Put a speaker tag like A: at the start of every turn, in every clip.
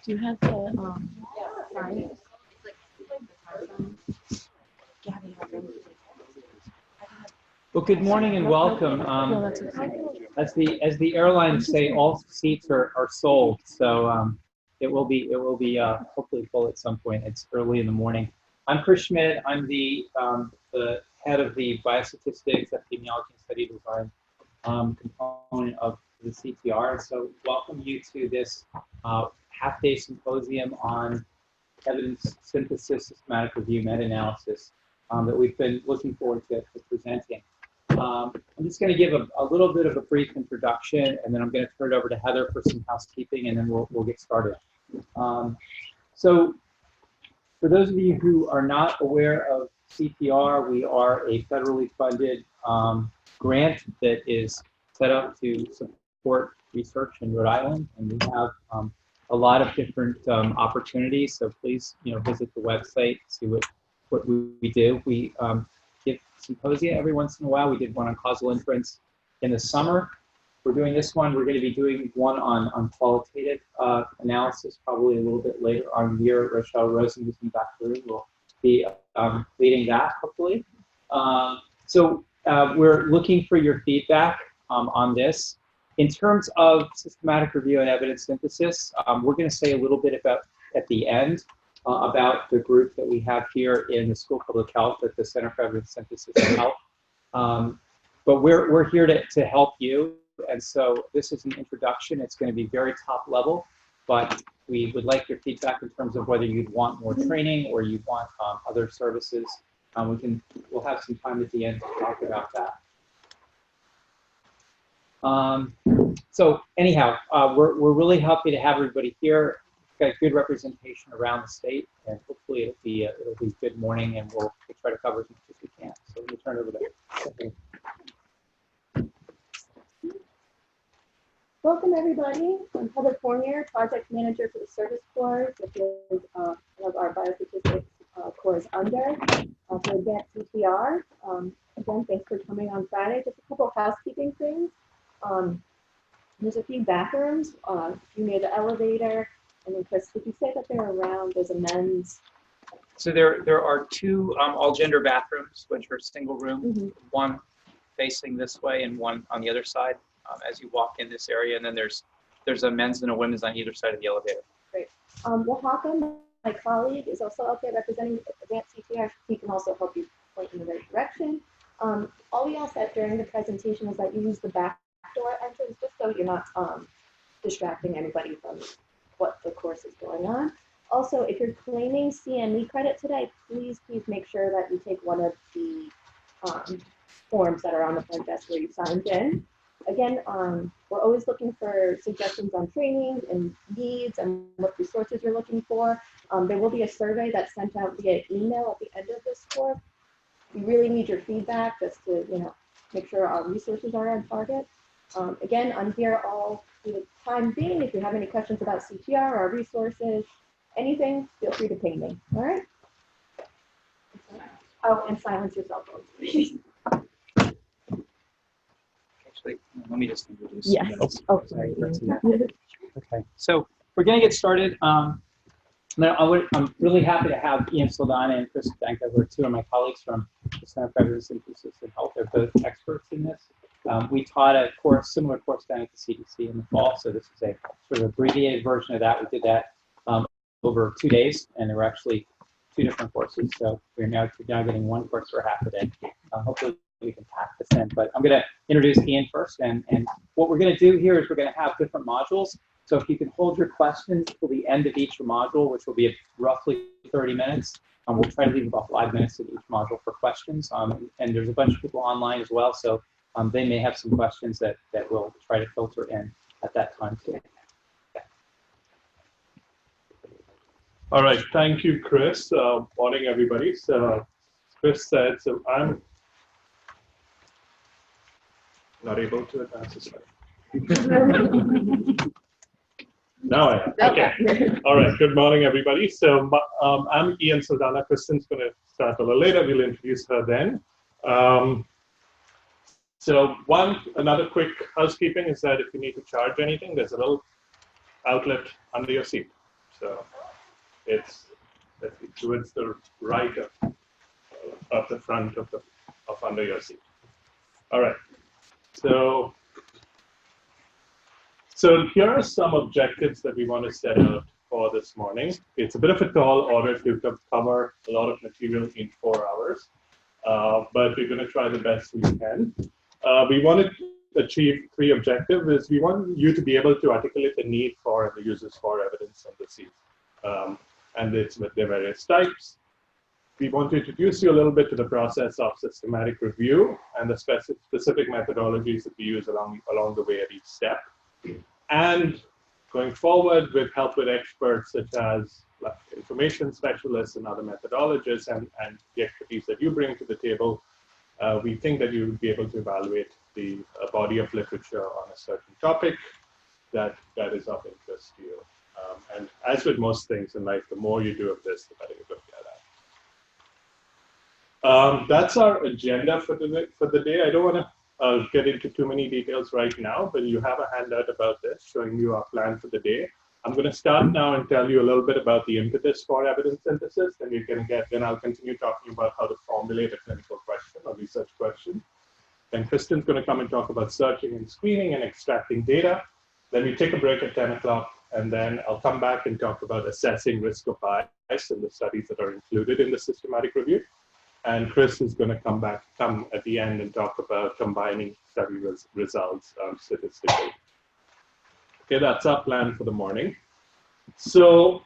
A: Do you have the sign?
B: Well, good morning and welcome. As the airlines say, all seats are sold, so it will be hopefully full at some point. It's early in the morning. I'm Chris Schmid. I'm the head of the Biostatistics, Epidemiology, and Study Design component of the CTR. So welcome you to this half-day symposium on evidence synthesis, systematic review, meta-analysis that we've been looking forward to presenting. I'm just going to give a little bit of a brief introduction, and then I'm going to turn it over to Heather for some housekeeping, and then we'll get started. So for those of you who are not aware of CTR, we are a federally funded grant that is set up to support research in Rhode Island, and we have a lot of different opportunities. So please, visit the website, see what we do. We give symposia every once in a while. We did one on causal inference in the summer. We're doing this one. We're going to be doing one on qualitative analysis probably a little bit later on in the year. Rochelle Rosen, who's in the back room, will be leading that, hopefully. So we're looking for your feedback on this. In terms of systematic review and evidence synthesis, we're going to say a little bit about at the end about the group that we have here in the School of Public Health at the Center for Evidence Synthesis and Health. But we're here to help you, and so this is an introduction. It's going to be very top level, but we would like your feedback in terms of whether you'd want more training or you want other services. We'll have some time at the end to talk about that. So anyhow, we're really happy to have everybody here. We've got good representation around the state, and hopefully it'll be a good morning, and we'll try to cover as much as we can. So let me turn it over to
A: Welcome, everybody. I'm Heather Fournier, project manager for the service corps, which is one of our biostatistics corps under for Advance-CTR. Again, thanks for coming on Friday. Just a couple of housekeeping things. There's a few bathrooms, a few near the elevator. And then, Chris, did you say that they're around? There's a men's.
B: So there are two all-gender bathrooms, which are single room, one facing this way and one on the other side as you walk in this area. And then there's a men's and a women's on either side of the elevator.
A: Great. Oaxaca, my colleague, is also out there representing Advance-CTR. He can also help you point in the right direction. All we asked that during the presentation is that you use the back door entrance just so you're not distracting anybody from what the course is going on. Also, if you're claiming CME credit today, please make sure that you take one of the forms that are on the front desk where you signed in. Again, we're always looking for suggestions on training and needs and what resources you're looking for. There will be a survey that's sent out via email at the end of this course. We really need your feedback just to make sure our resources are on target. Again, I'm here all the time being. If you have any questions about CTR or resources, anything, feel free to ping me. All right? Oh, and silence your cell phones, please.
B: Actually, let me just introduce.
A: Yes. Oh, sorry.
B: Okay. So we're going to get started. I'm really happy to have Ian Saldanha and Kristin Danko, who are two of my colleagues from the Center for Evidence Synthesis and Health. They're both experts in this. We taught a similar course down at the CDC in the fall, so this is a sort of abbreviated version of that. We did that over 2 days, and there were actually 2 different courses. So we're now getting one course for half a day. Hopefully we can pack this in. But I'm going to introduce Ian first, and what we're going to do here is we're going to have different modules. So if you can hold your questions till the end of each module, which will be roughly 30 minutes, we'll try to leave about 5 minutes at each module for questions. And there's a bunch of people online as well, so they may have some questions that we'll try to filter in at that time too. Yeah.
C: All right, thank you, Chris. Morning, everybody. So Chris said, so I'm not able to advance the slide. Now I am. Okay. All right. Good morning, everybody. So I'm Ian Saldanha. Kristin's going to start a little later. We'll introduce her then. So another quick housekeeping is that if you need to charge anything, there's a little outlet under your seat. So it's towards the right of the front of under your seat. All right. So here are some objectives that we want to set out for this morning. It's a bit of a tall order to cover a lot of material in 4 hours, but we're going to try the best we can. We want to achieve 3 objectives. We want you to be able to articulate the need for and the uses for evidence synthesis, and their various types. We want to introduce you a little bit to the process of systematic review and the specific methodologies that we use along the way at each step. And going forward, with help with experts such as information specialists and other methodologists and the expertise that you bring to the table, we think that you will be able to evaluate the body of literature on a certain topic that is of interest to you. And as with most things in life, the more you do of this, the better you're going to get at. That's our agenda for the day. I don't want to get into too many details right now, but you have a handout about this showing you our plan for the day. I'm going to start now and tell you a little bit about the impetus for evidence synthesis, and then I'll continue talking about how to formulate a clinical question or research question. Then Kristin's going to come and talk about searching and screening and extracting data. Then we take a break at 10 o'clock, and then I'll come back and talk about assessing risk of bias in the studies that are included in the systematic review. And Chris is going to come at the end and talk about combining study results statistically. Okay, that's our plan for the morning. So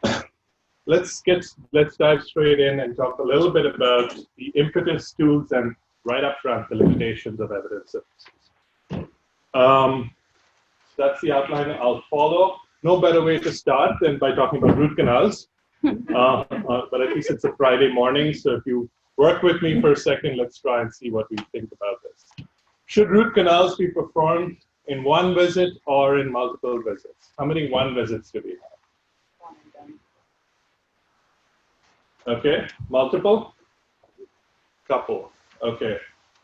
C: let's dive straight in and talk a little bit about the impetus, tools, and right up front, the limitations of evidence synthesis. So that's the outline I'll follow. No better way to start than by talking about root canals. But at least it's a Friday morning, so if you work with me for a second, let's try and see what we think about this. Should root canals be performed in one visit or in multiple visits? How many one visits do we have?
D: One and done.
C: Okay, multiple? Couple. Okay.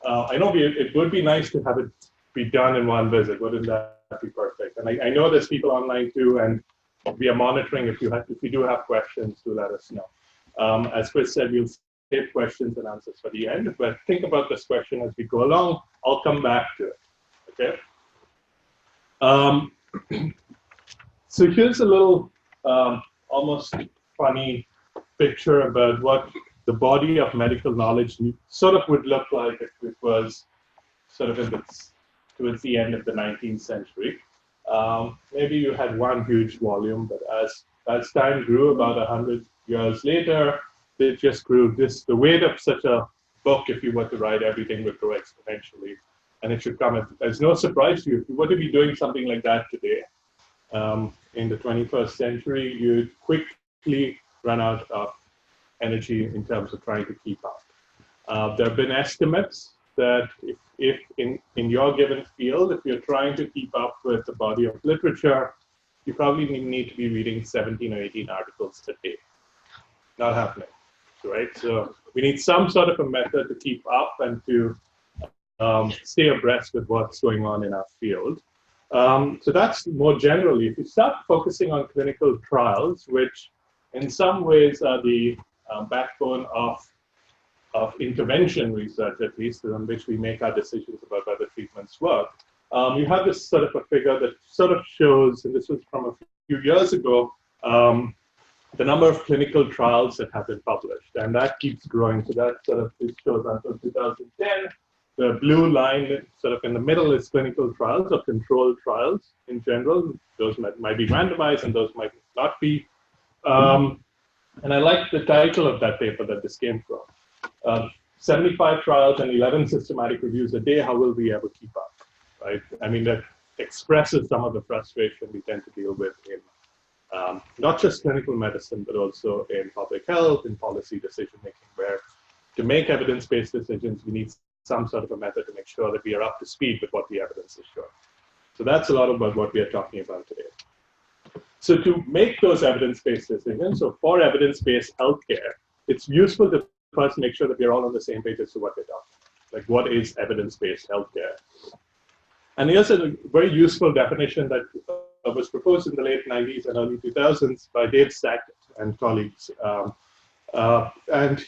C: I know it would be nice to have it be done in one visit. Wouldn't that be perfect? And I know there's people online too, and we are monitoring. If you do have questions, do let us know. As Chris said, we'll save questions and answers for the end, but think about this question as we go along. I'll come back to it. Okay. So here's a little almost funny picture about what the body of medical knowledge sort of would look like if it was sort of towards the end of the 19th century. Maybe you had one huge volume, but as time grew, about 100 years later, it just grew. The weight of such a book, if you were to write everything, would grow exponentially. And it should come as no surprise to you. If you were to be doing something like that today, in the 21st century, you'd quickly run out of energy in terms of trying to keep up. There have been estimates that if in your given field, if you're trying to keep up with the body of literature, you probably need to be reading 17 or 18 articles a day. Not happening, right? So we need some sort of a method to keep up and to stay abreast with what's going on in our field. So that's more generally. If you start focusing on clinical trials, which in some ways are the backbone of intervention research, at least, on which we make our decisions about whether treatments work, you have this sort of a figure that sort of shows, and this was from a few years ago, the number of clinical trials that have been published, and that keeps growing. So that sort of shows until 2010. The blue line sort of in the middle is clinical trials or controlled trials in general. Those might be randomized and those might not be. And I like the title of that paper that this came from. 75 trials and 11 systematic reviews a day, how will we ever keep up, right? I mean, that expresses some of the frustration we tend to deal with in not just clinical medicine, but also in public health, in policy decision-making, where to make evidence-based decisions, we need some sort of a method to make sure that we are up to speed with what the evidence is showing. So that's a lot about what we are talking about today. So to make those evidence-based decisions, so for evidence-based healthcare, it's useful to first make sure that we're all on the same page as to what we're talking about. Like, what is evidence-based healthcare? And here's a very useful definition that was proposed in the late 90s and early 2000s by Dave Sackett and colleagues. And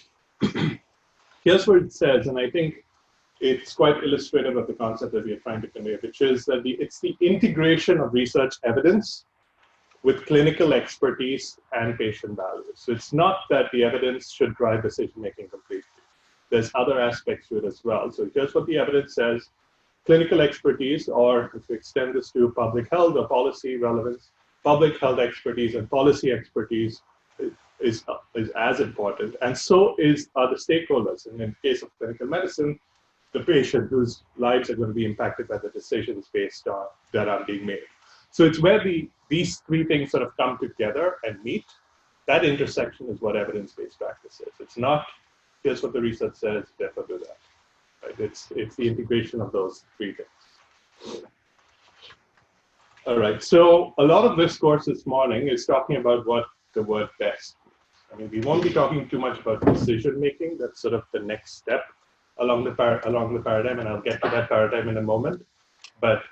C: here's what it says, and I think it's quite illustrative of the concept that we are trying to convey, which is that it's the integration of research evidence with clinical expertise and patient values. So it's not that the evidence should drive decision-making completely. There's other aspects to it as well. So here's what the evidence says. Clinical expertise, or if we extend this to public health or policy relevance, public health expertise and policy expertise is as important. And so are the stakeholders. And in the case of clinical medicine, the patient whose lives are going to be impacted by the decisions based on that are being made. So it's where these three things sort of come together and meet. That intersection is what evidence-based practice is. It's not, here's what the research says, therefore do that. Right? It's the integration of those three things. All right, so a lot of this course this morning is talking about what the word best means. I mean, we won't be talking too much about decision-making. That's sort of the next step along the paradigm, and I'll get to that paradigm in a moment. But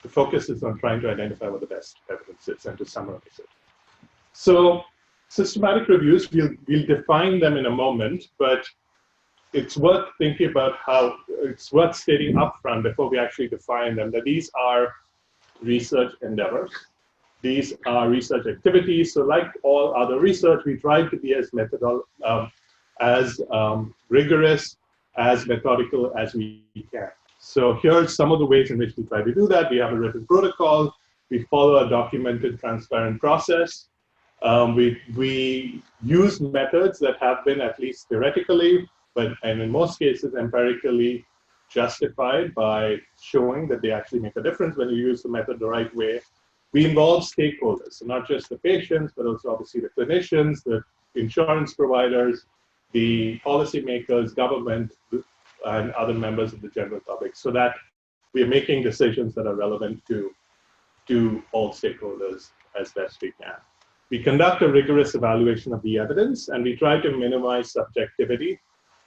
C: the focus is on trying to identify what the best evidence is and to summarize it. So systematic reviews, we'll define them in a moment, but it's worth thinking about it's worth stating upfront before we actually define them, that these are research endeavors. These are research activities. So like all other research, we try to be as rigorous, as methodical as we can. So here's some of the ways in which we try to do that. We have a written protocol. We follow a documented, transparent process. We use methods that have been, at least theoretically, and in most cases empirically, justified by showing that they actually make a difference when you use the method the right way. We involve stakeholders, so not just the patients, but also obviously the clinicians, the insurance providers, the policymakers, government, and other members of the general public, so that we are making decisions that are relevant to all stakeholders as best we can. We conduct a rigorous evaluation of the evidence, and we try to minimize subjectivity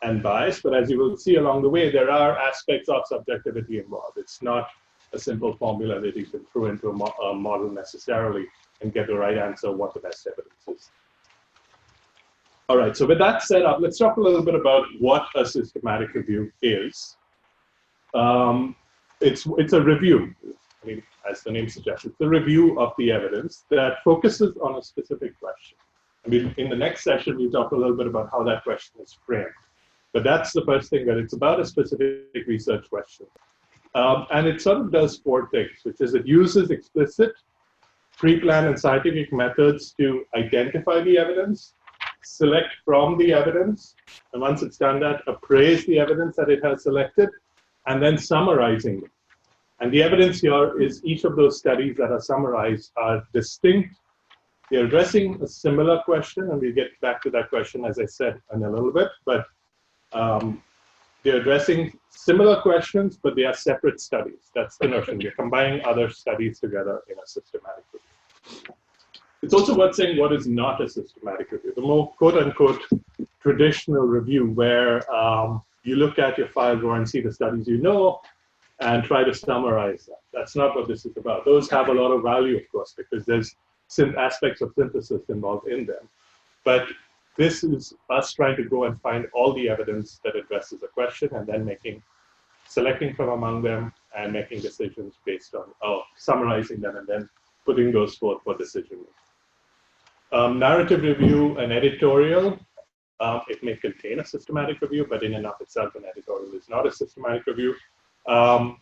C: and bias, but as you will see along the way, there are aspects of subjectivity involved. It's not a simple formula that you can throw into a model necessarily and get the right answer of what the best evidence is. All right, so with that set up, let's talk a little bit about what a systematic review is. It's a review. I mean, as the name suggests, it's a review of the evidence that focuses on a specific question. I mean, in the next session, we'll talk a little bit about how that question is framed. But that's the first thing, that it's about a specific research question. And it sort of does four things, which is it uses explicit, pre-planned and scientific methods to identify the evidence, select from the evidence, and once it's done that, appraise the evidence that it has selected, and then summarizing it. And the evidence here is each of those studies that are summarized are distinct. They're addressing a similar question, and we'll get back to that question, as I said, in a little bit, but they're addressing similar questions, but they are separate studies. That's the notion. We're combining other studies together in a systematic review. It's also worth saying what is not a systematic review. The more quote-unquote traditional review, where you look at your file drawer and see the studies you know and try to summarize that. That's not what this is about. Those have a lot of value, of course, because there's aspects of synthesis involved in them. But this is us trying to go and find all the evidence that addresses a question and then selecting from among them and making decisions based on, summarizing them and then putting those forth for decision making. Narrative review and editorial, it may contain a systematic review, but in and of itself, an editorial is not a systematic review. A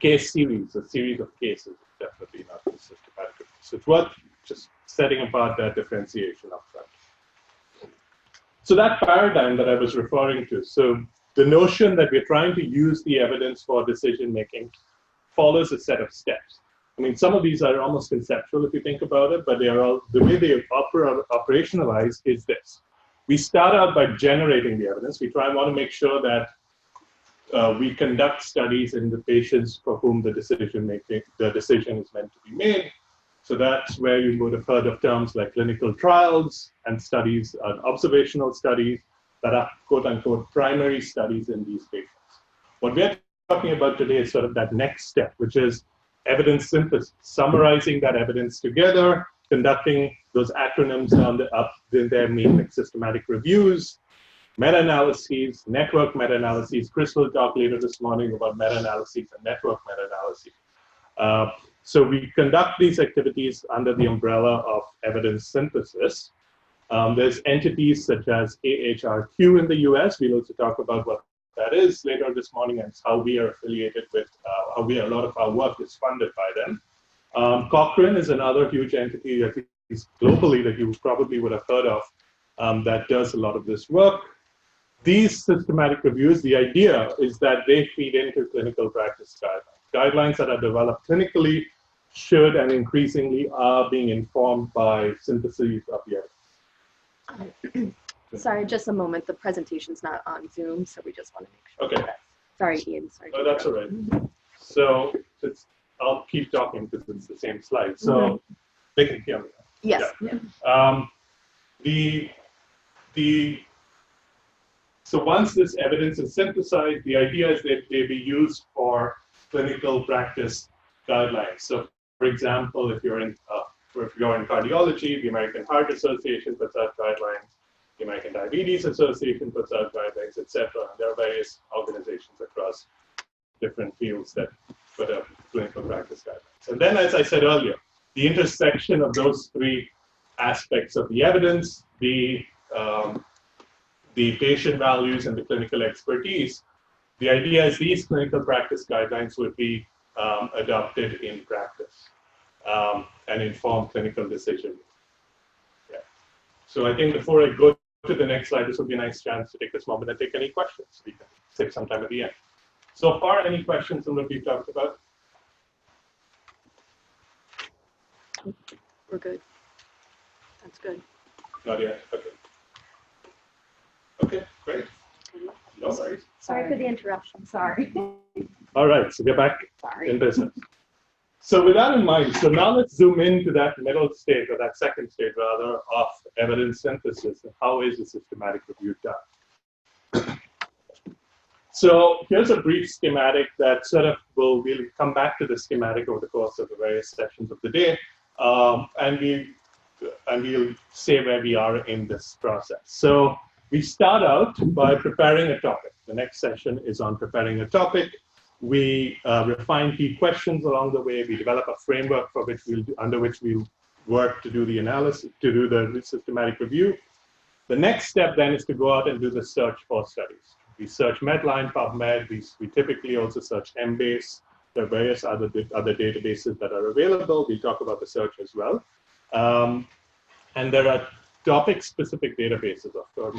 C: case series, a series of cases, is definitely not a systematic review. So it's worth just setting apart that differentiation up front. So that paradigm that I was referring to, so the notion that we're trying to use the evidence for decision making follows a set of steps. I mean, some of these are almost conceptual if you think about it, but they are all, the way they operationalize is this. We start out by generating the evidence. We want to make sure that we conduct studies in the patients for whom the decision is meant to be made. So that's where you would have heard of terms like clinical trials and studies, observational studies that are quote unquote primary studies in these patients. What we're talking about today is sort of that next step, which is evidence synthesis, summarizing that evidence together, conducting those acronyms up in their matrix systematic reviews, meta-analyses, network meta-analyses. Chris will talk later this morning about meta-analyses and network meta-analyses. So we conduct these activities under the umbrella of evidence synthesis. There's entities such as AHRQ in the US. We'll also talk about what that is later this morning and how we are affiliated with, a lot of our work is funded by them. Cochrane is another huge entity that is globally that you probably would have heard of that does a lot of this work. These systematic reviews, the idea is that they feed into clinical practice guidelines. Guidelines that are developed clinically should and increasingly are being informed by syntheses of the evidence.
D: Sorry, just a moment. The presentation's not on Zoom, so we just want to make sure.
C: Okay.
D: Sorry, Ian. Sorry.
C: Oh, that's all right. So I'll keep talking because it's the same slide. So they can hear me.
D: Yes.
C: Yeah. So once this evidence is synthesized, the idea is that they be used for clinical practice guidelines. So, for example, if you're in cardiology, the American Heart Association puts out guidelines, the American Diabetes Association puts out guidelines, etc. There are various organizations across different fields that put out clinical practice guidelines. And then, as I said earlier, the intersection of those three aspects of the evidence, the patient values and the clinical expertise, the idea is these clinical practice guidelines would be adopted in practice and inform clinical decision. Yeah. So I think before I go to the next slide, this would be a nice chance to take this moment and take any questions. We can save some time at the end. So far, any questions on what we've talked about?
D: We're good. That's good.
C: Not yet. Okay. Okay, great. No worries.
A: Sorry for the interruption. Sorry.
C: All right, so we're back in business. So with that in mind, so now let's zoom into that middle stage, or that second stage rather, of evidence synthesis and how is the systematic review done. So here's a brief schematic that sort of we'll come back to the schematic over the course of the various sessions of the day, and we'll say where we are in this process. So we start out by preparing a topic. The next session is on preparing a topic. We refine key questions along the way. We develop a framework for which under which we'll work to do the analysis, to do the systematic review. The next step then is to go out and do the search for studies. We search Medline, PubMed. We typically also search Embase. There are various other databases that are available. We'll talk about the search as well. And there are topic-specific databases, or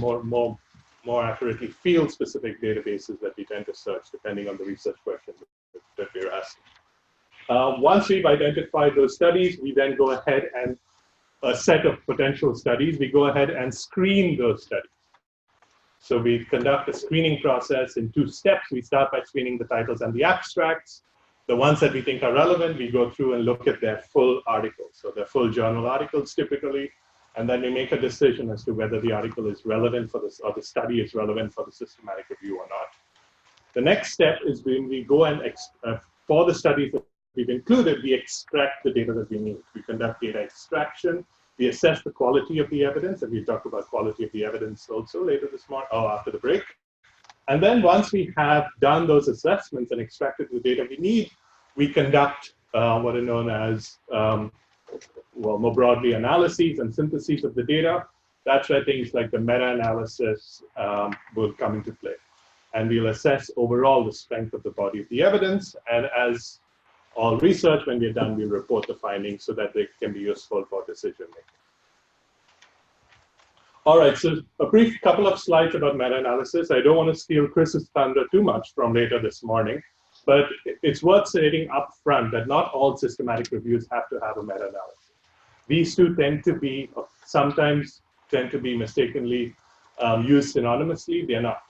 C: more accurately, field-specific databases that we tend to search depending on the research questions that we're asking. Once we've identified those studies, we then go ahead and a set of potential studies, we go ahead and screen those studies. So we conduct a screening process in 2 steps. We start by screening the titles and the abstracts. The ones that we think are relevant, we go through and look at their full articles, so their full journal articles typically. And then we make a decision as to whether the article is relevant for this, or the study is relevant for the systematic review or not. The next step is when we go and, for the studies that we've included, we extract the data that we need. We conduct data extraction. We assess the quality of the evidence, and we'll talk about quality of the evidence also later this morning, or after the break. And then once we have done those assessments and extracted the data we need, we conduct what are known as well, more broadly, analyses and syntheses of the data. That's where things like the meta-analysis will come into play. And we'll assess overall the strength of the body of the evidence. And as all research, when we're done, we'll report the findings so that they can be useful for decision making. All right, so a brief couple of slides about meta-analysis. I don't want to steal Chris's thunder too much from later this morning, but it's worth stating up front that not all systematic reviews have to have a meta-analysis. These two sometimes tend to be mistakenly used synonymously. They're not.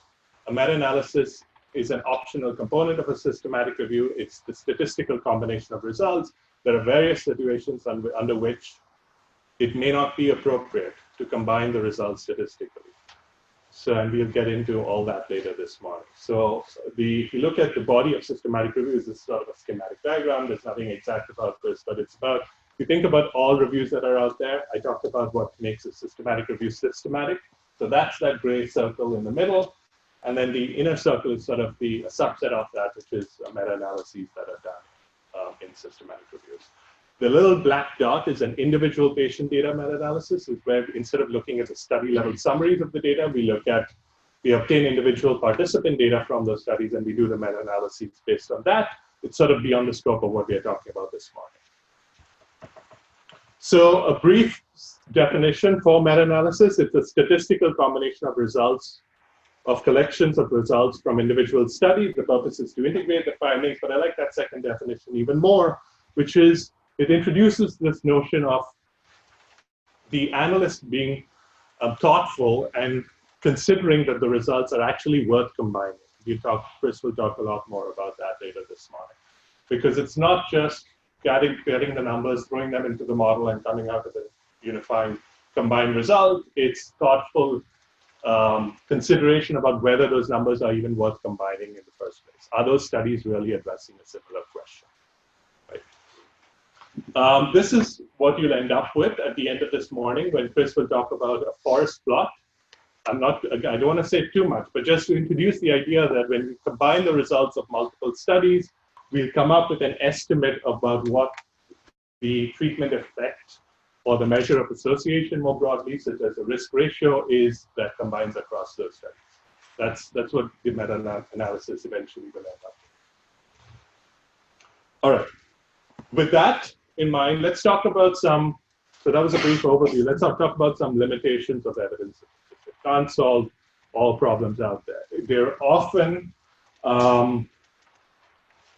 C: A meta-analysis is an optional component of a systematic review. It's the statistical combination of results. There are various situations under which it may not be appropriate to combine the results statistically. So, and we'll get into all that later this morning. So if you look at the body of systematic reviews, this is sort of a schematic diagram. There's nothing exact about this, but it's about, if you think about all reviews that are out there, I talked about what makes a systematic review systematic. So that's that gray circle in the middle. And then the inner circle is sort of a subset of that, which is meta-analyses that are done in systematic reviews. The little black dot is an individual patient data meta-analysis, where instead of looking at the study level summaries of the data, we obtain individual participant data from those studies and we do the meta-analyses based on that. It's sort of beyond the scope of what we are talking about this morning. So a brief definition for meta-analysis, it's a statistical combination of results, of collections of results from individual studies. The purpose is to integrate the findings, but I like that second definition even more, which is it introduces this notion of the analyst being thoughtful and considering that the results are actually worth combining. Chris will talk a lot more about that later this morning. Because it's not just getting the numbers, throwing them into the model and coming out with a unifying combined result. It's thoughtful consideration about whether those numbers are even worth combining in the first place. Are those studies really addressing a similar question? This is what you'll end up with at the end of this morning when Chris will talk about a forest plot. I don't want to say too much, but just to introduce the idea that when we combine the results of multiple studies, we'll come up with an estimate about what the treatment effect or the measure of association more broadly, such as a risk ratio, is that combines across those studies. That's what the meta-analysis eventually will end up with. All right. With that in mind, let's talk about so that was a brief overview. Let's talk about some limitations of evidence. It can't solve all problems out there. They're often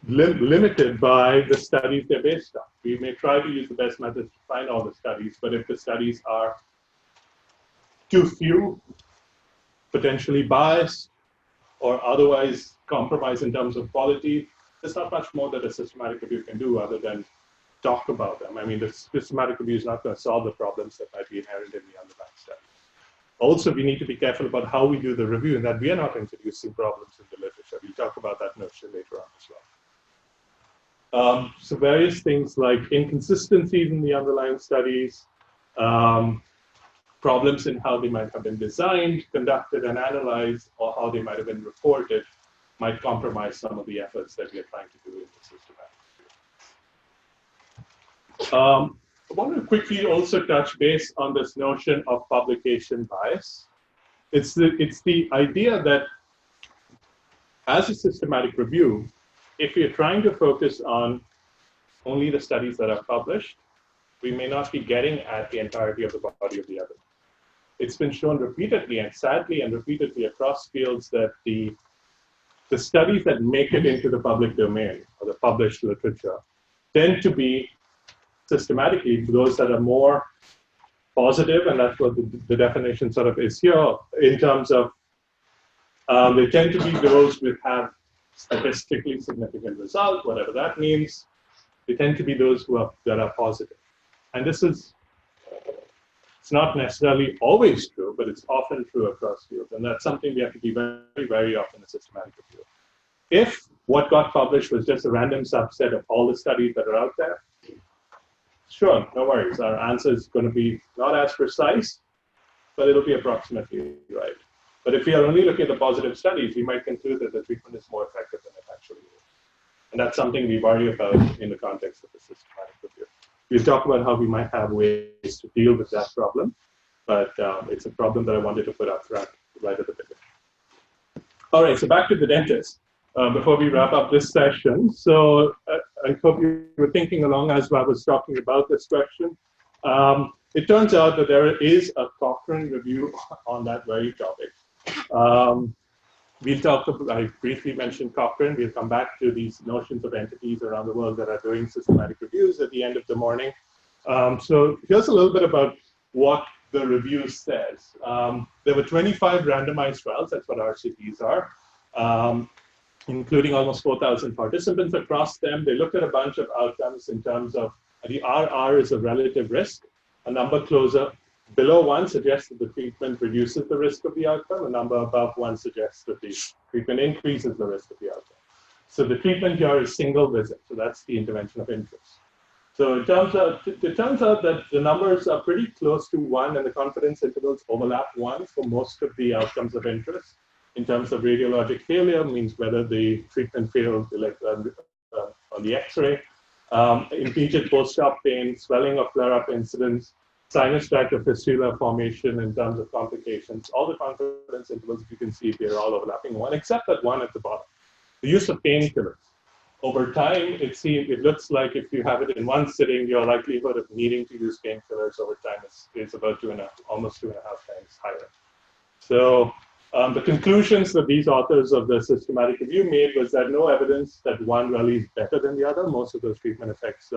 C: limited by the studies they're based on. We may try to use the best methods to find all the studies, but if the studies are too few, potentially biased, or otherwise compromised in terms of quality, there's not much more that a systematic review can do other than talk about them. I mean, the systematic review is not going to solve the problems that might be inherent in the underlying study. Also, we need to be careful about how we do the review and that we are not introducing problems in the literature. We'll talk about that notion later on as well. So various things like inconsistencies in the underlying studies, problems in how they might have been designed, conducted, and analyzed, or how they might have been reported might compromise some of the efforts that we are trying to do in the systematic review. I want to quickly also touch base on this notion of publication bias. It's the idea that as a systematic review, if you're trying to focus on only the studies that are published, we may not be getting at the entirety of the body of the evidence. It's been shown repeatedly and sadly and repeatedly across fields that the studies that make it into the public domain or the published literature tend to be systematically those that are more positive, and that's what the definition sort of is here in terms of they tend to be those which have statistically significant results, whatever that means. They tend to be those that are positive. And this is, it's not necessarily always true, but it's often true across fields. And that's something we have to be very, very often in a systematic review. If what got published was just a random subset of all the studies that are out there, sure, no worries. Our answer is going to be not as precise, but it'll be approximately right. But if we are only looking at the positive studies, we might conclude that the treatment is more effective than it actually is. And that's something we worry about in the context of the systematic review. We'll talk about how we might have ways to deal with that problem, but it's a problem that I wanted to put up front right at the beginning. All right, so back to the dentist before we wrap up this session. So I hope you were thinking along as I was talking about this question. It turns out that there is a Cochrane review on that very topic. I briefly mentioned Cochrane. We'll come back to these notions of entities around the world that are doing systematic reviews at the end of the morning. So here's a little bit about what the review says. There were 25 randomized trials, that's what RCTs are, including almost 4,000 participants across them. They looked at a bunch of outcomes in terms of the RR is a relative risk, a number closer below 1 suggests that the treatment reduces the risk of the outcome. A number above 1 suggests that the treatment increases the risk of the outcome. So the treatment here is single visit. So that's the intervention of interest. So it turns out that the numbers are pretty close to 1, and the confidence intervals overlap 1 for most of the outcomes of interest. In terms of radiologic failure, means whether the treatment failed on the X-ray, impinged post-op pain, swelling or flare-up incidents, sinus tract or fistula formation in terms of complications. All the confidence intervals, if you can see, they're all overlapping 1, except that 1 at the bottom. The use of painkillers. Over time, it looks like if you have it in one sitting, your likelihood of needing to use painkillers over time is about almost 2.5 times higher. So the conclusions that these authors of the systematic review made was that no evidence that one really is better than the other. Most of those treatment effects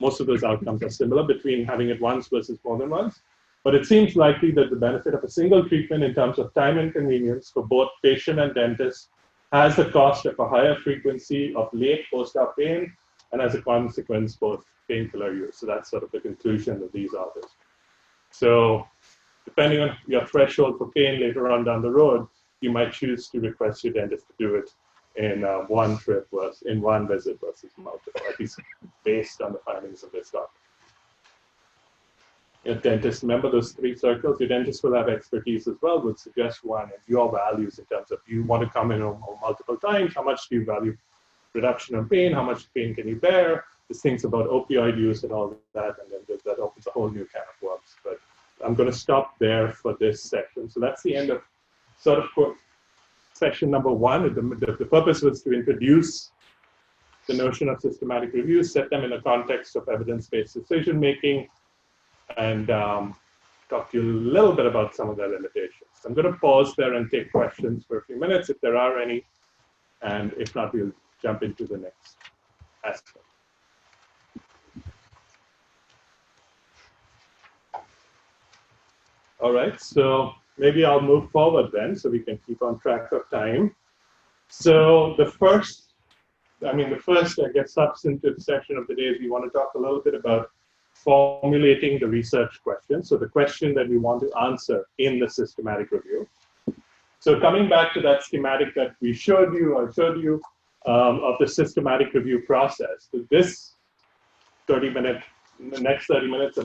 C: most of those outcomes are similar between having it once versus more than once. But it seems likely that the benefit of a single treatment in terms of time and convenience for both patient and dentist has the cost of a higher frequency of late post-op pain, and as a consequence, both painkiller use. So that's sort of the conclusion of these authors. So depending on your threshold for pain later on down the road, you might choose to request your dentist to do it in one trip versus in one visit versus multiple, at least based on the findings of this doctor. Your dentist, remember those 3 circles? Your dentist will have expertise as well, would suggest one, and your values in terms of, do you want to come in multiple times? How much do you value reduction of pain? How much pain can you bear? There's things about opioid use and all that, and then that opens a whole new can of worms. But I'm going to stop there for this section. So that's the end of sort of section number 1. The purpose was to introduce the notion of systematic review, set them in the context of evidence-based decision-making, and talk to you a little bit about some of their limitations. I'm going to pause there and take questions for a few minutes if there are any, and if not, we'll jump into the next aspect. All right, so maybe I'll move forward then so we can keep on track of time. So the first, I guess, substantive section of the day is we want to talk a little bit about formulating the research question. So the question that we want to answer in the systematic review. So coming back to that schematic that we showed you of the systematic review process, this the next 30 minutes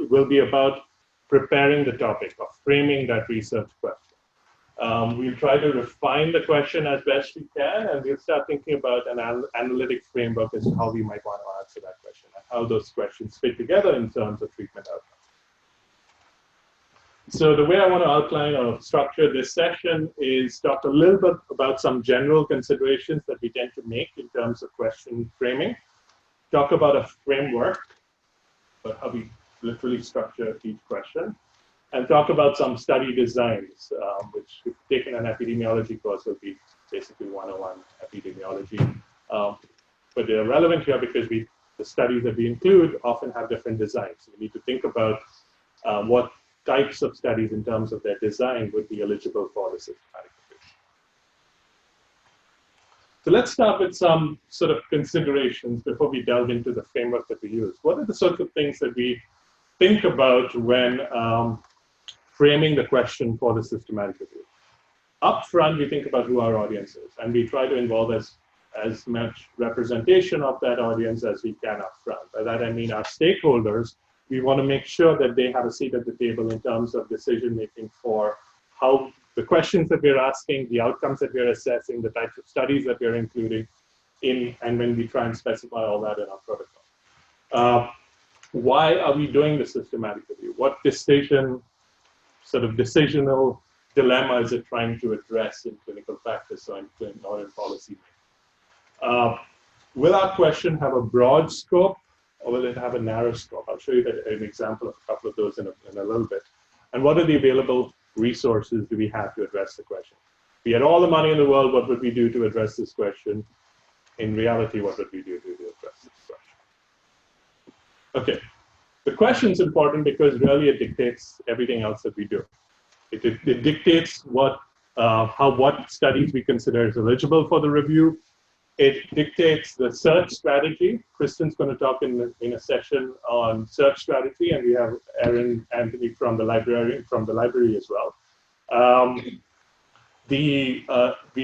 C: will be about preparing the topic of framing that research question. We'll try to refine the question as best we can, and we'll start thinking about an analytic framework as to how we might want to answer that question and how those questions fit together in terms of treatment outcomes. So the way I want to outline or structure this session is talk a little bit about some general considerations that we tend to make in terms of question framing, talk about a framework, about how we literally structure each question, and talk about some study designs, which if taken an epidemiology course will be basically 101 epidemiology. But they're relevant here because the studies that we include often have different designs. So we need to think about what types of studies in terms of their design would be eligible for the systematic review. So let's start with some sort of considerations before we delve into the framework that we use. What are the sorts of things that we think about when framing the question for the systematic review? Up front, we think about who our audience is, and we try to involve as much representation of that audience as we can up front. By that I mean our stakeholders. We want to make sure that they have a seat at the table in terms of decision making for how the questions that we're asking, the outcomes that we're assessing, the types of studies that we're including in, and when we try and specify all that in our protocol. Why are we doing the systematic review? What decisional dilemma is it trying to address in clinical practice or in policy making? Will our question have a broad scope, or will it have a narrow scope? I'll show you an example of a couple of those in a little bit. And what are the available resources do we have to address the question? If we had all the money in the world, what would we do to address this question? In reality, what would we do to address this question? Okay, the question's important because really it dictates everything else that we do. It dictates what studies we consider as eligible for the review, It dictates the search strategy. Kristin's going to talk in a session on search strategy, and we have Erin Anthony from the library as well. We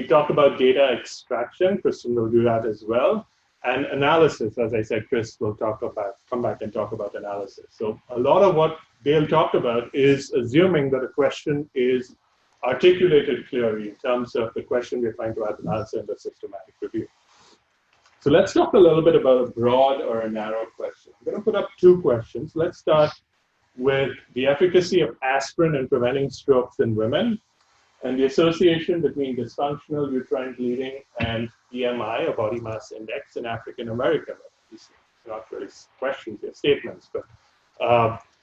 C: talk about data extraction. Kristin will do that as well. And analysis, as I said, Chris will come back and talk about analysis. So a lot of what they'll talk about is assuming that a question is articulated clearly in terms of the question we're trying to answer in the systematic review. So let's talk a little bit about a broad or a narrow question. I'm going to put up two questions. Let's start with the efficacy of aspirin in preventing strokes in women, and the association between dysfunctional uterine bleeding and BMI, or body mass index, in African American women. These are not really questions, they're statements, but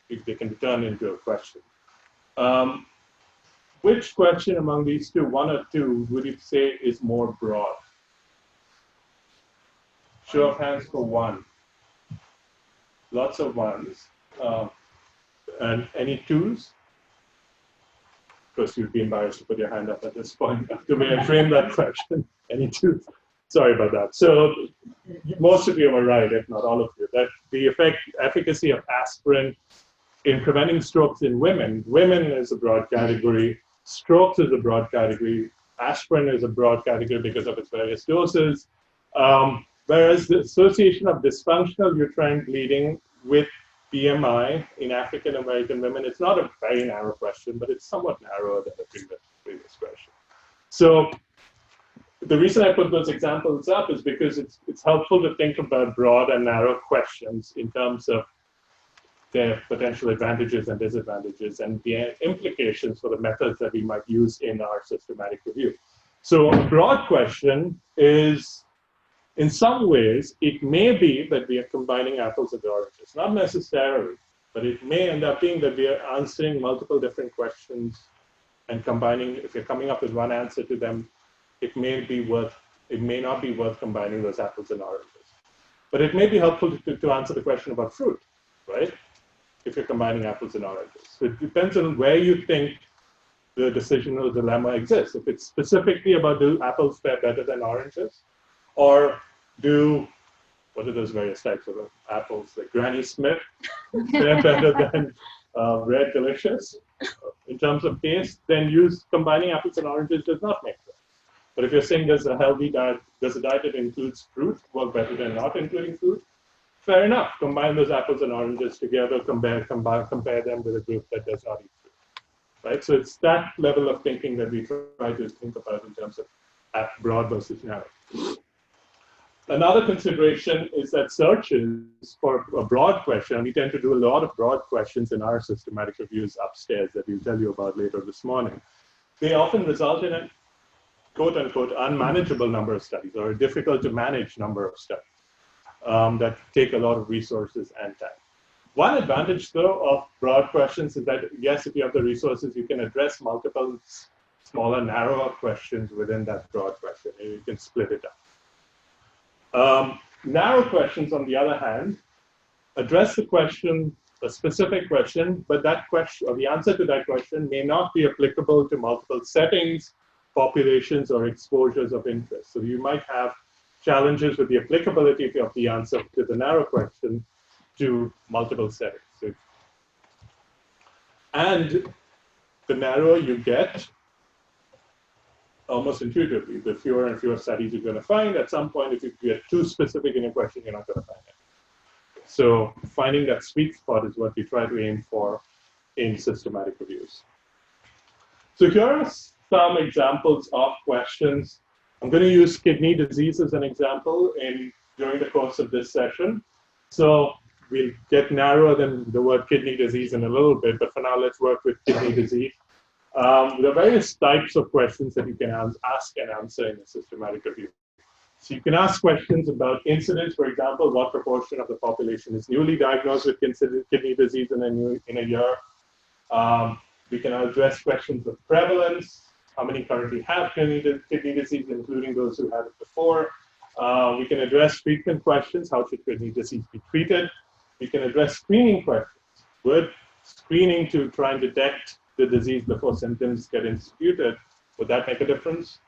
C: they can be turned into a question. Which question among these two, one or two, would you say is more broad? Show of hands for one. Lots of ones. And any twos? Of course, you'd be embarrassed to put your hand up at this point after we frame that question. Any twos? Sorry about that. So most of you were right, if not all of you, that the efficacy of aspirin in preventing strokes in women is a broad category, strokes is a broad category, aspirin is a broad category because of its various doses, whereas the association of dysfunctional uterine bleeding with BMI in African American women, it's not a very narrow question, but it's somewhat narrower than the previous question. So the reason I put those examples up is because it's helpful to think about broad and narrow questions in terms of their potential advantages and disadvantages and the implications for the methods that we might use in our systematic review. So a broad question is, in some ways, it may be that we are combining apples and oranges. Not necessarily, but it may end up being that we are answering multiple different questions and combining, if you're coming up with one answer to them, it may not be worth combining those apples and oranges. But it may be helpful to answer the question about fruit, right? If you're combining apples and oranges. So it depends on where you think the decisional dilemma exists. If it's specifically about do apples fare better than oranges, or what are those various types of apples, like Granny Smith, fare better than Red Delicious in terms of taste, then combining apples and oranges does not make sense. But if you're saying does a healthy diet, does a diet that includes fruit work better than not including fruit? Fair enough. Combine those apples and oranges together, compare them with a group that does not eat fruit. Right? So it's that level of thinking that we try to think about in terms of broad versus narrow. Another consideration is that searches for a broad question, we tend to do a lot of broad questions in our systematic reviews upstairs that we'll tell you about later this morning. They often result in a quote-unquote unmanageable number of studies, or a difficult to manage number of studies that take a lot of resources and time. One advantage, though, of broad questions is that, yes, if you have the resources, you can address multiple smaller, narrower questions within that broad question, and you can split it up. Narrow questions, on the other hand, address the question, a specific question, but that question, or the answer to that question, may not be applicable to multiple settings, populations, or exposures of interest. So you might have challenges with the applicability of the answer to the narrow question to multiple settings. And the narrower you get, almost intuitively, the fewer and fewer studies you're going to find. At some point, if you get too specific in a question, you're not going to find it. So finding that sweet spot is what we try to aim for in systematic reviews. So here are some examples of questions. I'm going to use kidney disease as an example during the course of this session. So we'll get narrower than the word kidney disease in a little bit, but for now, let's work with kidney disease. There are various types of questions that you can ask and answer in a systematic review. So you can ask questions about incidence, for example, what proportion of the population is newly diagnosed with kidney disease in a year. We can address questions of prevalence, how many currently have kidney disease, including those who had it before. We can address treatment questions, how should kidney disease be treated? We can address screening questions. Would screening to try and detect the disease before symptoms get instituted, would that make a difference?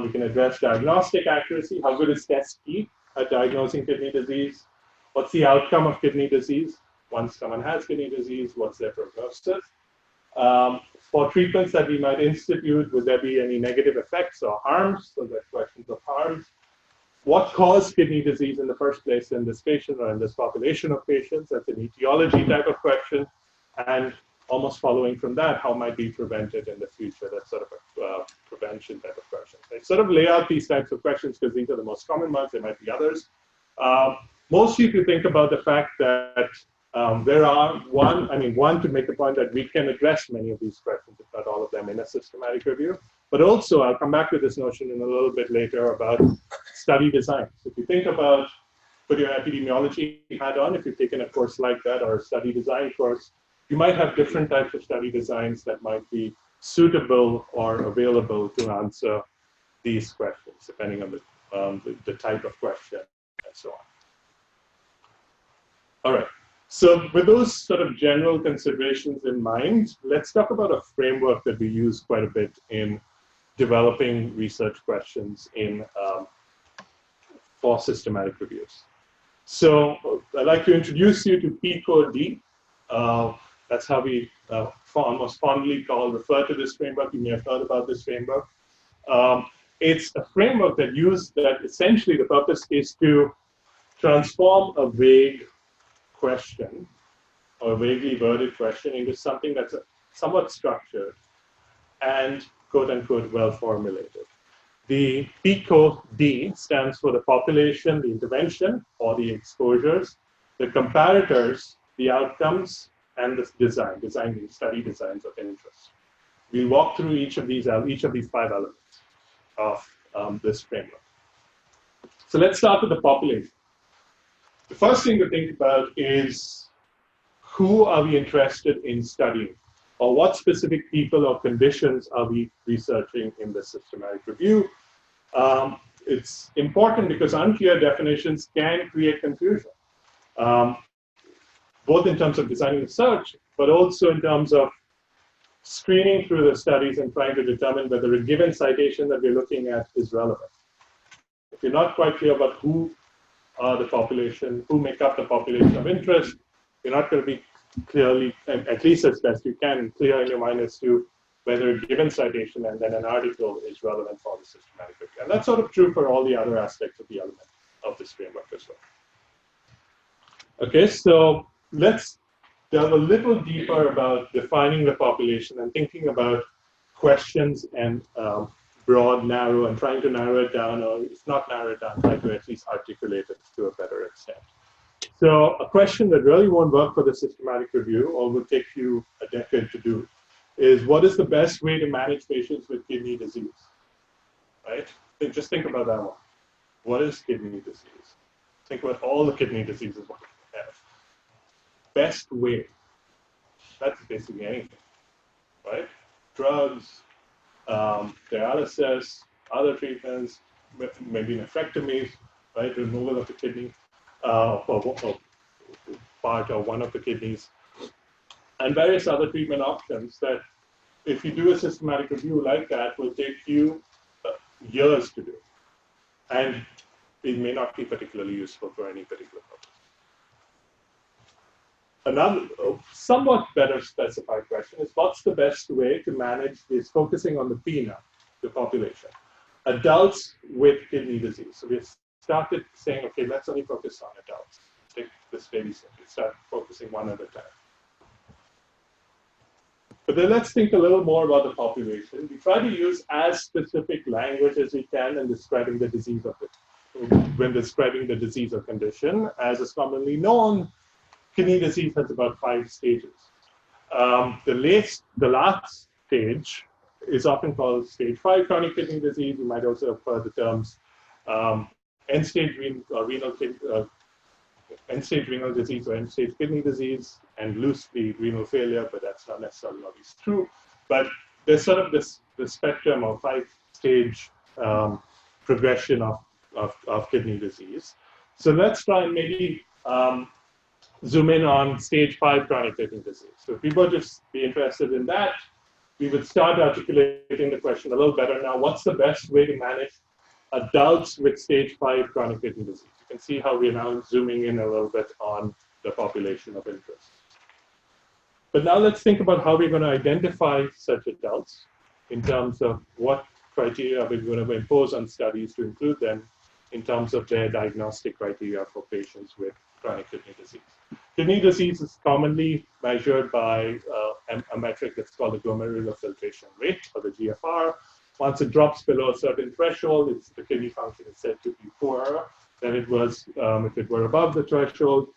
C: We can address diagnostic accuracy. How good is test key at diagnosing kidney disease? What's the outcome of kidney disease? Once someone has kidney disease, what's their prognosis? For treatments that we might institute, would there be any negative effects or harms? So there's questions of harms. What caused kidney disease in the first place in this patient or in this population of patients? That's an etiology type of question. And almost following from that, how might be prevented in the future? That's sort of a prevention type of question. I sort of lay out these types of questions because these are the most common ones. There might be others. Mostly if you think about the fact that there are one to make a point that we can address many of these questions, if not all of them, in a systematic review. But also, I'll come back to this notion in a little bit later about study design. So if you think about, put your epidemiology hat on, if you've taken a course like that or a study design course, you might have different types of study designs that might be suitable or available to answer these questions, depending on the type of question and so on. All right. So with those sort of general considerations in mind, let's talk about a framework that we use quite a bit in developing research questions for systematic reviews. So I'd like to introduce you to PICO-D. That's how we almost fondly refer to this framework. You may have heard about this framework. It's a framework that essentially the purpose is to transform a vague question or a vaguely worded question into something that's somewhat structured and quote-unquote well-formulated. The PICO-D stands for the population, the intervention, or the exposures, the comparators, the outcomes, and the design means study designs of interest. We'll walk through each of these 5 elements of this framework. So let's start with the population. The first thing to think about is who are we interested in studying, or what specific people or conditions are we researching in the systematic review? It's important because unclear definitions can create confusion, both in terms of designing research, but also in terms of screening through the studies and trying to determine whether a given citation that we're looking at is relevant. If you're not quite clear about who are the population, who make up the population of interest, you're not going to be clearly, at least as best you can, clear in your mind as to whether a given citation and then an article is relevant for the systematic review. And that's sort of true for all the other aspects of the element of this framework as well. Okay, so let's delve a little deeper about defining the population and thinking about questions and broad, narrow, and trying to narrow it down, or if not narrow it down, try to at least articulate it to a better extent. So a question that really won't work for the systematic review, or will take you a decade to do, is what is the best way to manage patients with kidney disease, right? Just think about that one. What is kidney disease? Think about all the kidney diseases one can have. Best way, that's basically anything, right? Drugs, dialysis, other treatments, maybe nephrectomies, right? Removal of the kidney, or part or one of the kidneys, and various other treatment options that, if you do a systematic review like that, will take you years to do. And it may not be particularly useful for any particular purpose. Another somewhat better specified question is, what's the best way to manage this, focusing on the P now, the population, adults with kidney disease. So we started saying, okay, let's only focus on adults. Take this baby step. Start focusing one at a time. But then let's think a little more about the population. We try to use as specific language as we can in describing the disease of it. When describing the disease or condition, as is commonly known, kidney disease has about 5 stages. The last stage is often called stage 5 chronic kidney disease. You might also have heard the terms end-stage renal disease or end-stage kidney disease, and loosely renal failure, but that's not necessarily always true. But there's sort of the spectrum of 5-stage progression of kidney disease. So let's try and maybe zoom in on stage 5 chronic kidney disease. So if people just be interested in that, we would start articulating the question a little better now. What's the best way to manage adults with stage 5 chronic kidney disease? You can see how we're now zooming in a little bit on the population of interest. But now let's think about how we're going to identify such adults in terms of what criteria we're going to impose on studies to include them in terms of their diagnostic criteria for patients with chronic kidney disease. Kidney disease is commonly measured by a metric that's called the glomerular filtration rate, or the GFR. Once it drops below a certain threshold, the kidney function is said to be poorer than it was if it were above the threshold.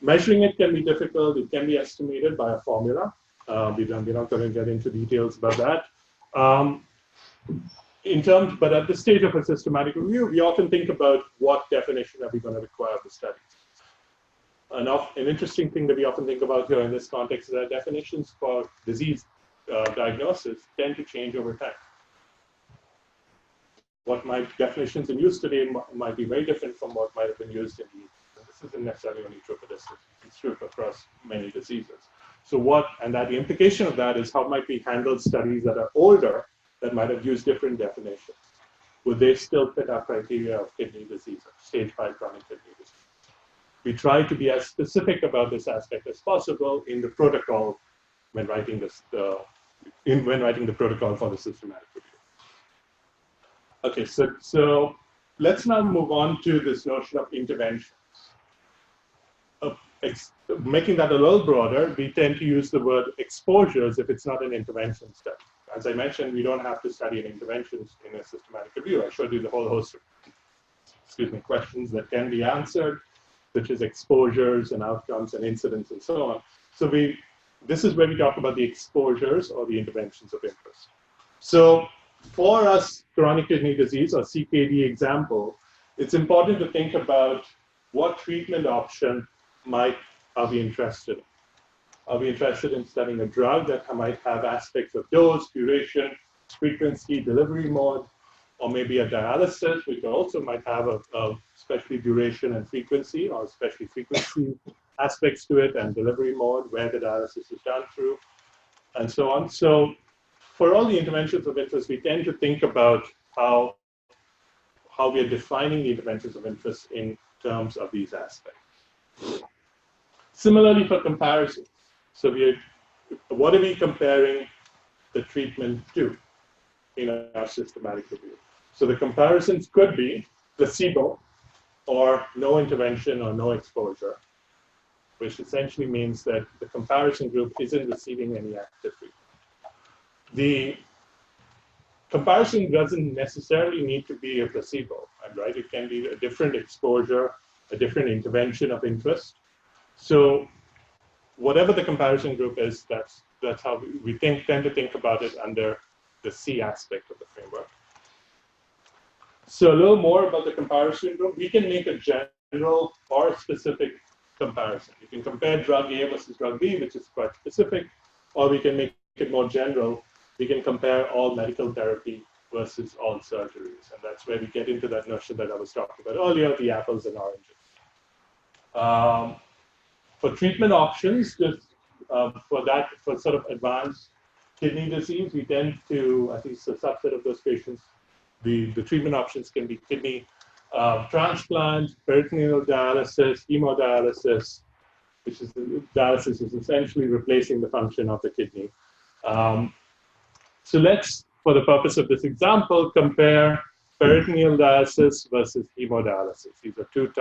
C: Measuring it can be difficult. It can be estimated by a formula. We're not going to get into details about that. But at the stage of a systematic review, we often think about what definition are we going to require of the studies. An interesting thing that we often think about here in this context is that definitions for disease diagnosis tend to change over time. What definitions in use today might be very different from what might have been used in the, this isn't necessarily only true for this, it's true across many diseases. So the implication of that is how might we handle studies that are older that might have used different definitions? Would they still fit our criteria of kidney disease, of stage 5 chronic kidney disease? We try to be as specific about this aspect as possible in the protocol when writing the protocol for the systematic review. Okay, so let's now move on to this notion of interventions. Making that a little broader, we tend to use the word exposures if it's not an intervention study. As I mentioned, we don't have to study an intervention in a systematic review. I showed you the whole host of questions that can be answered, such as exposures and outcomes and incidents and so on. So this is where we talk about the exposures or the interventions of interest. So for us, chronic kidney disease or CKD example, it's important to think about what treatment option are we interested in. Are we interested in studying a drug that might have aspects of dose, duration, frequency, delivery mode, or maybe a dialysis, which also might have especially duration and frequency, or especially frequency aspects to it, and delivery mode, where the dialysis is done through, and so on. So for all the interventions of interest, we tend to think about how we are defining the interventions of interest in terms of these aspects. Similarly for comparison. So what are we comparing the treatment to in our systematic review? So the comparisons could be placebo or no intervention or no exposure, which essentially means that the comparison group isn't receiving any active treatment. The comparison doesn't necessarily need to be a placebo, right? It can be a different exposure, a different intervention of interest. So whatever the comparison group is, that's how we tend to think about it under the C aspect of the framework. So a little more about the comparison group. We can make a general or specific comparison. You can compare drug A versus drug B, which is quite specific, or we can make it more general. We can compare all medical therapy versus all surgeries. And that's where we get into that notion that I was talking about earlier, the apples and oranges. For treatment options, just for sort of advanced kidney disease, we tend to, at least a subset of those patients, the treatment options can be kidney transplant, peritoneal dialysis, hemodialysis, which is dialysis is essentially replacing the function of the kidney. So let's, for the purpose of this example, compare peritoneal dialysis versus hemodialysis. These are two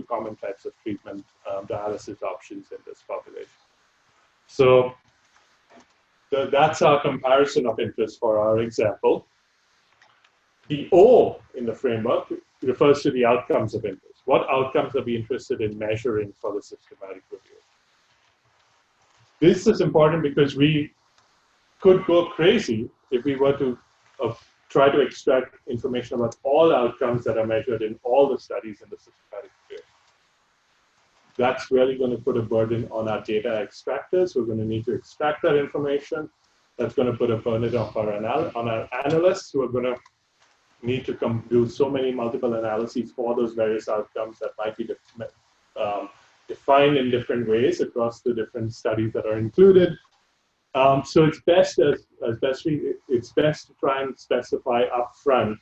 C: common types of treatment dialysis options in this population. So that's our comparison of interest for our example. The O in the framework refers to the outcomes of interest. What outcomes are we interested in measuring for the systematic review? This is important because we could go crazy if we were to try to extract information about all outcomes that are measured in all the studies in the systematic review. That's really going to put a burden on our data extractors. We're going to need to extract that information. That's going to put a burden on our analysts who are going to need to do so many multiple analyses for those various outcomes that might be defined in different ways across the different studies that are included. So it's best it's best to try and specify upfront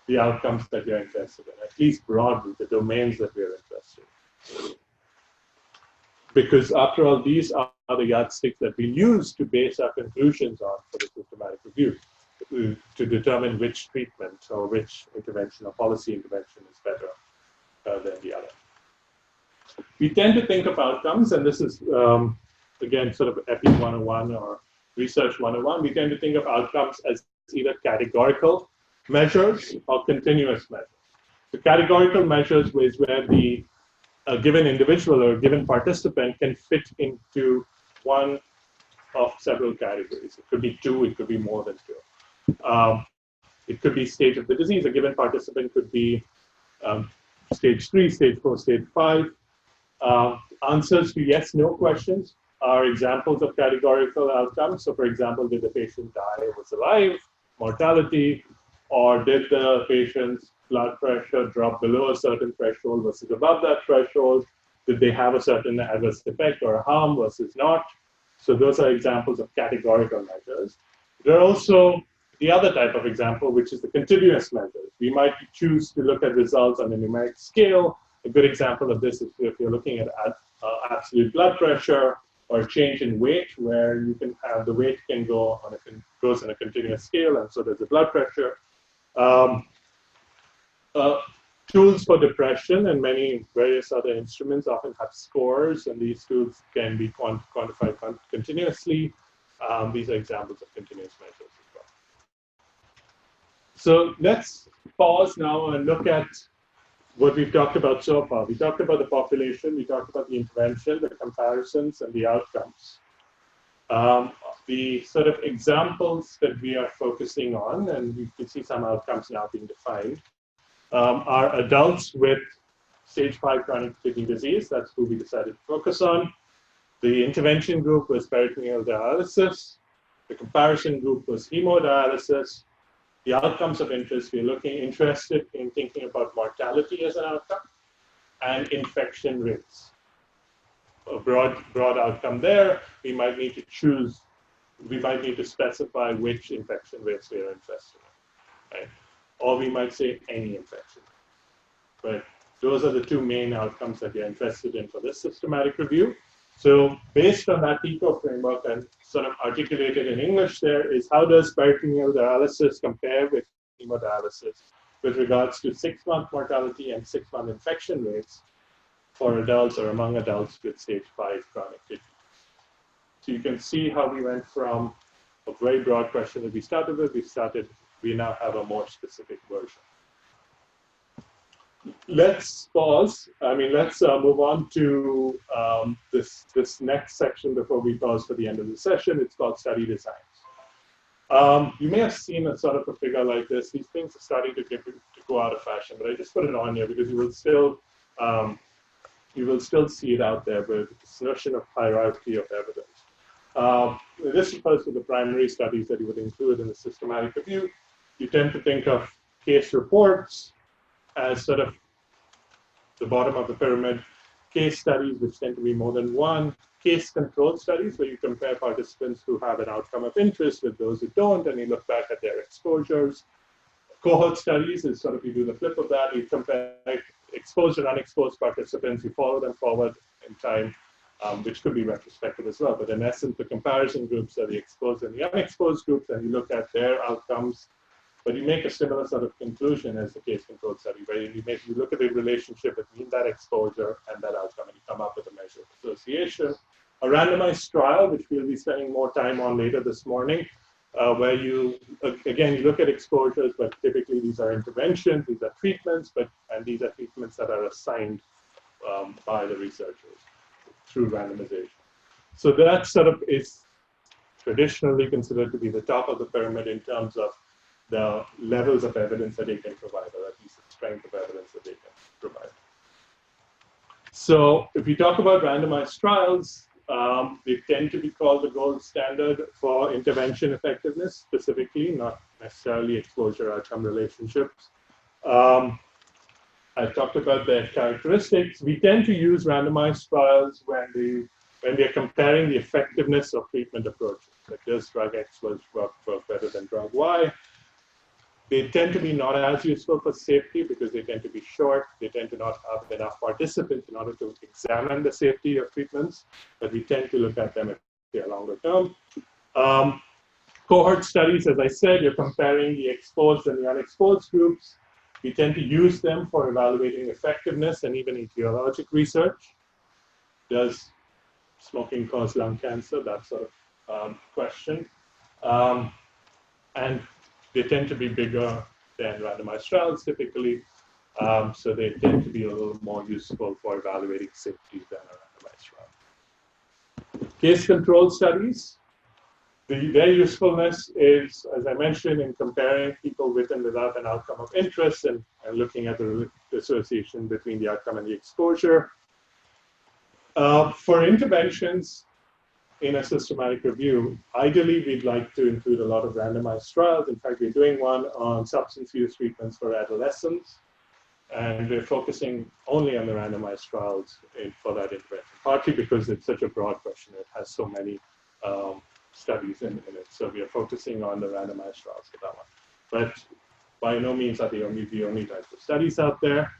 C: the outcomes that you're interested in, at least broadly, the domains that we're interested in. Because after all, these are the yardsticks that we use to base our conclusions on for the systematic review, to determine which treatment or which intervention or policy intervention is better than the other. We tend to think of outcomes, and this is, again, sort of Epi 101 or Research 101, we tend to think of outcomes as either categorical measures or continuous measures. The categorical measures is where a given individual or a given participant can fit into one of several categories. It could be two, it could be more than two. It could be stage of the disease. A given participant could be stage 3, stage 4, stage 5. Answers to yes, no questions are examples of categorical outcomes. So for example, did the patient die or was alive, mortality, or did the patient's blood pressure drop below a certain threshold versus above that threshold? Did they have a certain adverse effect or harm versus not? So those are examples of categorical measures. There are also the other type of example, which is the continuous measures. We might choose to look at results on a numeric scale. A good example of this is if you're looking at absolute blood pressure or change in weight, where you can have the weight can go on goes on a continuous scale, and so does the blood pressure. Tools for depression and many various other instruments often have scores, and these tools can be quantified continuously. These are examples of continuous measures as well. So let's pause now and look at what we've talked about so far. We talked about the population, we talked about the intervention, the comparisons, and the outcomes. The sort of examples that we are focusing on, and you can see some outcomes now being defined, are adults with stage 5 chronic kidney disease. That's who we decided to focus on. The intervention group was peritoneal dialysis. The comparison group was hemodialysis. The outcomes of interest, we're interested in thinking about mortality as an outcome and infection rates. A broad outcome there. We might need to specify which infection rates we are interested in, right? Or we might say any infection. But those are the two main outcomes that we're interested in for this systematic review. So based on that PICO framework and sort of articulated in English there is how does peritoneal dialysis compare with hemodialysis with regards to 6-month mortality and 6-month infection rates for adults or among adults with stage 5 chronic kidney. So you can see how we went from a very broad question that we started with, we now have a more specific version. Let's pause. Let's move on to this next section before we pause for the end of the session. It's called study designs. You may have seen a sort of a figure like this. These things are starting to go out of fashion, but I just put it on here because you will still see it out there, but this notion of hierarchy of evidence. This refers to the primary studies that you would include in the systematic review. You tend to think of case reports as sort of the bottom of the pyramid, case studies, which tend to be more than one, case control studies, where you compare participants who have an outcome of interest with those who don't, and you look back at their exposures. Cohort studies is sort of, you do the flip of that, you compare exposed and unexposed participants, you follow them forward in time, which could be retrospective as well. But in essence, the comparison groups are the exposed and the unexposed groups, and you look at their outcomes. But you make a similar sort of conclusion as the case control study, where you look at the relationship between that exposure and that outcome, and you come up with a measure of association. A randomized trial, which we'll be spending more time on later this morning, where you look at exposures, but typically these are interventions, these are treatments, and these are treatments that are assigned by the researchers through randomization. So that sort of is traditionally considered to be the top of the pyramid in terms of the levels of evidence that they can provide, or at least the strength of evidence that they can provide. So if we talk about randomized trials, they tend to be called the gold standard for intervention effectiveness, specifically, not necessarily exposure-outcome relationships. I talked about their characteristics. We tend to use randomized trials when when we are comparing the effectiveness of treatment approaches, like does drug X work better than drug Y, they tend to be not as useful for safety because they tend to be short. They tend to not have enough participants in order to examine the safety of treatments, but we tend to look at them if they are longer term. Cohort studies, as I said, you're comparing the exposed and the unexposed groups. We tend to use them for evaluating effectiveness and even etiologic research. Does smoking cause lung cancer? That sort of question. And they tend to be bigger than randomized trials typically, so they tend to be a little more useful for evaluating safety than a randomized trial. Case control studies, their usefulness is, as I mentioned, in comparing people with and without an outcome of interest and looking at the association between the outcome and the exposure. For interventions, in a systematic review, ideally, we'd like to include a lot of randomized trials. In fact, we're doing one on substance use treatments for adolescents, and we're focusing only on the randomized trials for that intervention, partly because it's such a broad question. It has so many studies in it. So we are focusing on the randomized trials for that one. But by no means are they the only types of studies out there.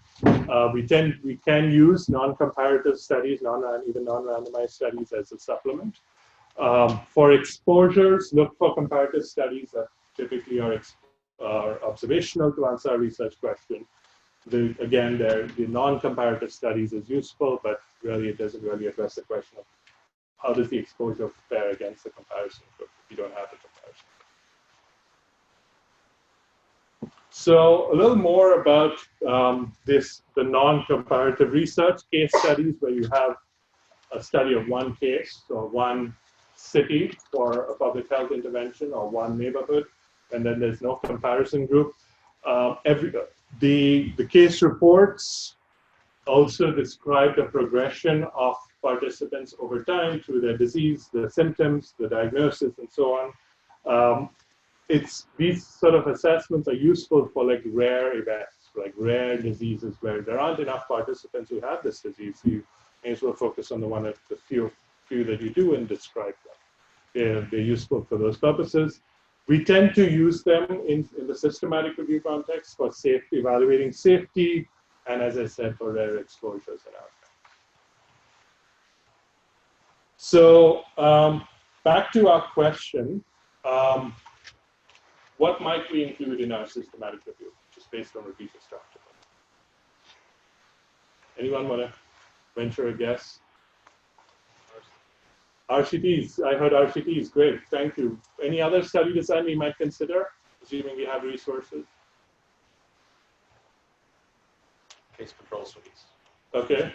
C: We can use non-comparative studies, even non-randomized studies as a supplement. For exposures, look for comparative studies that typically are observational to answer our research question. Again, the non-comparative studies is useful, but really it doesn't really address the question of how does the exposure fare against the comparison group if you don't have the comparison. So a little more about the non-comparative research case studies, where you have a study of one case or one city for a public health intervention or one neighborhood, and then there's no comparison group. The case reports also describe the progression of participants over time through their disease, the symptoms, the diagnosis, and so on. These sort of assessments are useful for like rare events, like rare diseases where there aren't enough participants who have this disease. You may as well focus on the few that you do and describe them. They're useful for those purposes. We tend to use them in the systematic review context for safety, evaluating safety, and as I said, for rare exposures and outcomes. So back to our question. What might we include in our systematic review, just based on repeated structure? Anyone want to venture a guess? RCTs, I heard RCTs, great, thank you. Any other study design we might consider, assuming we have resources?
E: Case control studies.
C: Okay.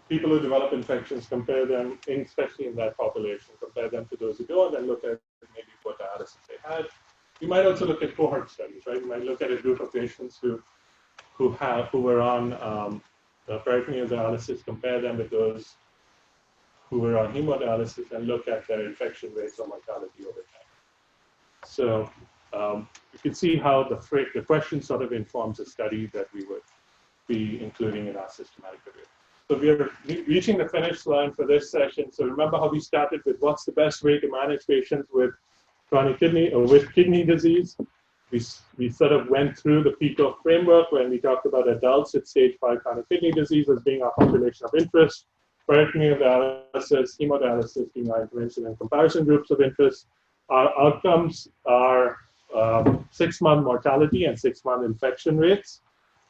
C: People who develop infections, compare them, especially in that population, compare them to those who don't, and then look at maybe what dialysis they had. You might also look at cohort studies, right? You might look at a group of patients who were on peritoneal dialysis, compare them with those who were on hemodialysis, and look at their infection rates or mortality over time. So you can see how the question sort of informs a study that we would be including in our systematic review. So we are reaching the finish line for this session. So remember how we started with what's the best way to manage patients with chronic kidney or with kidney disease. We sort of went through the PICO framework when we talked about adults with stage 5 chronic kidney disease as being our population of interest, peritoneal dialysis, hemodialysis being our intervention and comparison groups of interest. Our outcomes are 6-month mortality and 6-month infection rates,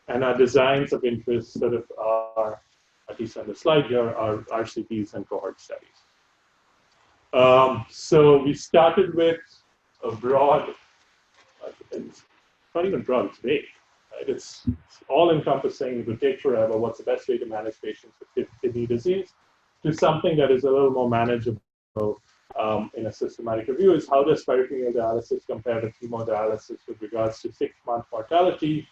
C: and our designs of interest sort of are, at least on the slide here, are RCTs and cohort studies. So we started with a broad, it's not even broad, it's vague. Right? It's all-encompassing. It would take forever. What's the best way to manage patients with kidney disease? To something that is a little more manageable in a systematic review is how does peritoneal dialysis compare to hemodialysis with regards to 6-month mortality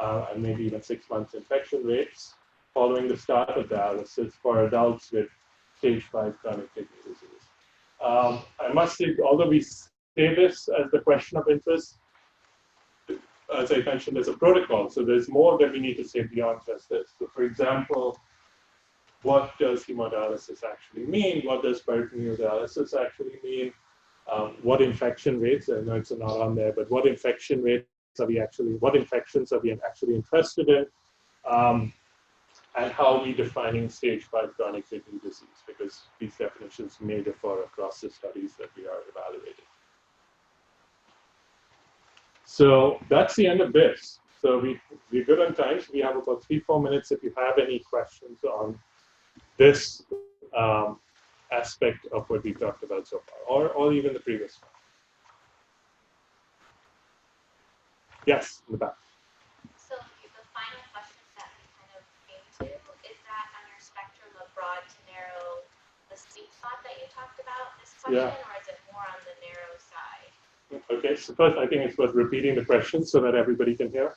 C: and maybe even 6 months infection rates following the start of dialysis for adults with stage 5 chronic kidney disease. I must say, although we say this as the question of interest, as I mentioned, there's a protocol. So there's more that we need to say beyond just this. So for example, what does hemodialysis actually mean? What does peritoneal dialysis actually mean? What infection rates, I know it's not on there, but what infection rates are we actually, what infections are we actually interested in? And how are we defining stage 5 chronic kidney disease? Because these definitions may differ across the studies that we are evaluating. So that's the end of this. So we're good on time. So we have about 3-4 minutes if you have any questions on this aspect of what we talked about so far, or even the previous one. Yes, in the back.
F: So the final question that we kind of came to, is that on your spectrum of broad to narrow, the sweet spot that you talked about, this question, or is it more on the narrow side?
C: Okay, so first I think it's worth repeating the question so that everybody can hear,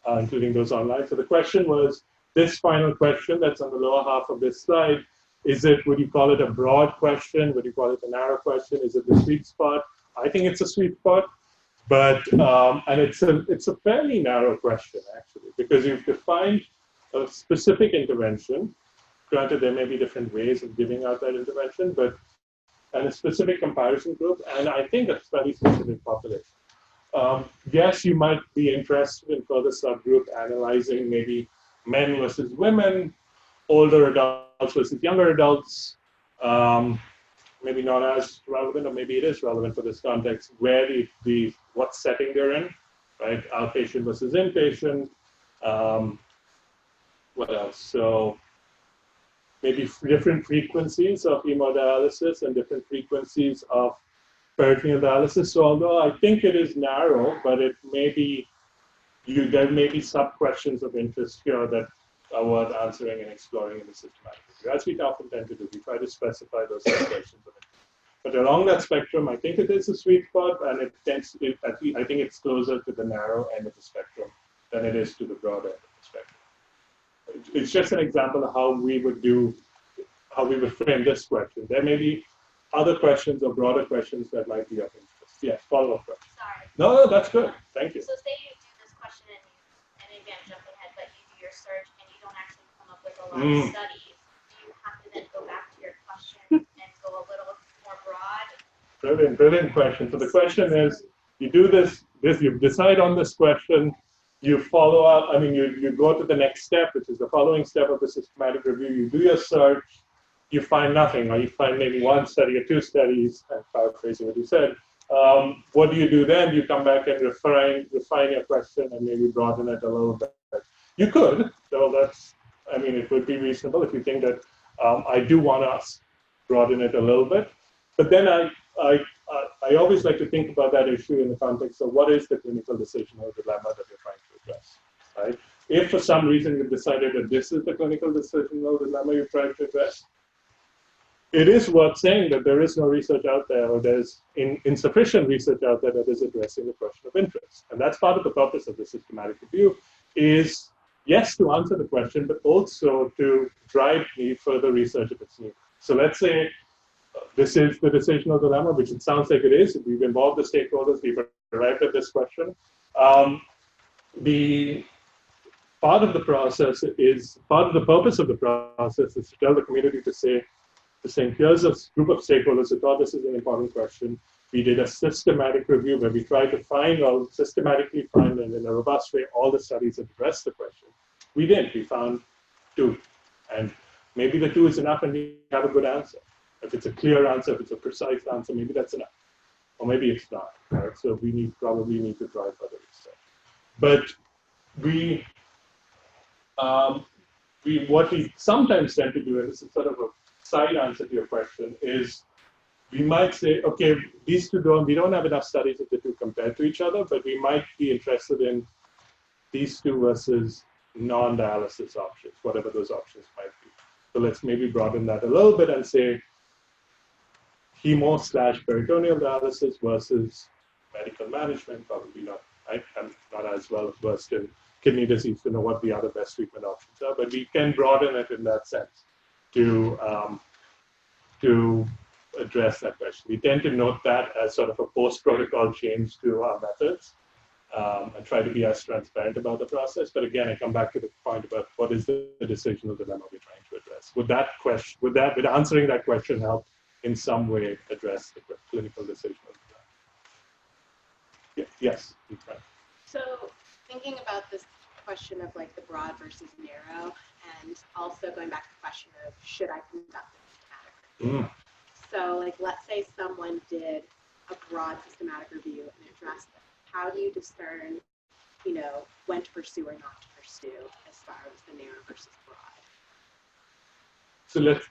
C: including those online. So the question was, this final question that's on the lower half of this slide, is it, would you call it a broad question? Would you call it a narrow question? Is it the sweet spot? I think it's a sweet spot. But, and it's a fairly narrow question, actually, because you've defined a specific intervention. Granted, there may be different ways of giving out that intervention, but, and a specific comparison group, and I think a study-specific population. Yes, you might be interested in further subgroup analyzing maybe men versus women, older adults versus younger adults. Maybe not as relevant, or maybe it is relevant for this context, where what setting they're in, right? Outpatient versus inpatient. What else? So maybe different frequencies of hemodialysis and different frequencies of peritoneal dialysis. So although I think it is narrow, but it may be, there may be sub-questions of interest here that are worth answering and exploring in the systematic review. As we often tend to do, we try to specify those questions. But along that spectrum, I think it is a sweet spot, and it tends to, I think it's closer to the narrow end of the spectrum than it is to the broad end of the spectrum. It's just an example of how we would frame this question. There may be other questions or broader questions that might be of interest. Yes, follow-up question.
F: Sorry.
C: No, that's good. Thank you.
F: So say you do this question and maybe I'm jumping ahead, but you do your search and you don't actually come up with a lot of studies. Do you have to then go back to your question and go a little more broad?
C: Brilliant question. So the question is, you do this, you decide on this question, you follow up, I mean, you go to the next step, which is the following step of the systematic review, you do your search, you find nothing, or you find maybe one study or two studies, I'm paraphrasing what you said. What do you do then? You come back and refine your question and maybe broaden it a little bit. You could, so that's, I mean, it would be reasonable if you think that I do want to broaden it a little bit. But then I always like to think about that issue in the context of what is the clinical decisional dilemma that you're trying to address, right? If for some reason you've decided that this is the clinical decisional dilemma you're trying to address, it is worth saying that there is no research out there, or there's insufficient research out there that is addressing the question of interest. And that's part of the purpose of the systematic review, is yes, to answer the question, but also to drive further research if it's needed. So let's say this is the decisional dilemma, which it sounds like it is. We've involved the stakeholders, we've arrived at this question. The part of the process is, part of the purpose of the process is to tell the community to say, here's a group of stakeholders who thought this is an important question. We did a systematic review where we tried to systematically find, and in a robust way, all the studies that address the question. We did. We found 2. And maybe the 2 is enough and we have a good answer. If it's a clear answer, if it's a precise answer, maybe that's enough. Or maybe it's not. Right? So we probably need to try further research. But what we sometimes tend to do, and this is sort of a side answer to your question, is we might say, okay, these two we don't have enough studies of the 2 compared to each other, but we might be interested in these 2 versus non-dialysis options, whatever those options might be. So let's maybe broaden that a little bit and say hemo/peritoneal dialysis versus medical management, probably not. I'm not as well versed in kidney disease to know what the other best treatment options are, but we can broaden it in that sense to address that question. We tend to note that as sort of a post-protocol change to our methods and try to be as transparent about the process. But again, I come back to the point about what is the decisional dilemma we're trying to address. results. Would answering that question help in some way address the clinical decision? Yes.
G: So thinking about this question of like the broad versus narrow, and also going back to the question of should I conduct a systematic review? So like let's say someone did a broad systematic review and addressed it. How do you discern, when to pursue or not to pursue as far as the narrow versus broad?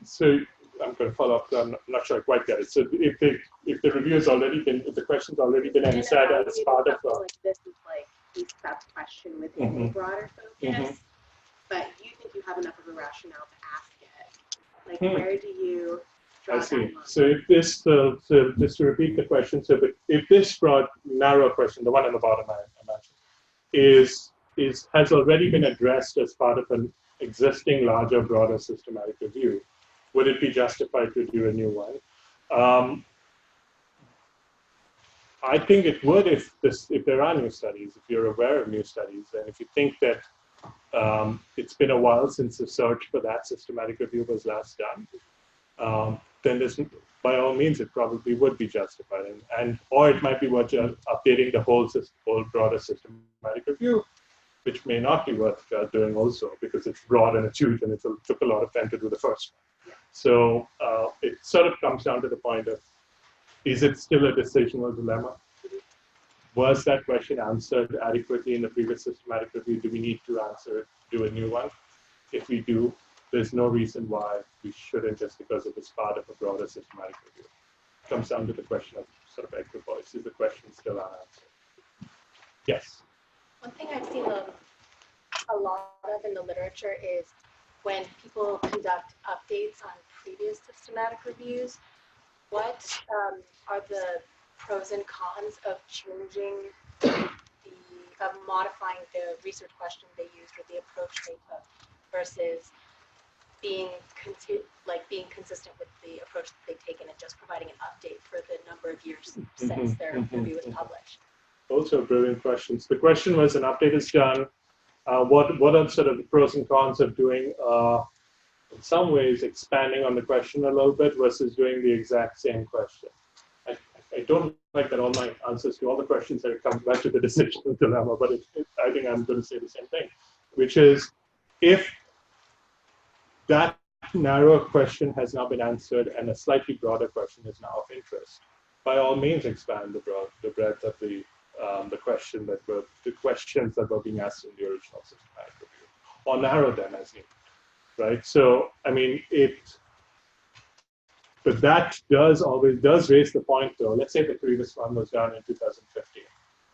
C: So I'm going to follow up. I'm not sure I quite get it. So if the review has already been, if the question's already been answered as part of
G: like this is like a sub question within a broader focus, but you think you have enough of a rationale to ask it. Like where do you draw that line?
C: So if this, so just to repeat the question, so if this broad narrow question, the one on the bottom I imagine, has already been addressed as part of an existing larger, broader systematic review, would it be justified to do a new one? I think it would if there are new studies, if you're aware of new studies, and if you think that it's been a while since the search for that systematic review was last done, then by all means it probably would be justified, or it might be worth updating the whole broader systematic review, which may not be worth doing also because it's broad and it's huge and it took a lot of time to do the first one. So it sort of comes down to the point of, is it still a decisional dilemma? Was that question answered adequately in the previous systematic review? Do we need to do a new one? If we do, there's no reason why we shouldn't, just because it is part of a broader systematic review. It comes down to the question of sort of equipoise. Is the question still unanswered? Yes.
D: One thing I've seen a lot of in the literature is when people conduct updates on previous systematic reviews, what are the pros and cons of changing of modifying the research question they used or the approach they took versus being consistent with the approach that they've taken and just providing an update for the number of years since their review was published?
C: Also brilliant questions. The question was, an update is done. What are sort of the pros and cons of doing, in some ways, expanding on the question a little bit versus doing the exact same question? I don't like that all my answers to all the questions that come back to the decisional dilemma, but I think I'm going to say the same thing, which is, if that narrow question has now been answered and a slightly broader question is now of interest, by all means expand the breadth of the questions that were being asked in the original systematic review, or narrow them as needed, right? So, I mean, but that does raise the point, though. Let's say the previous one was done in 2015,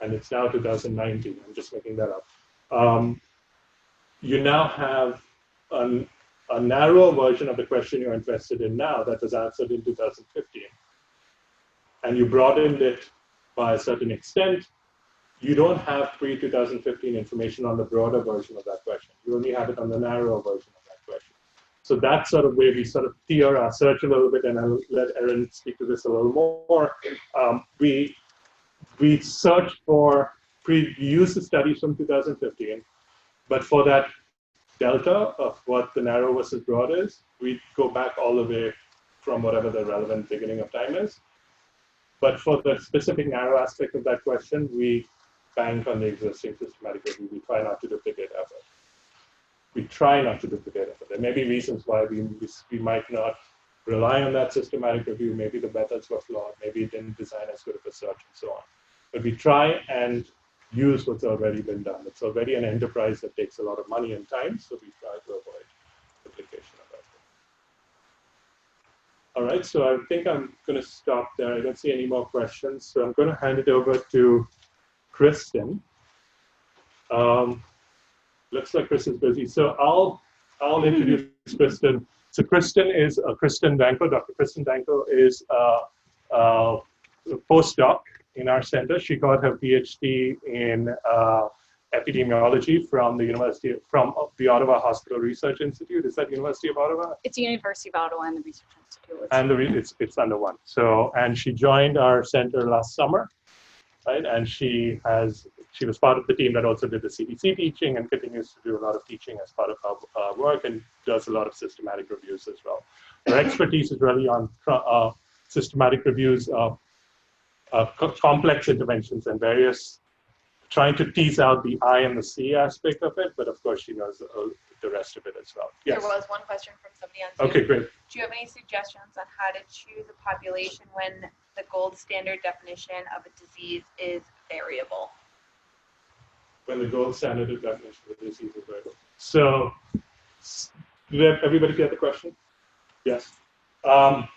C: and it's now 2019. I'm just making that up. You now have a narrow version of the question you're interested in now that was answered in 2015, and you broadened it by a certain extent. You don't have pre-2015 information on the broader version of that question. You only have it on the narrow version of that question. So that's sort of where we sort of tier our search a little bit, and I'll let Erin speak to this a little more. We search for, use the studies from 2015, but for that delta of what the narrow versus broad is, we go back all the way from whatever the relevant beginning of time is. But for the specific narrow aspect of that question, we bank on the existing systematic review. We try not to duplicate effort. There may be reasons why we might not rely on that systematic review. Maybe the methods were flawed. Maybe it didn't design as good of a search and so on. But we try and use what's already been done. It's already an enterprise that takes a lot of money and time, so we try to avoid duplication of effort. All right, so I think I'm going to stop there. I don't see any more questions, so I'm going to hand it over to Kristin. Looks like Kristin's busy, so I'll introduce Kristin. So Kristin is Kristin Danko. Dr. Kristin Danko is a postdoc in our center. She got her PhD in epidemiology from the Ottawa Hospital Research Institute. Is that University of Ottawa?
H: It's University of Ottawa and the Research Institute.
C: And it's under one. So, and she joined our center last summer, right? And she has she was part of the team that also did the CDC teaching and continues to do a lot of teaching as part of her work and does a lot of systematic reviews as well. Her expertise is really on systematic reviews of complex interventions and various, trying to tease out the I and the C aspect of it, but of course she knows the rest of it as well. Yes.
H: There was one question from somebody on Zoom.
C: Okay, great.
H: Do you have any suggestions on how to choose a population when the gold standard definition of a disease is variable?
C: When the gold standard definition of the disease is variable. So, did everybody get the question? Yes. Oh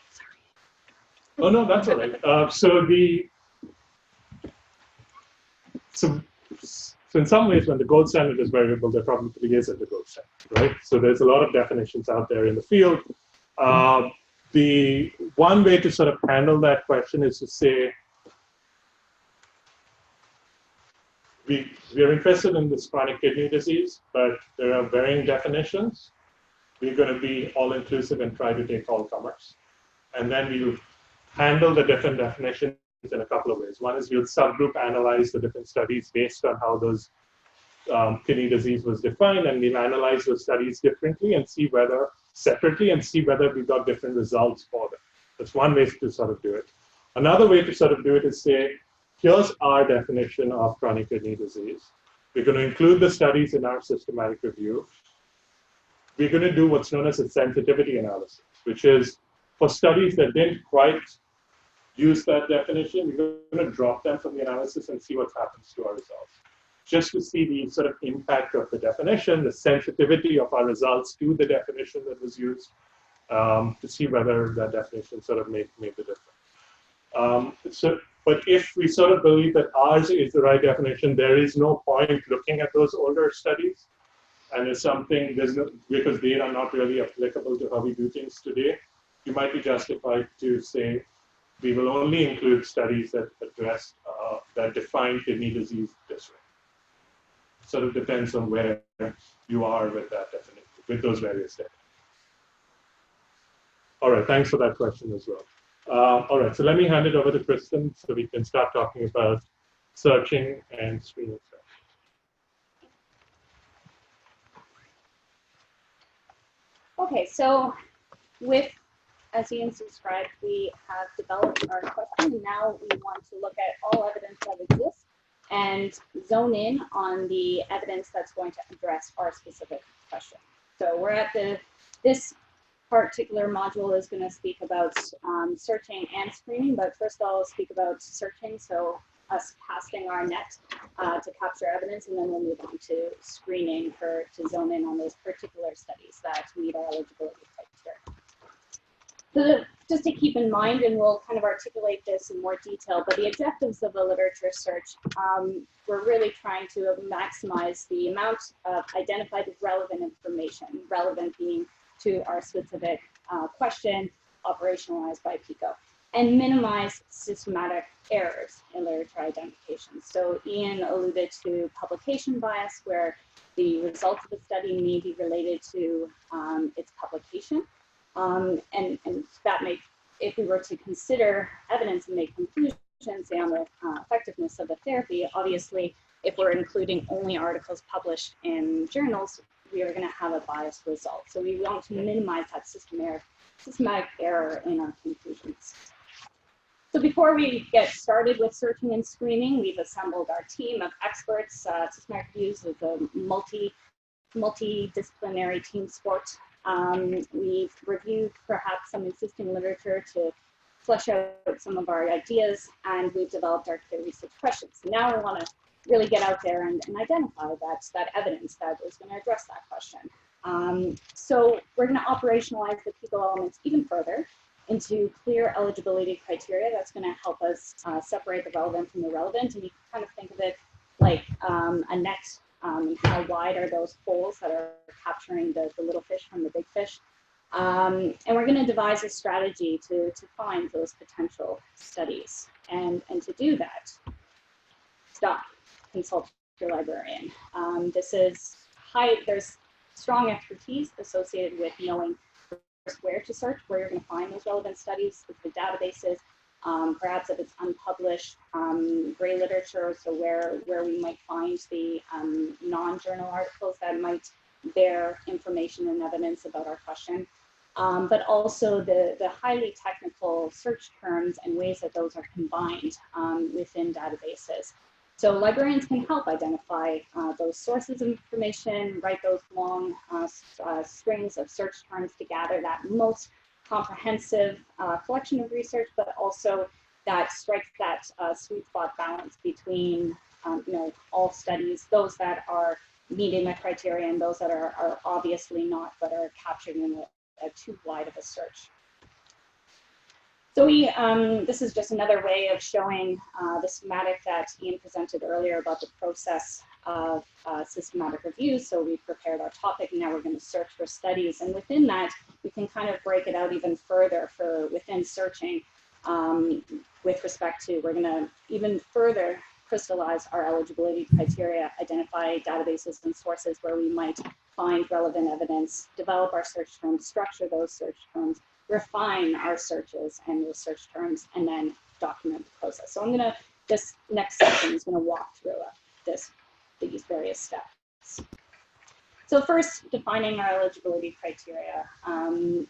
C: no, that's all right. So in some ways, when the gold standard is variable, there probably isn't a gold standard, right? So there's a lot of definitions out there in the field. The one way to sort of handle that question is to say, we are interested in this chronic kidney disease, but there are varying definitions. We're going to be all-inclusive and try to take all comers. And then we'll handle the different definitions in a couple of ways. One is we'll subgroup analyze the different studies based on how those kidney disease was defined, and we'll analyze those studies differently and see whether, separately, and see whether we got different results for them. That's one way to sort of do it. Another way to sort of do it is say, here's our definition of chronic kidney disease. We're going to include the studies in our systematic review. We're going to do what's known as a sensitivity analysis, which is for studies that didn't quite use that definition, we're going to drop them from the analysis and see what happens to our results. Just to see the sort of impact of the definition, the sensitivity of our results to the definition that was used, to see whether that definition sort of made the difference. But if we sort of believe that ours is the right definition, there is no point looking at those older studies. And it's something, because they are not really applicable to how we do things today, you might be justified to say, we will only include studies that address, that define kidney disease this way. Sort of depends on where you are with that definition, with those various definitions. All right, thanks for that question as well. All right, so let me hand it over to Kristin so we can start talking about searching and screening.
A: Okay, so as Ian described, we have developed our question, and now we want to look at all evidence that exists and zone in on the evidence that's going to address our specific question. So we're at this particular module is going to speak about searching and screening, but first I'll speak about searching, so us casting our net to capture evidence, and then we'll move on to screening to zone in on those particular studies that meet our eligibility criteria. So just to keep in mind, and we'll kind of articulate this in more detail, but the objectives of a literature search, we're really trying to maximize the amount of identified relevant information, relevant being to our specific question, operationalized by PICO, and minimize systematic errors in literature identification. So Ian alluded to publication bias, where the results of the study may be related to its publication. And that may, if we were to consider evidence and make conclusions, say on the effectiveness of the therapy, obviously, if we're including only articles published in journals, we are going to have a biased result. So we want to minimize that systematic error in our conclusions. So before we get started with searching and screening, we've assembled our team of experts. Systematic reviews is a multidisciplinary team sport. We've reviewed perhaps some existing literature to flesh out some of our ideas, and we've developed our clear research questions. So now we want to really get out there and identify that evidence that is going to address that question. So we're going to operationalize the PICO elements even further into clear eligibility criteria. That's going to help us separate the relevant from the irrelevant, and you can kind of think of it like a net. How wide are those holes that are capturing the little fish from the big fish? And we're going to devise a strategy to find those potential studies. And to do that, stop, consult your librarian. There's strong expertise associated with knowing first where to search, where you're going to find those relevant studies, the databases,
I: perhaps if it's unpublished gray literature, so where we might find the non-journal articles that might bear information and evidence about our question. But also the highly technical search terms and ways that those are combined within databases. So librarians can help identify those sources of information, write those long strings of search terms to gather that most comprehensive collection of research, but also that strikes that sweet spot balance between all studies, those that are meeting the criteria and those that are obviously not, but are captured in a too wide of a search. So this is just another way of showing the schematic that Ian presented earlier about the process of systematic review. So we prepared our topic, and now we're going to search for studies. And within that, we can kind of break it out even further for within searching with respect to, we're going to even further crystallize our eligibility criteria, identify databases and sources where we might find relevant evidence, develop our search terms, structure those search terms, refine our searches and those search terms, and then document the process. So I'm going to, this next section is going to walk through these various steps. So first, defining our eligibility criteria.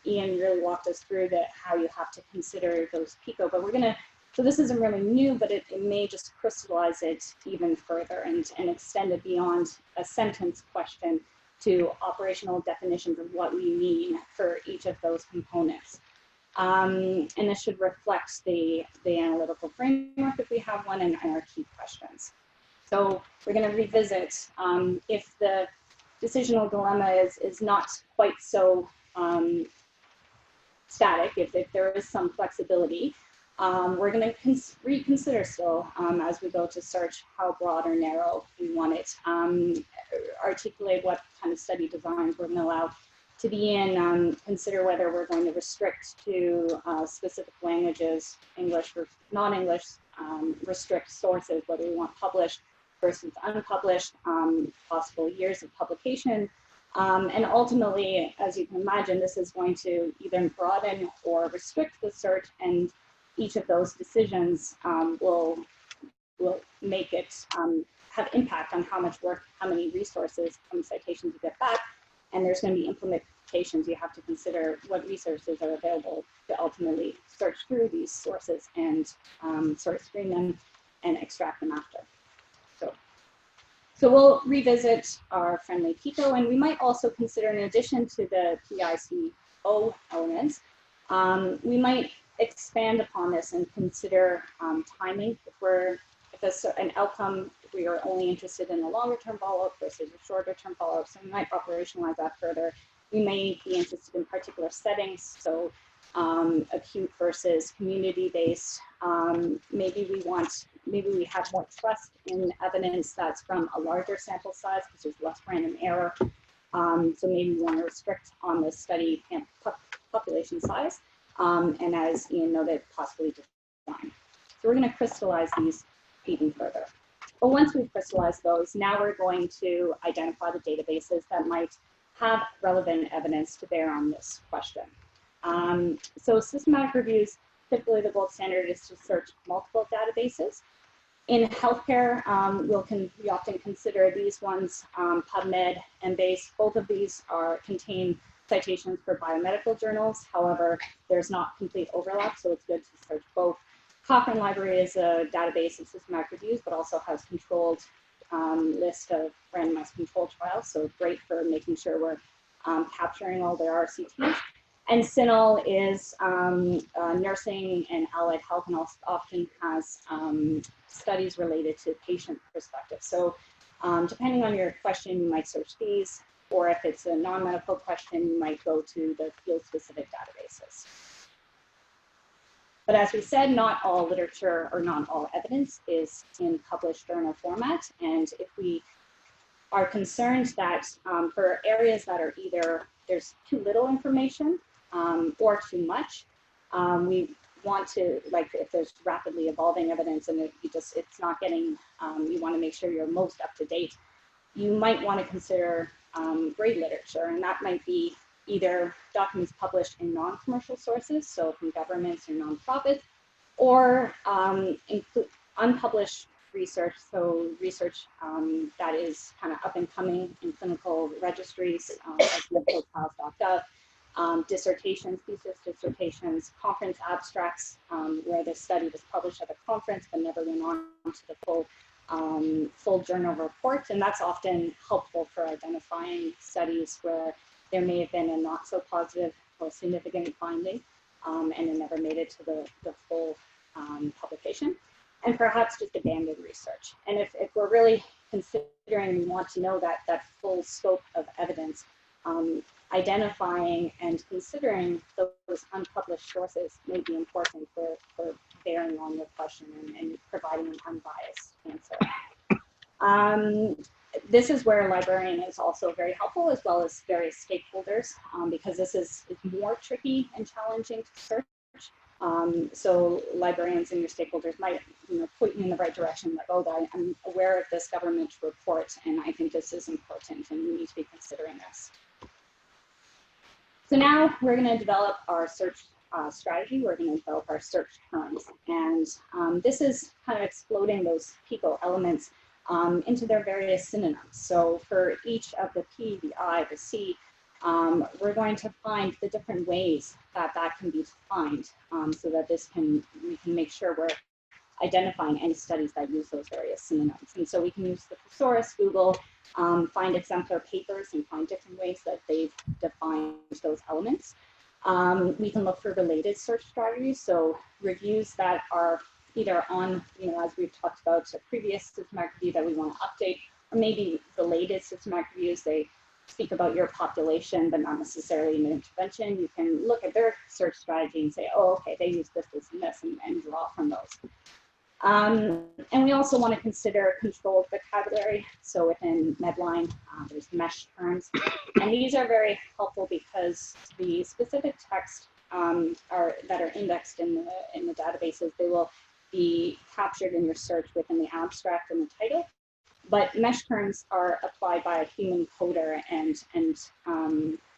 I: Ian really walked us through how you have to consider those PICO, but we're going to, so this isn't really new, but it may just crystallize it even further and extend it beyond a sentence question to operational definitions of what we mean for each of those components. And this should reflect the analytical framework if we have one and our key questions. So we're going to revisit if the decisional dilemma is not quite so static, if there is some flexibility, we're going to reconsider still as we go to search how broad or narrow we want it, articulate what kind of study designs we're going to allow to be in, consider whether we're going to restrict to specific languages, English or non-English, restrict sources, whether we want published versus unpublished, possible years of publication. And ultimately, as you can imagine, this is going to either broaden or restrict the search, and each of those decisions will make it have impact on how much work, how many resources, how many citations you get back, and there's going to be implementations. You have to consider what resources are available to ultimately search through these sources and sort of screen them and extract them after. So we'll revisit our friendly PICO, and we might also consider, in addition to the PICO elements, we might expand upon this and consider timing. If an outcome, we are only interested in a longer term follow-up versus a shorter term follow-up, so we might operationalize that further. We may be interested in particular settings, so acute versus community-based. Maybe we have more trust in evidence that's from a larger sample size because there's less random error. So maybe we want to restrict on the study population size. And as Ian noted, possibly design. So we're going to crystallize these even further. But once we've crystallized those, now we're going to identify the databases that might have relevant evidence to bear on this question. So systematic reviews, typically the gold standard is to search multiple databases. In healthcare, we often consider these ones, PubMed and BASE. Both of these contain citations for biomedical journals. However, there's not complete overlap, so it's good to search both. Cochrane Library is a database of systematic reviews, but also has controlled list of randomized controlled trials, so great for making sure we're capturing all their RCTs. And CINAHL is nursing and allied health, and also often has studies related to patient perspective. So depending on your question, you might search these, or if it's a non-medical question, you might go to the field-specific databases. But as we said, not all literature or not all evidence is in published journal format. And if we are concerned that for areas that are either there's too little information or too much, we want to, like if there's rapidly evolving evidence and it's not getting, you want to make sure you're most up to date, you might want to consider grade literature, and that might be either documents published in non-commercial sources, so from governments or nonprofits, or include unpublished research, so research that is kind of up and coming in clinical registries, like clinicaltrials.gov, dissertations, thesis dissertations, conference abstracts, where the study was published at a conference but never went on to the full journal report, and that's often helpful for identifying studies where there may have been a not so positive or significant finding, and it never made it to the full publication, and perhaps just abandoned research. And if we're really considering, we want to know that full scope of evidence, identifying and considering those unpublished sources may be important for bearing on your question and providing an unbiased answer. This is where a librarian is also very helpful, as well as various stakeholders, because this is more tricky and challenging to search. So librarians and your stakeholders might, point you in the right direction, like, oh, I'm aware of this government report, and I think this is important, and you need to be considering this. So now we're going to develop our search strategy. We're going to develop our search terms, and this is kind of exploding those PICO elements into their various synonyms. So for each of the P, the I, the C, we're going to find the different ways that can be defined, so that we can make sure we're identifying any studies that use those various synonyms. And so we can use the thesaurus, Google, find exemplar papers and find different ways that they've defined those elements. We can look for related search strategies, so reviews that are either on, as we've talked about, a previous systematic review that we want to update, or maybe related systematic reviews. They speak about your population, but not necessarily an intervention. You can look at their search strategy and say, oh, okay, they use this, this, and this, and draw from those. And we also want to consider controlled vocabulary. So within Medline, there's mesh terms. And these are very helpful because the specific text that are indexed in the databases, they will be captured in your search within the abstract and the title. But mesh terms are applied by a human coder and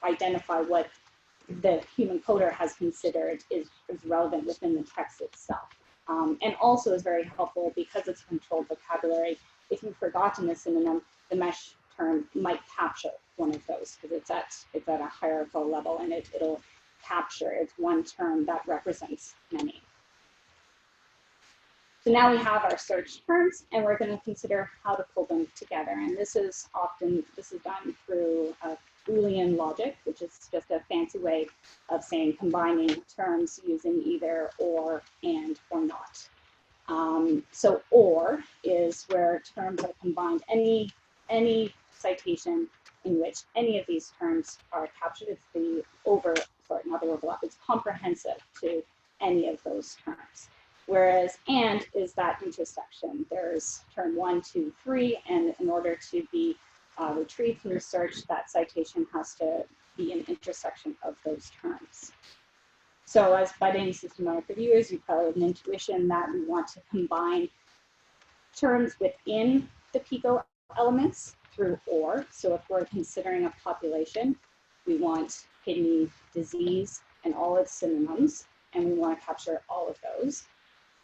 I: identify what the human coder has considered is relevant within the text itself. And also is very helpful because it's controlled vocabulary. If you've forgotten a synonym, the mesh term might capture one of those because it's at a hierarchical level, and it'll capture, it's one term that represents many. So now we have our search terms, and we're going to consider how to pull them together. And this is done through Boolean logic, which is just a fancy way of saying combining terms using either or, and, or not. So or is where terms are combined. Any citation in which any of these terms are captured, it's not the overlap, it's comprehensive to any of those terms. Whereas and is that intersection. There's term 1, 2, 3, and in order to be retrieved from the search, that citation has to be an intersection of those terms. So as budding systematic reviewers, you probably have an intuition that we want to combine terms within the PICO elements through or. So if we're considering a population, we want kidney disease and all its synonyms, and we want to capture all of those.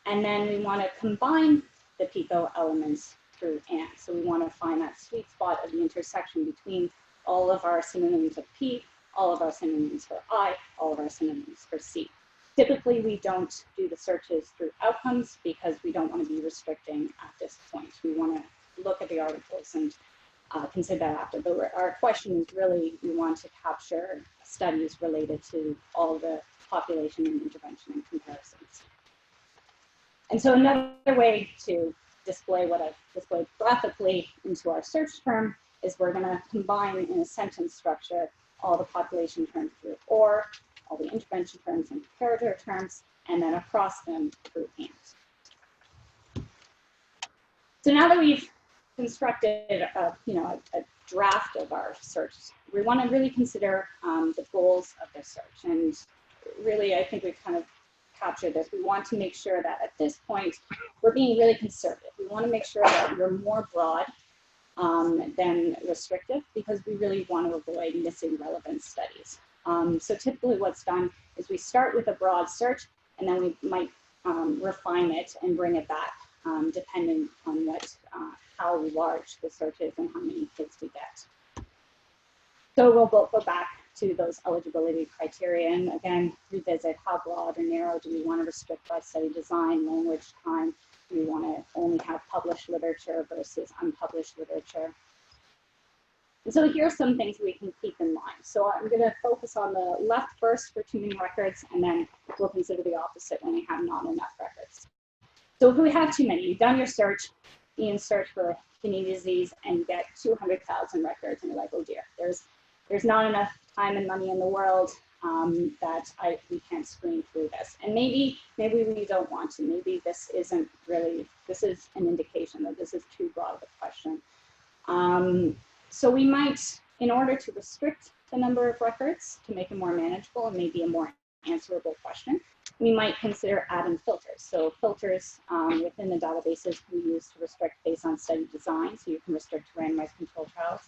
I: And then we want to combine the PICO elements through and. So we want to find that sweet spot of the intersection between all of our synonyms of P, all of our synonyms for I, all of our synonyms for C. Typically, we don't do the searches through outcomes because we don't want to be restricting at this point. We want to look at the articles and consider that after. But our question is really, we want to capture studies related to all the population and intervention and comparisons. And so another way to display what I've displayed graphically into our search term is we're going to combine in a sentence structure all the population terms through or, all the intervention terms and comparator terms, and then across them through and. So now that we've constructed a draft of our search, we want to really consider the goals of the search. And really, I think we've kind of capture this. We want to make sure that at this point, we're being really conservative. We want to make sure that we're more broad than restrictive because we really want to avoid missing relevant studies. So typically what's done is we start with a broad search and then we might refine it and bring it back, depending on how large the search is and how many kids we get. So we'll both go back to those eligibility criteria and again revisit how broad or narrow do we want to restrict by study design, language, time. Do we want to only have published literature versus unpublished literature? And so here's some things we can keep in mind. So I'm going to focus on the left first for too many records, and then we'll consider the opposite when we have not enough records. So if we have too many, you've done your search, you search for kidney disease, and you get 200,000 records, and you're like, oh dear, there's not enough time and money in the world that we can't screen through this. And maybe we don't want to. Maybe this isn't really, this is an indication that this is too broad of a question. So we might, in order to restrict the number of records to make it more manageable and maybe a more answerable question, we might consider adding filters. So filters within the databases can be used to restrict based on study design. So you can restrict to randomized controlled trials.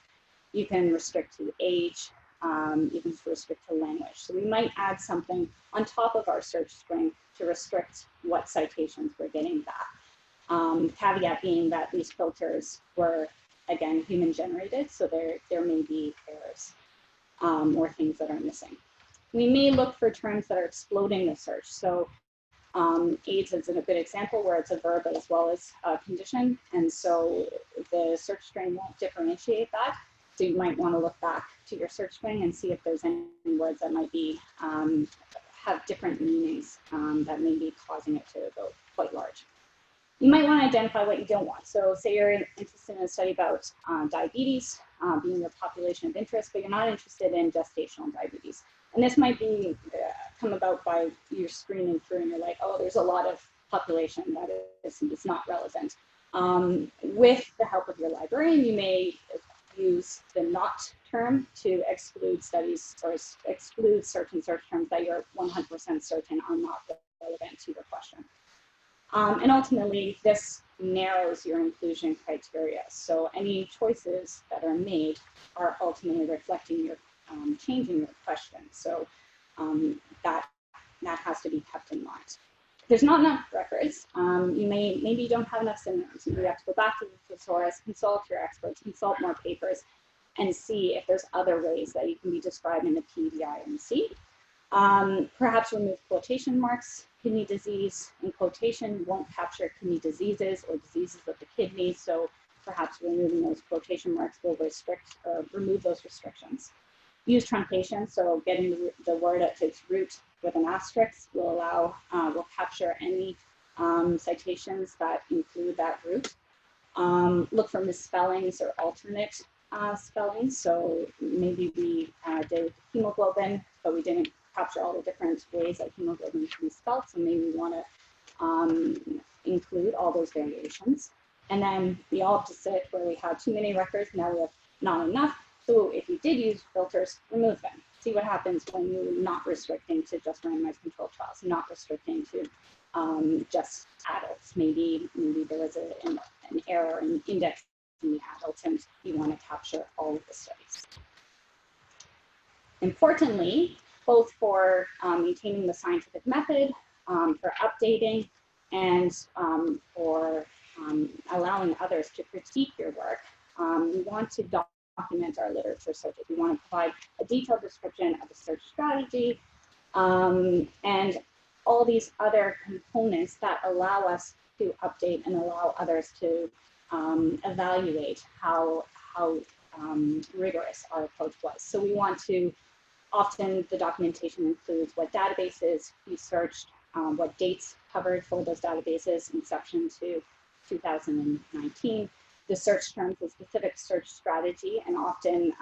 I: You can restrict to age. You can restrict to language. So we might add something on top of our search string to restrict what citations we're getting back. Caveat being that these filters were, again, human generated, so there may be errors or things that are missing. We may look for terms that are exploding the search. So AIDS is a good example where it's a verb as well as a condition, and so the search string won't differentiate that. So you might want to look back to your search string and see if there's any words that might be have different meanings that may be causing it to go quite large. You might want to identify what you don't want. So say you're interested in a study about diabetes being your population of interest, but you're not interested in gestational diabetes. And this might be come about by you're screening through and you're like, oh, there's a lot of population that is not relevant. With the help of your librarian, you may use the not term to exclude studies or exclude certain search terms that you're 100% certain are not relevant to your question. And ultimately, this narrows your inclusion criteria. So any choices that are made are ultimately reflecting your changing your question. So that has to be kept in mind. If there's not enough records, maybe you don't have enough synonyms. You have to go back to the thesaurus, consult your experts, consult more papers, and see if there's other ways that you can be described in the P, the I, and the C. Perhaps remove quotation marks. Kidney disease in quotation won't capture kidney diseases or diseases of the kidney, so perhaps removing those quotation marks will restrict or remove those restrictions. Use truncation, so getting the word at its root with an asterisk will allow, will capture any citations that include that root. Look for misspellings or alternate spellings, so maybe we did hemoglobin, but we didn't capture all the different ways that hemoglobin can be spelled, so maybe we want to include all those variations. And then the opposite, where we have too many records, now we have not enough. So if you did use filters, remove them. See what happens when you're not restricting to just randomized controlled trials, not restricting to just adults. Maybe there was an error in index in the adults and you want to capture all of the studies. Importantly, both for maintaining the scientific method, for updating, and for allowing others to critique your work, we want to document our literature searches. We want to provide a detailed description of the search strategy and all these other components that allow us to update and allow others to evaluate how rigorous our approach was. So we want to, often the documentation includes what databases we searched, what dates covered for those databases, inception to 2019, the search terms, the specific search strategy, and often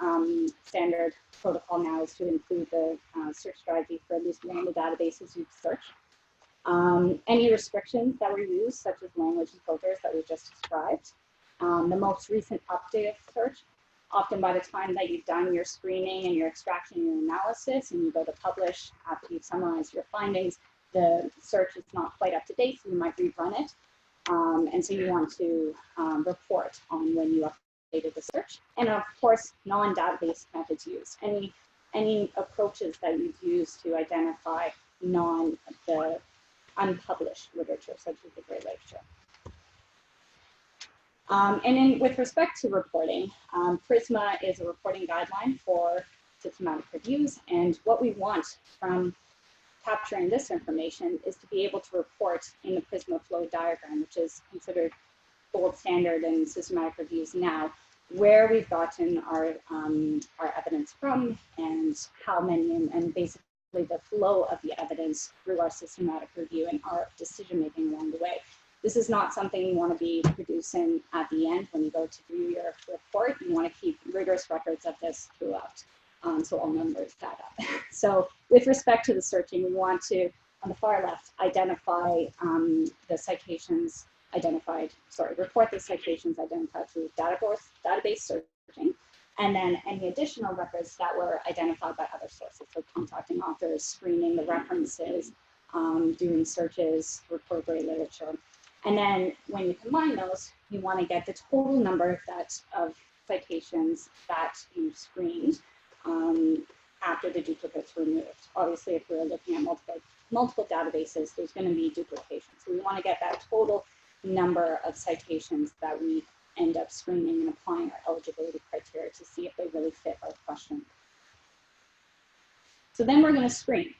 I: standard protocol now is to include the search strategy for at least one of the databases you've searched. Any restrictions that were used, such as language and filters that we just described. The most recent update of search, often by the time that you've done your screening and your extraction and your analysis and you go to publish after you've summarized your findings, the search is not quite up to date, so you might rerun it. And so you want to report on when you updated the search. And of course, non-database methods used. Any approaches that you've used to identify the unpublished literature, such as the gray literature. And with respect to reporting, PRISMA is a reporting guideline for systematic reviews, and what we want from capturing this information is to be able to report in the PRISMA flow diagram, which is considered gold standard in systematic reviews now, where we've gotten our evidence from and how many, and basically the flow of the evidence through our systematic review and our decision making along the way. This is not something you want to be producing at the end when you go to do your report. You want to keep rigorous records of this throughout. So all numbers add up. So with respect to the searching, we want to, on the far left, identify the citations identified, report the citations identified through database searching, and then any additional records that were identified by other sources, so contacting authors, screening the references, doing searches, report gray literature. And then when you combine those, you want to get the total number of citations that you screened after the duplicates were removed. Obviously, if we're looking at multiple databases, there's going to be duplication. So we want to get that total number of citations that we end up screening and applying our eligibility criteria to see if they really fit our question. So then we're going to screen.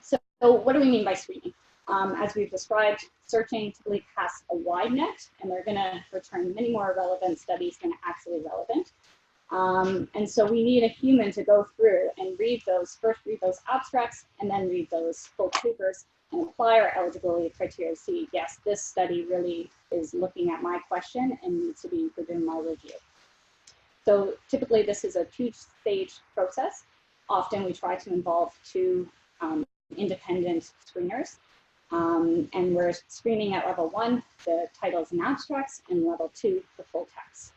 I: So what do we mean by screening? As we've described, searching typically casts a wide net, and they're going to return many more relevant studies than actually relevant. And so we need a human to go through and first read those abstracts, and then read those full papers and apply our eligibility criteria to see, yes, this study really is looking at my question and needs to be included in my review. So typically this is a two-stage process. Often we try to involve two independent screeners. And we're screening at level 1, the titles and abstracts, and level 2, the full text.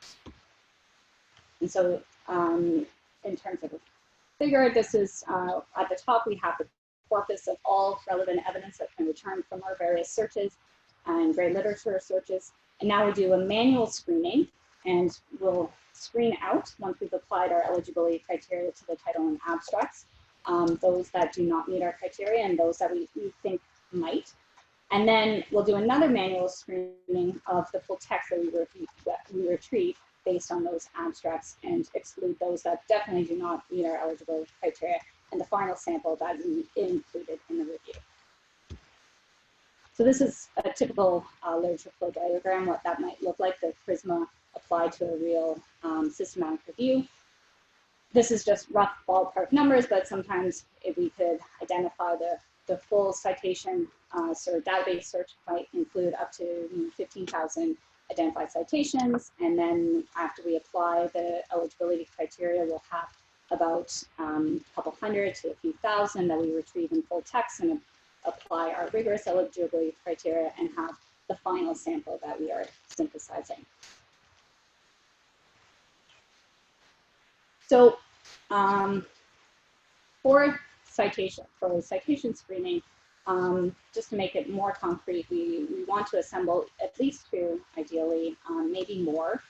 I: And so in terms of a figure, this is at the top, we have the corpus of all relevant evidence that's been returned from our various searches and gray literature searches. And now we do a manual screening, and we'll screen out, once we've applied our eligibility criteria to the title and abstracts, those that do not meet our criteria and those that we think might. And then we'll do another manual screening of the full text that we retrieve based on those abstracts and exclude those that definitely do not meet our eligibility criteria, and the final sample that is included in the review. So this is a typical literature flow diagram, what that might look like, the PRISMA applied to a real systematic review. This is just rough ballpark numbers, but sometimes if we could identify the full citation database search might include up to 15,000 identified citations, and then after we apply the eligibility criteria, we'll have about a couple hundred to a few thousand that we retrieve in full text and apply our rigorous eligibility criteria and have the final sample that we are synthesizing. So for citation screening, just to make it more concrete, we want to assemble at least 2, ideally, maybe more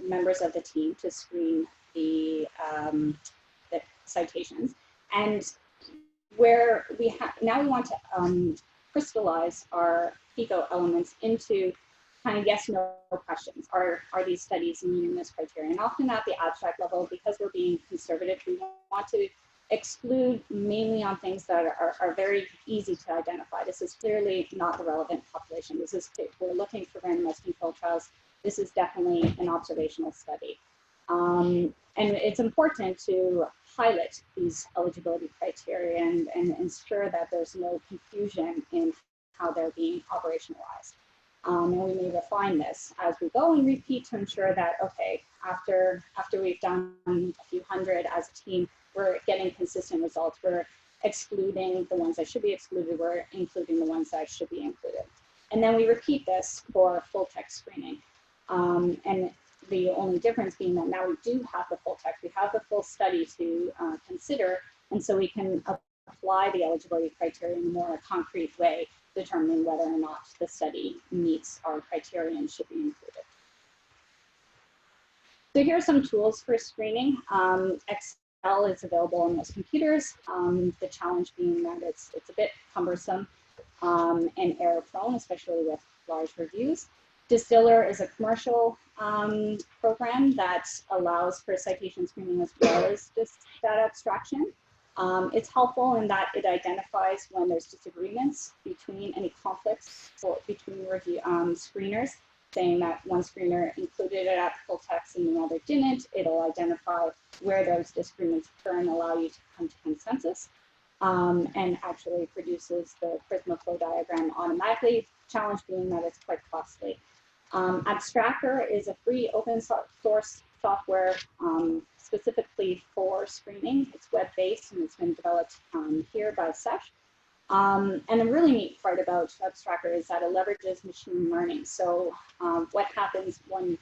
I: members of the team to screen the citations. And where now we want to crystallize our PICO elements into kind of yes/no questions. Are these studies meeting this criteria? And often at the abstract level, because we're being conservative, we want to exclude mainly on things that are very easy to identify. This is clearly not the relevant population. We're looking for randomized controlled trials. This is definitely an observational study. And it's important to highlight these eligibility criteria and ensure that there's no confusion in how they're being operationalized. And we may refine this as we go and repeat to ensure that, okay, after we've done a few hundred as a team, we're getting consistent results. We're excluding the ones that should be excluded. We're including the ones that should be included. And then we repeat this for full text screening. And the only difference being that now we do have the full text. We have the full study to consider. And so we can apply the eligibility criteria in a more concrete way, determining whether or not the study meets our criteria and should be included. So here are some tools for screening. Excel is available on most computers. The challenge being that it's a bit cumbersome and error prone, especially with large reviews. Distiller is a commercial program that allows for citation screening as well as just data abstraction. It's helpful in that it identifies when there's disagreements between any conflicts between review screeners, saying that one screener included it at full text and another didn't. It'll identify where those disagreements occur and allow you to come to consensus. And actually produces the Prisma flow diagram automatically, challenge being that it's quite costly. Abstractor is a free open source software specifically for screening. It's web-based and it's been developed here by SESH. And the really neat part about Abstractor is that it leverages machine learning. So what happens when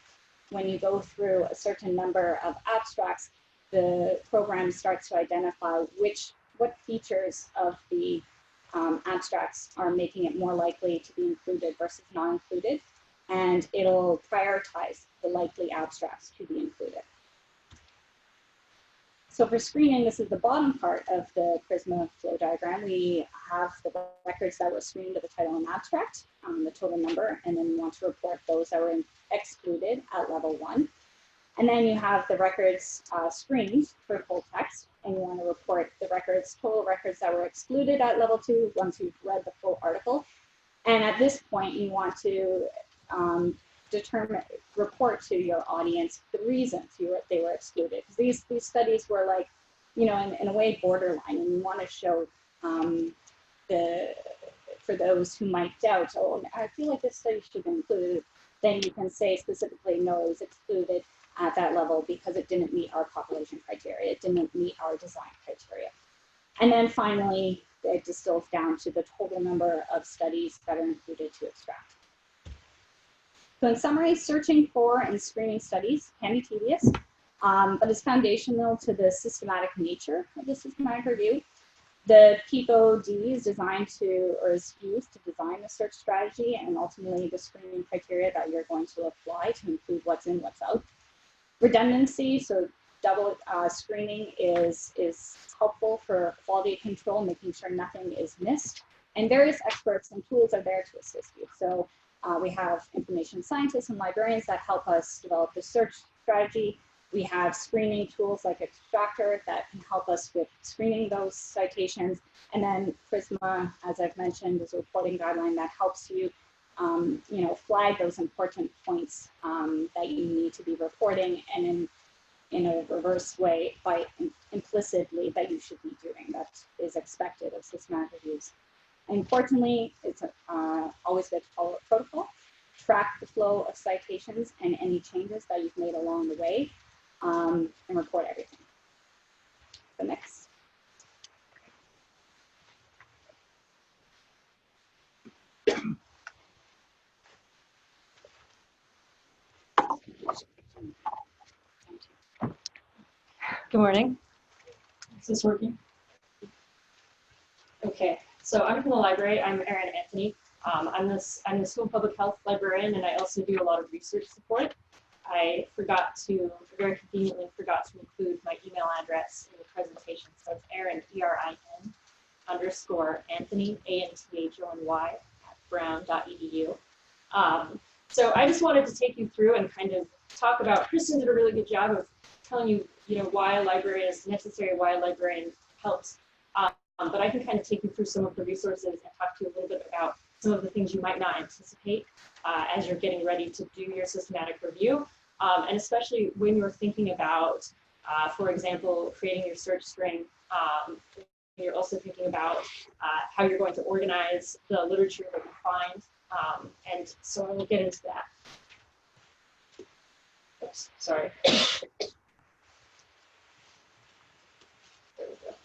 I: you go through a certain number of abstracts, the program starts to identify what features of the abstracts are making it more likely to be included versus not included, and it'll prioritize the likely abstracts to be included. So for screening, this is the bottom part of the Prisma flow diagram. We have the records that were screened to the title and abstract, the total number, and then we want to report those that were excluded at level 1. And then you have the records screened for full text, and you want to report the total records that were excluded at level 2 once you've read the full article. And at this point, you want to report to your audience the reasons they were excluded. Because these studies were like, in a way borderline, and you want to show for those who might doubt, oh, I feel like this study should be included, then you can say specifically, no, it was excluded at that level because it didn't meet our population criteria, it didn't meet our design criteria. And then finally, it distills down to the total number of studies that are included to extract. So in summary, searching for and screening studies can be tedious, but it's foundational to the systematic nature of the systematic review. The PICO-D is designed is used to design the search strategy and ultimately the screening criteria that you're going to apply to include what's in, what's out. Redundancy, so double screening is helpful for quality control, making sure nothing is missed. And various experts and tools are there to assist you. So we have information scientists and librarians that help us develop the search strategy. We have screening tools like Extractor that can help us with screening those citations. And then Prisma, as I've mentioned, is a reporting guideline that helps you flag those important points that you need to be reporting, and in a reverse way, by implicitly that you should be doing, that is expected of systematic reviews. And importantly, it's always good to follow a protocol, track the flow of citations and any changes that you've made along the way, and report everything. So next.
J: Good morning. Is this working? Okay, so I'm from the library. I'm Erin Anthony. I'm the School of Public Health librarian, and I also do a lot of research support. I very conveniently forgot to include my email address in the presentation. So it's Erin, E-R-I-N, _Anthony, A-N-T-H-O-N-Y, @brown.edu. So I just wanted to take you through and kind of talk about, Kristin did a really good job of telling you, why a librarian is necessary, why a librarian helps. But I can kind of take you through some of the resources and talk to you a little bit about some of the things you might not anticipate as you're getting ready to do your systematic review. And especially when you're thinking about, for example, creating your search string, you're also thinking about how you're going to organize the literature that you find. And so we'll get into that. Oops, sorry.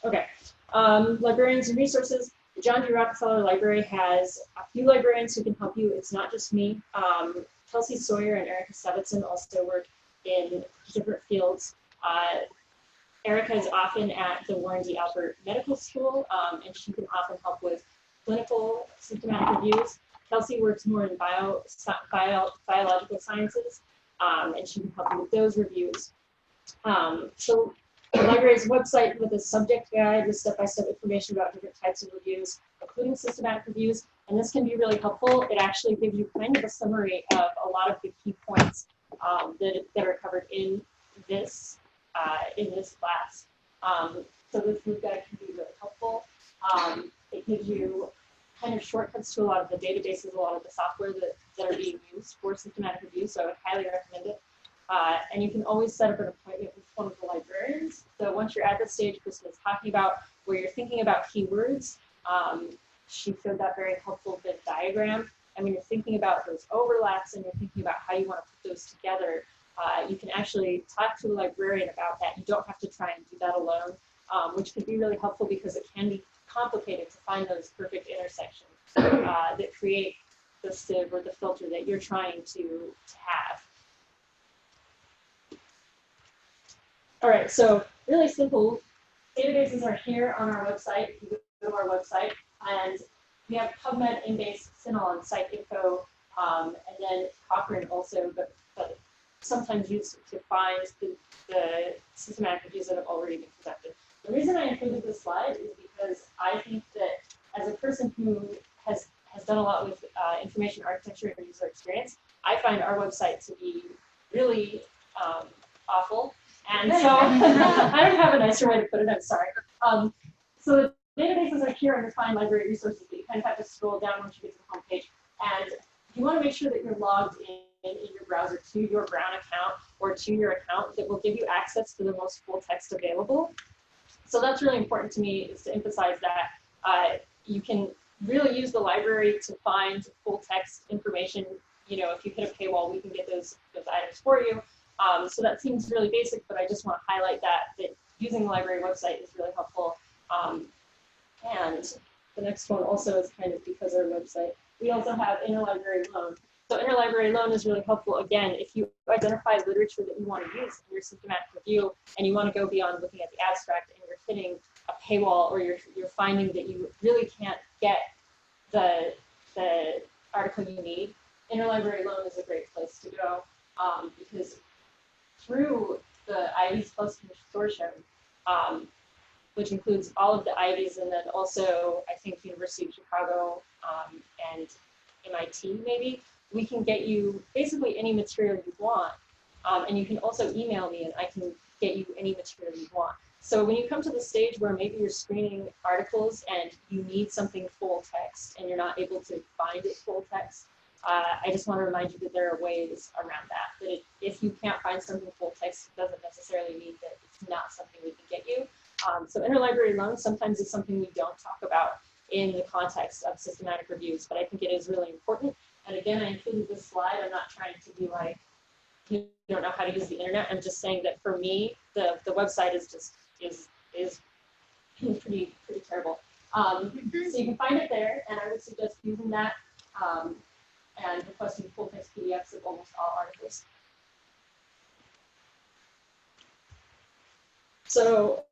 J: Okay, librarians and resources. The John D. Rockefeller Library has a few librarians who can help you. It's not just me. Kelsey Sawyer and Erica Stevetson also work in different fields. Erica is often at the Warren D. Albert Medical School, and she can often help with clinical systematic reviews. Kelsey works more in biological sciences, and she can help you with those reviews. So The library's website with a subject guide with step-by-step information about different types of reviews, including systematic reviews. And this can be really helpful. It actually gives you kind of a summary of a lot of the key points that are covered in this class. So this group guide can be really helpful. It gives you kind of shortcuts to a lot of the databases, a lot of the software that are being used for systematic review. So I would highly recommend it. And you can always set up an appointment with one of the librarians. So once you're at the stage Kristin is talking about, where you're thinking about keywords, she showed that very helpful Venn diagram. And when you're thinking about those overlaps and you're thinking about how you want to put those together, you can actually talk to the librarian about that. You don't have to try and do that alone, which could be really helpful because it can be complicated to find those perfect intersections that create the sieve or the filter that you're trying to have. All right, so really simple. Databases are here on our website. If you go to our website, and we have PubMed, Embase, CINAHL, and PsycInfo, and then Cochrane also, but sometimes used to find the systematic reviews that have already been conducted. The reason I included this slide is because I think that as a person who has done a lot with information architecture and user experience, I find our website to be really awful. And so I don't have a nicer way to put it, I'm sorry. So the databases are here under Find Library Resources, but you kind of have to scroll down once you get to the home page. And you want to make sure that you're logged in your browser to your Brown account or to your account that will give you access to the most full text available. So that's really important to me, is to emphasize that you can really use the library to find full text information. You know, if you hit a paywall, we can get those items for you. So that seems really basic, but I just want to highlight that using the library website is really helpful. And the next one also is kind of because our website. We also have interlibrary loan. So interlibrary loan is really helpful, again, if you identify literature that you want to use in your systematic review and you want to go beyond looking at the abstract and you're hitting a paywall, or you're finding that you really can't get the article you need, interlibrary loan is a great place to go, because through the IVs Plus Consortium, which includes all of the IVs, and then also I think University of Chicago and MIT maybe, we can get you basically any material you want. And you can also email me and I can get you any material you want. So when you come to the stage where maybe you're screening articles and you need something full text and you're not able to find it full text, I just want to remind you that there are ways around that. That if you can't find something full text, it doesn't necessarily mean that it's not something we can get you. So interlibrary loan sometimes is something we don't talk about in the context of systematic reviews, but I think it is really important. And again, I included this slide. I'm not trying to be like, you don't know how to use the internet. I'm just saying that for me, the website is just is pretty terrible. So you can find it there, and I would suggest using that and requesting full text PDFs of almost all articles. So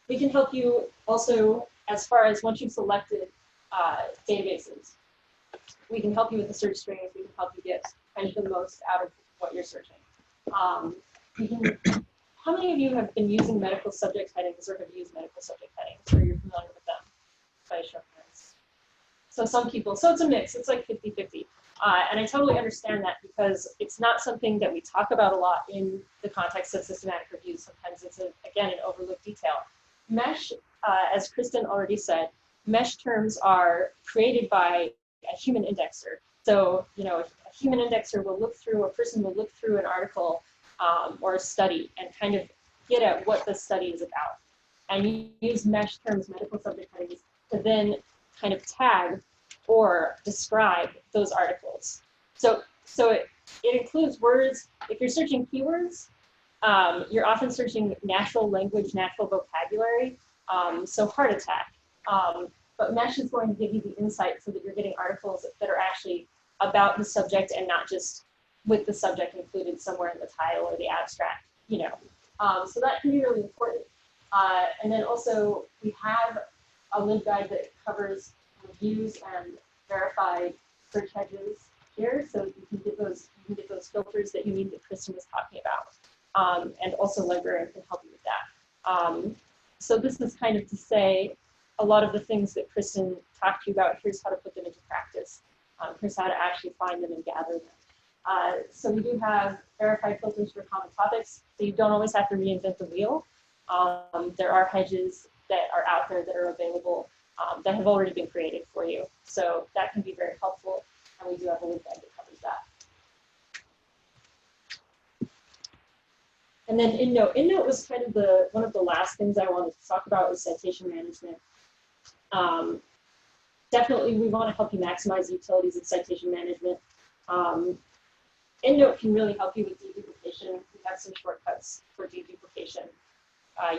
J: we can help you also as far as once you've selected databases. We can help you with the search strings. We can help you get kind of the most out of what you're searching. How many of you have been using medical subject headings or have used medical subject headings, or you're familiar with them? By a show of hands. So some people, so it's a mix. It's like 50-50. And I totally understand that because it's not something that we talk about a lot in the context of systematic reviews. Sometimes it's, again, an overlooked detail. Mesh, as Kristin already said, mesh terms are created by a human indexer. So, you know, a human indexer will look through, a person will look through an article or a study and kind of get at what the study is about. And you use mesh terms, medical subject headings, to then kind of tag or describe those articles. So it includes words. If you're searching keywords, you're often searching natural language, natural vocabulary, so heart attack. But mesh is going to give you the insight so that you're getting articles that are actually about the subject and not just with the subject included somewhere in the title or the abstract, you know. So that can be really important. And then also we have a LibGuide that covers reviews and verified search hedges here, so you can get those filters that you need that Kristin was talking about. And also librarian can help you with that. So this is kind of to say a lot of the things that Kristin talked to you about, here's how to put them into practice. Here's how to actually find them and gather them. So we do have verified filters for common topics, so you don't always have to reinvent the wheel. There are hedges that are out there that are available that have already been created for you. So that can be very helpful, and we do have a link that covers that. And then EndNote. EndNote was kind of one of the last things I wanted to talk about was citation management. Definitely, we want to help you maximize the utilities of citation management. EndNote can really help you with deduplication. We have some shortcuts for deduplication.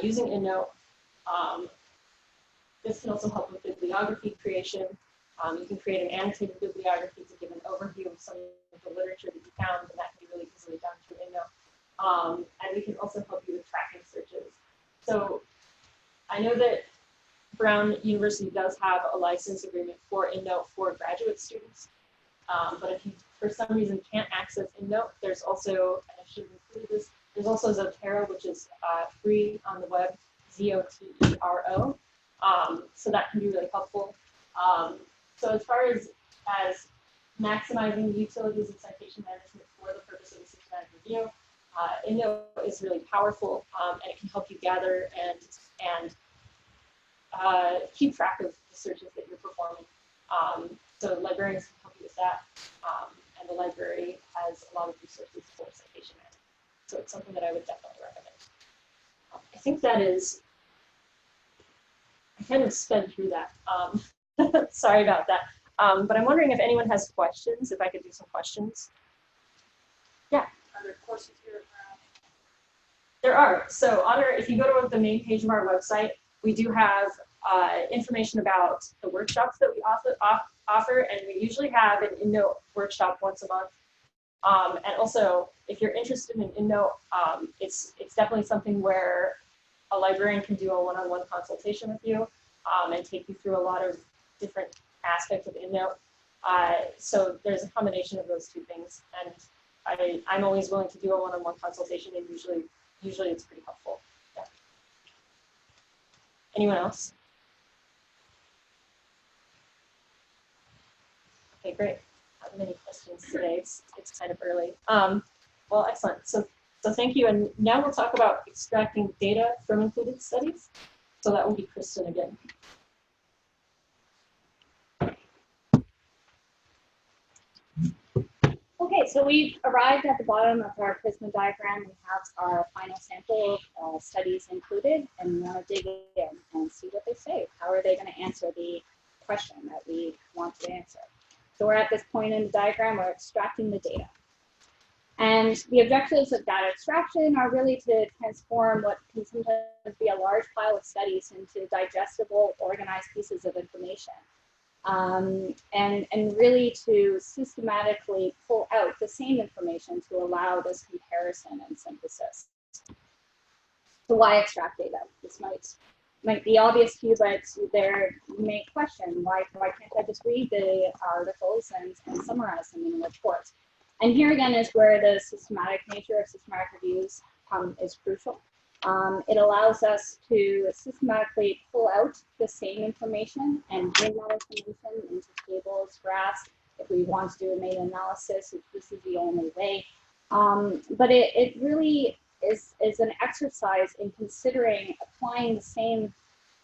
J: Using EndNote, this can also help with bibliography creation. You can create an annotated bibliography to give an overview of some of the literature that you found, and that can be really easily done through EndNote. And we can also help you with tracking searches. So I know that Brown University does have a license agreement for EndNote for graduate students. But if you, for some reason, can't access EndNote, there's also, and I should include this, there's also Zotero, which is free on the web, Zotero. So that can be really helpful. So as far as maximizing the utilities of citation management for the purpose of the systematic review, EndNote is really powerful, and it can help you gather and keep track of the searches that you're performing. So librarians can help you with that, and the library has a lot of resources for citation management. So it's something that I would definitely recommend. I think that is, I kind of sped through that. Sorry about that. But I'm wondering if anyone has questions, if I could do some questions. Yeah.
H: Are there courses here?
J: There are. So if you go to the main page of our website, we do have information about the workshops that we offer, and we usually have an EndNote workshop once a month. And also, if you're interested in EndNote, it's definitely something where a librarian can do a one-on-one consultation with you and take you through a lot of different aspects of EndNote. So there's a combination of those two things, and I'm always willing to do a one-on-one consultation, and usually it's pretty helpful. Yeah. Anyone else? Okay, great. Not many questions today. It's kind of early. Well, excellent. So thank you. And now we'll talk about extracting data from included studies. So that will be Kristin again.
I: Okay, so we've arrived at the bottom of our Prisma diagram. We have our final sample studies included, and we want to dig in and see what they say. How are they going to answer the question that we want to answer? So we're at this point in the diagram, we're extracting the data. And the objectives of data extraction are really to transform what can sometimes be a large pile of studies into digestible, organized pieces of information. And really to systematically pull out the same information to allow this comparison and synthesis. So why extract data? This might be obvious to you, but there you may question, why can't I just read the articles and summarize them in a report? And here again is where the systematic nature of systematic reviews is crucial. It allows us to systematically pull out the same information and bring that information into tables, graphs. If we want to do a meta-analysis, this is the only way. But it really is an exercise in considering applying the same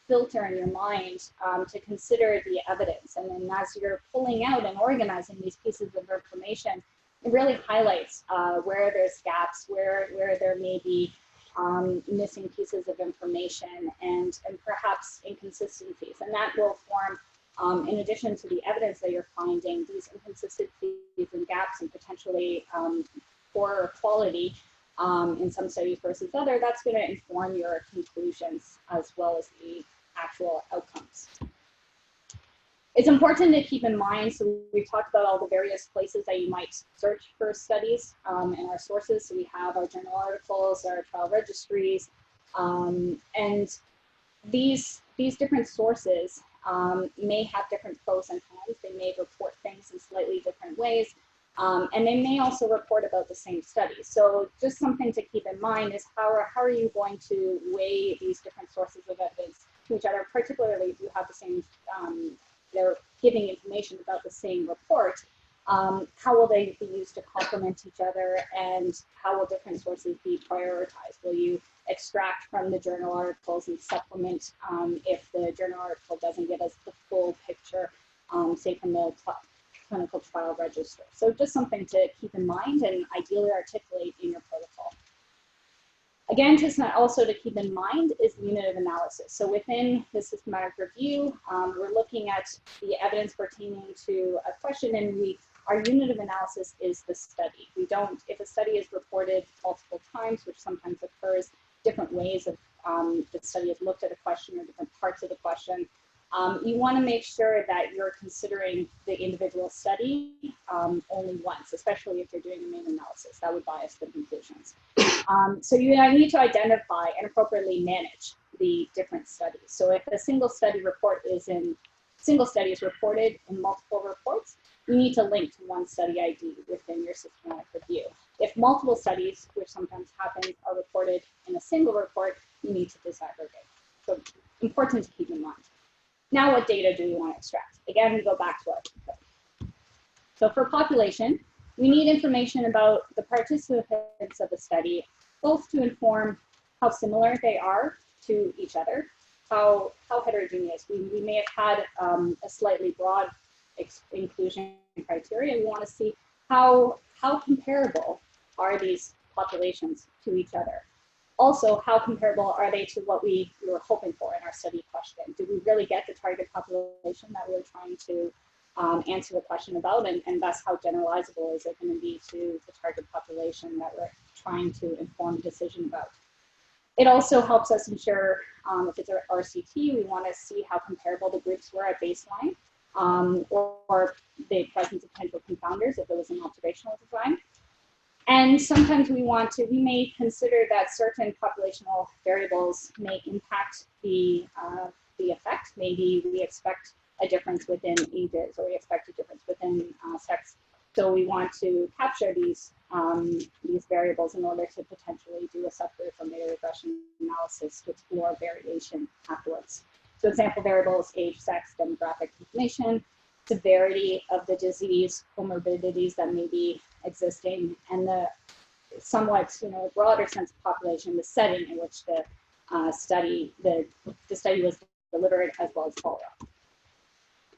I: filter in your mind to consider the evidence. And then as you're pulling out and organizing these pieces of information, it really highlights where there's gaps, where there may be missing pieces of information and perhaps inconsistencies. And that will form, in addition to the evidence that you're finding, these inconsistencies and gaps and potentially poorer quality in some studies versus other, that's going to inform your conclusions as well as the actual outcomes. It's important to keep in mind, so we've talked about all the various places that you might search for studies and our sources. So we have our journal articles, our trial registries, and these different sources may have different pros and cons. They may report things in slightly different ways. And they may also report about the same study. So just something to keep in mind is how are you going to weigh these different sources of evidence to each other, particularly if you have the same, they're giving information about the same report. How will they be used to complement each other, and how will different sources be prioritized? Will you extract from the journal articles and supplement if the journal article doesn't get us the full picture, say from the clinical trial register? So just something to keep in mind and ideally articulate in your protocol. Again, just also to keep in mind is the unit of analysis. So within the systematic review, we're looking at the evidence pertaining to a question, and our unit of analysis is the study. We don't, if a study is reported multiple times, which sometimes occurs, different ways of the study has looked at a question or different parts of the question, you want to make sure that you're considering the individual study only once, especially if you're doing a main analysis. That would bias the conclusions. So you need to identify and appropriately manage the different studies. So if a single study is reported in multiple reports, you need to link to one study ID within your systematic review. If multiple studies, which sometimes happens, are reported in a single report, you need to disaggregate. So important to keep in mind. Now, what data do we want to extract? Again, we go back to our PICO. So for population, we need information about the participants of the study, both to inform how similar they are to each other, how heterogeneous. We may have had a slightly broad inclusion criteria. We want to see how comparable are these populations to each other. Also, how comparable are they to what we were hoping for in our study question? Did we really get the target population that we were trying to answer the question about, and thus how generalizable is it going to be to the target population that we're trying to inform a decision about? It also helps us ensure, if it's our RCT, we want to see how comparable the groups were at baseline, or the presence of potential confounders if it was an observational design. And sometimes we may consider that certain populational variables may impact the effect. Maybe we expect a difference within ages, or we expect a difference within sex. So we want to capture these variables in order to potentially do a subgroup or meta regression analysis to explore variation afterwards. So example variables: age, sex, demographic information, severity of the disease, comorbidities that may be existing, and the somewhat broader sense of population, the setting in which the study was delivered, as well as follow-up.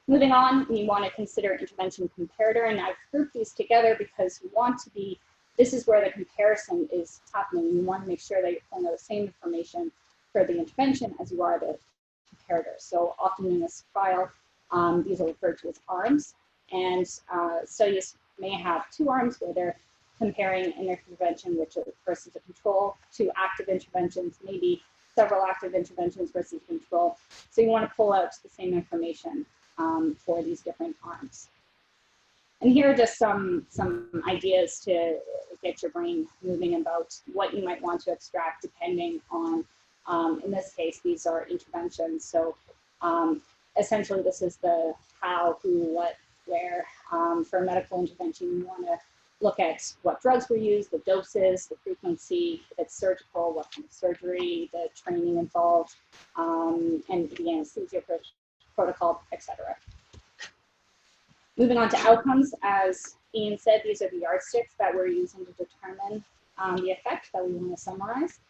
I: Moving on, we want to consider intervention comparator, and I've grouped these together because we want to be, this is where the comparison is happening. You want to make sure that you're pulling out the same information for the intervention as you are the comparator. So often in this trial, these are referred to as arms, and studies may have two arms where they're comparing an intervention which versus a control, to active interventions, maybe several active interventions versus control. So you want to pull out the same information for these different arms. And here are just some ideas to get your brain moving about what you might want to extract depending on, in this case, these are interventions. So essentially this is the how, who, what, where. For a medical intervention, you want to look at what drugs were used, the doses, the frequency, if it's surgical, what kind of surgery, the training involved, and the anesthesia protocol, etc. Moving on to outcomes, as Ian said, these are the yardsticks that we're using to determine the effect that we want to summarize.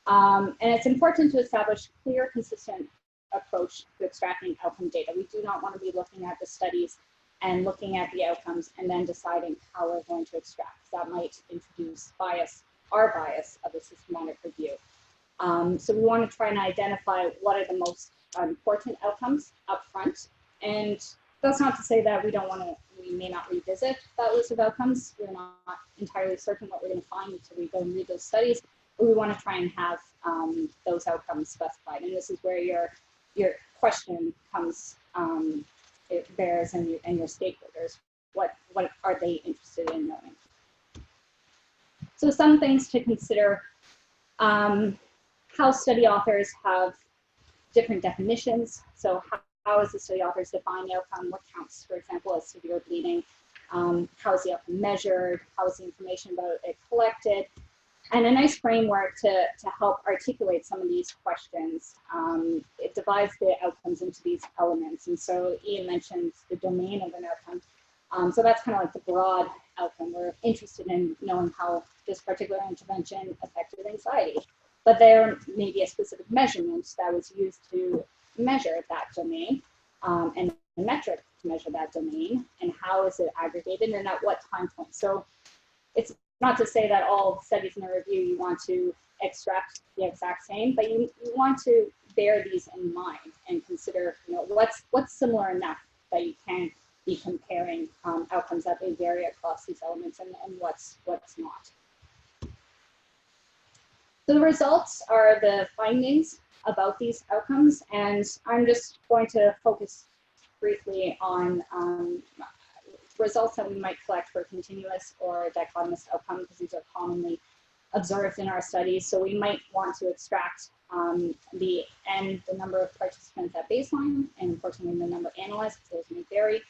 I: And it's important to establish a clear, consistent approach to extracting outcome data. We do not want to be looking at the studies and looking at the outcomes and then deciding how we're going to extract. That might introduce bias, our bias of the systematic review. So we want to try and identify what are the most important outcomes up front. And that's not to say that we may not revisit that list of outcomes. We're not entirely certain what we're going to find until we go and read those studies, but we want to try and have those outcomes specified. And this is where your question comes, it bears, and your stakeholders. What are they interested in knowing? So some things to consider: how study authors have different definitions. So how is the study authors define the outcome? What counts, for example, as severe bleeding? how is the outcome measured, how is the information about it collected, and a nice framework to help articulate some of these questions. It divides the outcomes into these elements. And so Ian mentioned the domain of an outcome. So that's kind of like the broad outcome. We're interested in knowing how this particular intervention affected anxiety. But there may be a specific measurement that was used to measure that domain, and a metric to measure that domain, and how is it aggregated and at what time point. So it's not to say that all studies in a review you want to extract the exact same, but you want to bear these in mind and consider, what's similar enough that you can be comparing outcomes that may vary across these elements, and what's not. So the results are the findings about these outcomes, and I'm just going to focus briefly on results that we might collect for continuous or dichotomous outcome, because these are commonly observed in our studies. So we might want to extract the number of participants at baseline, and unfortunately the number analyzed, because those may vary.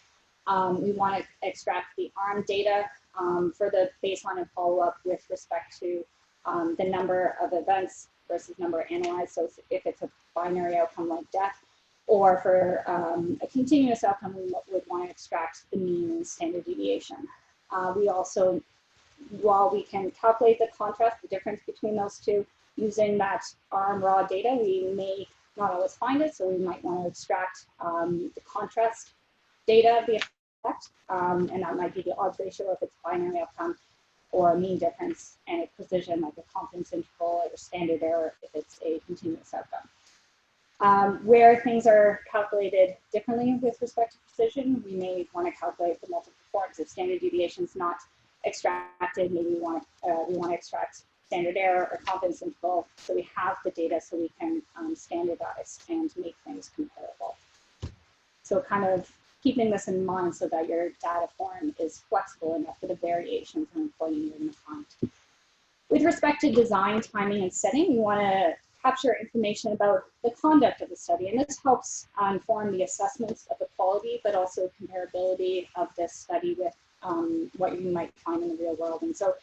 I: We want to extract the arm data for the baseline and follow-up with respect to the number of events versus number analyzed. So if it's a binary outcome like death, or for a continuous outcome, we would want to extract the mean and standard deviation. We also, while we can calculate the contrast, the difference between those two, using that arm raw data, we may not always find it, so we might want to extract the contrast data of the effect, and that might be the odds ratio if it's binary outcome, or a mean difference, and a precision like a confidence interval or standard error if it's a continuous outcome. Where things are calculated differently with respect to precision, we may want to calculate the multiple forms. If standard deviation is not extracted, maybe we want to extract standard error or confidence interval, so we have the data so we can standardize and make things comparable. So kind of keeping this in mind so that your data form is flexible enough for the variations in employing you're going to find. With respect to design, timing, and setting, we want to capture information about the conduct of the study, and this helps inform the assessments of the quality, but also comparability of this study with what you might find in the real world. And so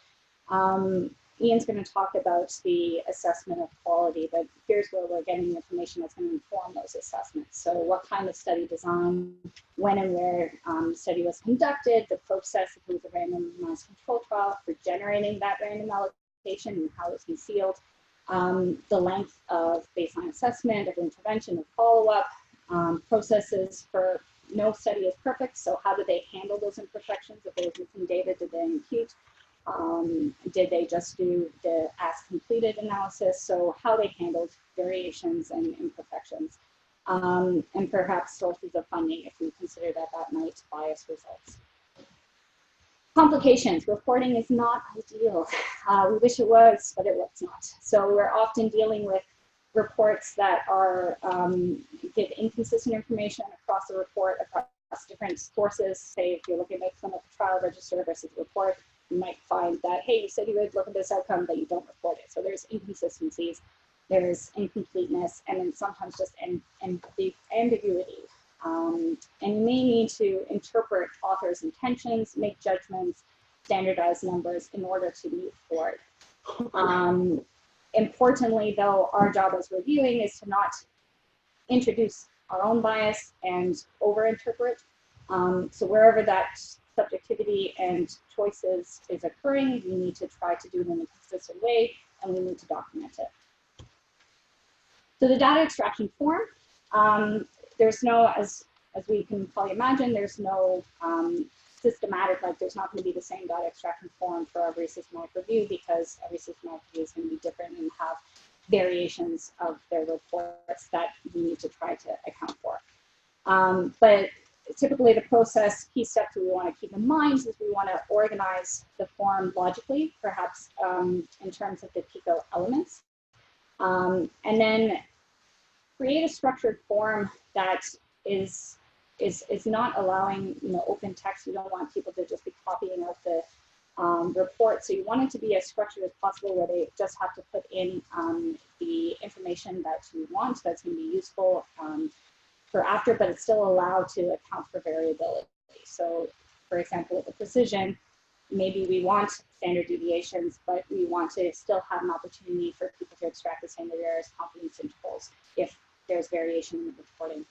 I: Ian's going to talk about the assessment of quality, but here's where we're getting the information that's going to inform those assessments. So what kind of study design, when and where study was conducted, the process, if it was a randomized control trial for generating that random allocation and how it's concealed, the length of baseline assessment, of intervention, of follow-up, processes for no study is perfect, so how do they handle those imperfections? If there was missing data, did they impute? Did they just do the as completed analysis? So how they handled variations and imperfections, and perhaps sources of funding if we consider that that might bias results. Complications. Reporting is not ideal. We wish it was, but it was not. So we're often dealing with reports that are give inconsistent information across the report, across different sources. Say if you're looking at a clinical trial register versus report, you might find that, hey, you said you would look at this outcome, but you don't report it. So there's inconsistencies, there's incompleteness, and then sometimes just ambiguity. And you may need to interpret authors' intentions, make judgments, standardize numbers in order to move forward. Importantly, though, our job as reviewing is to not introduce our own bias and over-interpret. So wherever that subjectivity and choices is occurring, we need to try to do it in a consistent way, and we need to document it. So the data extraction form, there's no, as we can probably imagine, there's no systematic, like there's not going to be the same data extraction form for every systematic review, because every systematic review is going to be different and have variations of their reports that we need to try to account for. But typically the process, key steps we want to keep in mind is we want to organize the form logically, perhaps in terms of the PICO elements, and then create a structured form that is not allowing open text. You don't want people to just be copying out the report. So you want it to be as structured as possible, where they just have to put in the information that you want that's going to be useful for after, but it's still allowed to account for variability. So for example, with the precision, maybe we want standard deviations, but we want to still have an opportunity for people to extract the standard errors, confidence intervals, if there's variation in the reporting.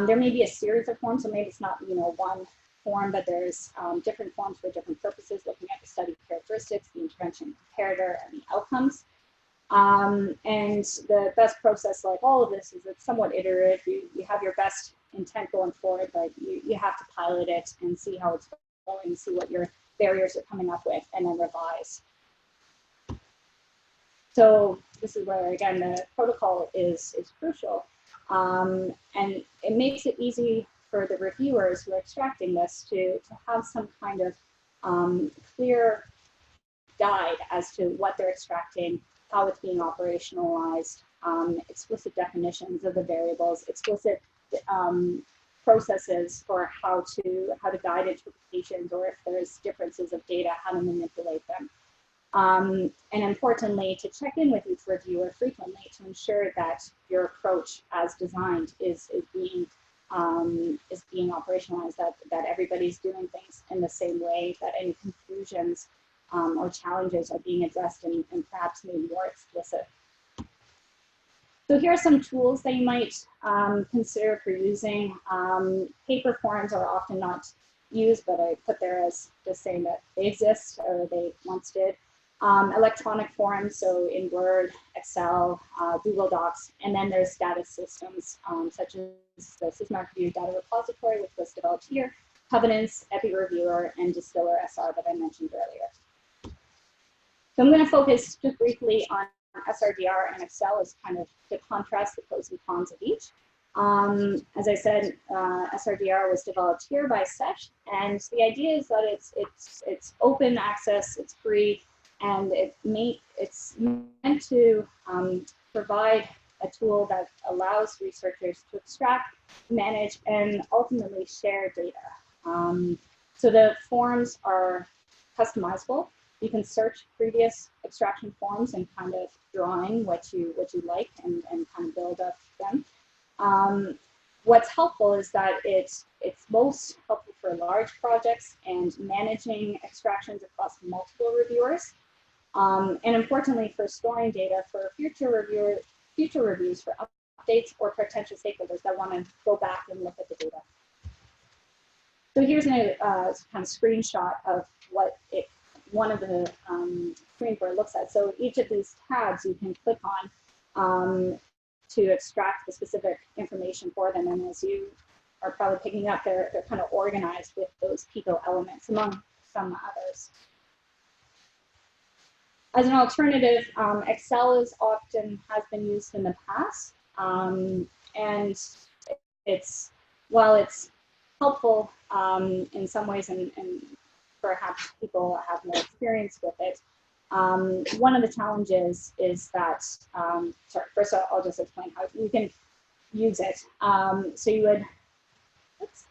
I: There may be a series of forms, so maybe it's not, one form, but there's different forms for different purposes, looking at the study characteristics, the intervention comparator, and the outcomes. And the best process, like all of this, is it's somewhat iterative. You have your best intent going forward, but you have to pilot it and see how it's going, see what your barriers are coming up with, and then revise. So this is where, again, the protocol is crucial. And it makes it easy for the reviewers who are extracting this to have some kind of clear guide as to what they're extracting, how it's being operationalized, explicit definitions of the variables, explicit processes for how to guide interpretations, or if there's differences of data, how to manipulate them. And importantly, to check in with each reviewer frequently to ensure that your approach as designed is being operationalized, that everybody's doing things in the same way, that any confusions or challenges are being addressed and perhaps made more explicit. So here are some tools that you might consider for using. Paper forms are often not used, but I put there as just saying that they exist, or they once did. Electronic forms, so in Word, Excel, Google Docs, and then there's data systems such as the Systematic Review Data Repository, which was developed here, Covenants, EpiReviewer, and Distiller SR that I mentioned earlier. So I'm going to focus just briefly on SRDR and Excel as kind of to contrast the pros and cons of each. As I said, SRDR was developed here by SESH, and the idea is that it's open access, it's free, and it's meant to provide a tool that allows researchers to extract, manage, and ultimately share data. So the forms are customizable. You can search previous extraction forms and kind of draw in what you like and kind of build up them. What's helpful is that it's most helpful for large projects and managing extractions across multiple reviewers. And importantly, for storing data for future reviews for updates or potential stakeholders that want to go back and look at the data. So here's a kind of screenshot of what one of the screens where it looks at. So each of these tabs you can click on to extract the specific information for them. And as you are probably picking up, they're kind of organized with those PICO elements among some others. As an alternative, Excel has been used in the past, and while it's helpful in some ways, and perhaps people have more experience with it, one of the challenges is that, sorry, first I'll just explain how you can use it. So you would, oops.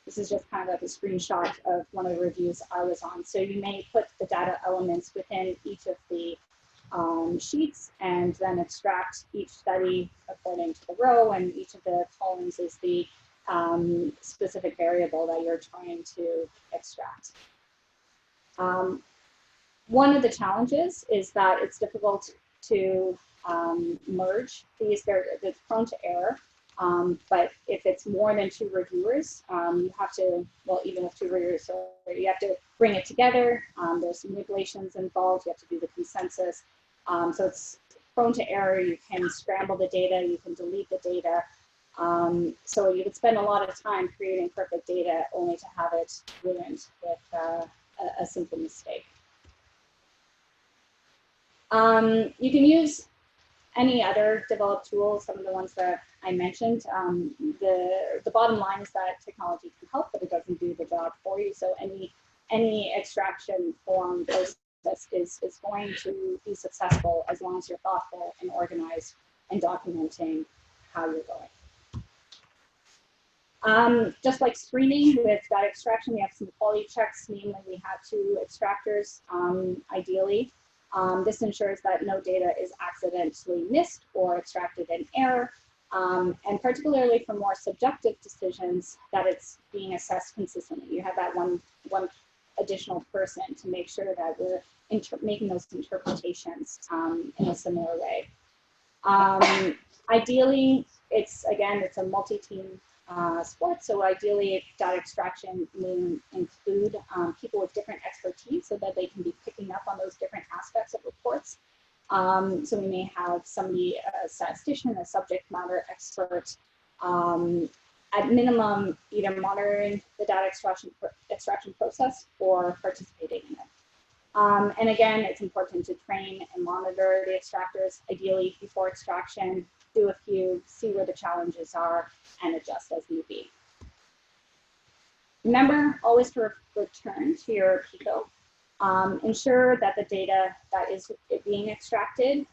I: This is just kind of like a screenshot of one of the reviews I was on. So you may put the data elements within each of the sheets and then extract each study according to the row, and each of the columns is the specific variable that you're trying to extract. One of the challenges is that it's difficult to merge these. It's prone to error. But if it's more than 2 reviewers, you have to, well, even with 2 reviewers, so you have to bring it together. There's manipulations involved. You have to do the consensus. So it's prone to error. You can scramble the data. You can delete the data. So you could spend a lot of time creating perfect data only to have it ruined with a simple mistake. You can use any other developed tools, some of the ones that I mentioned. The bottom line is that technology can help, but it doesn't do the job for you. So any extraction form process is going to be successful as long as you're thoughtful and organized and documenting how you're going. Just like screening with data extraction, we have some quality checks. Namely, we have 2 extractors, ideally. This ensures that no data is accidentally missed or extracted in error. And particularly for more subjective decisions, that it's being assessed consistently. You have that one additional person to make sure that we're making those interpretations in a similar way. Ideally, it's a multi-team sport, so ideally data extraction will include people with different expertise so that they can be picking up on those different aspects of reports. So we may have somebody, a statistician, a subject matter expert, at minimum, either monitoring the data extraction process or participating in it. And again, it's important to train and monitor the extractors, ideally before extraction, do a few, see where the challenges are, and adjust as need be. Remember always to return to your PICO. Ensure that the data that is being extracted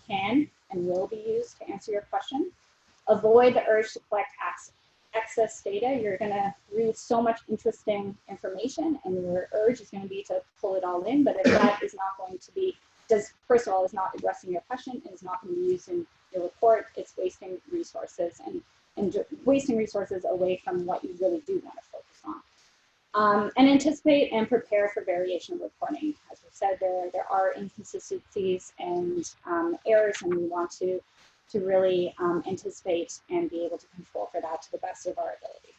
I: can and will be used to answer your question. Avoid the urge to collect excess data. You're going to read so much interesting information, and your urge is going to be to pull it all in. But if that is not going to be, first of all, is not addressing your question, and is not going to be used in your report, it's wasting resources and wasting resources away from what you really do want to focus on. And anticipate and prepare for variation of reporting. As we said, there are inconsistencies and errors, and we want to really anticipate and be able to control for that to the best of our ability.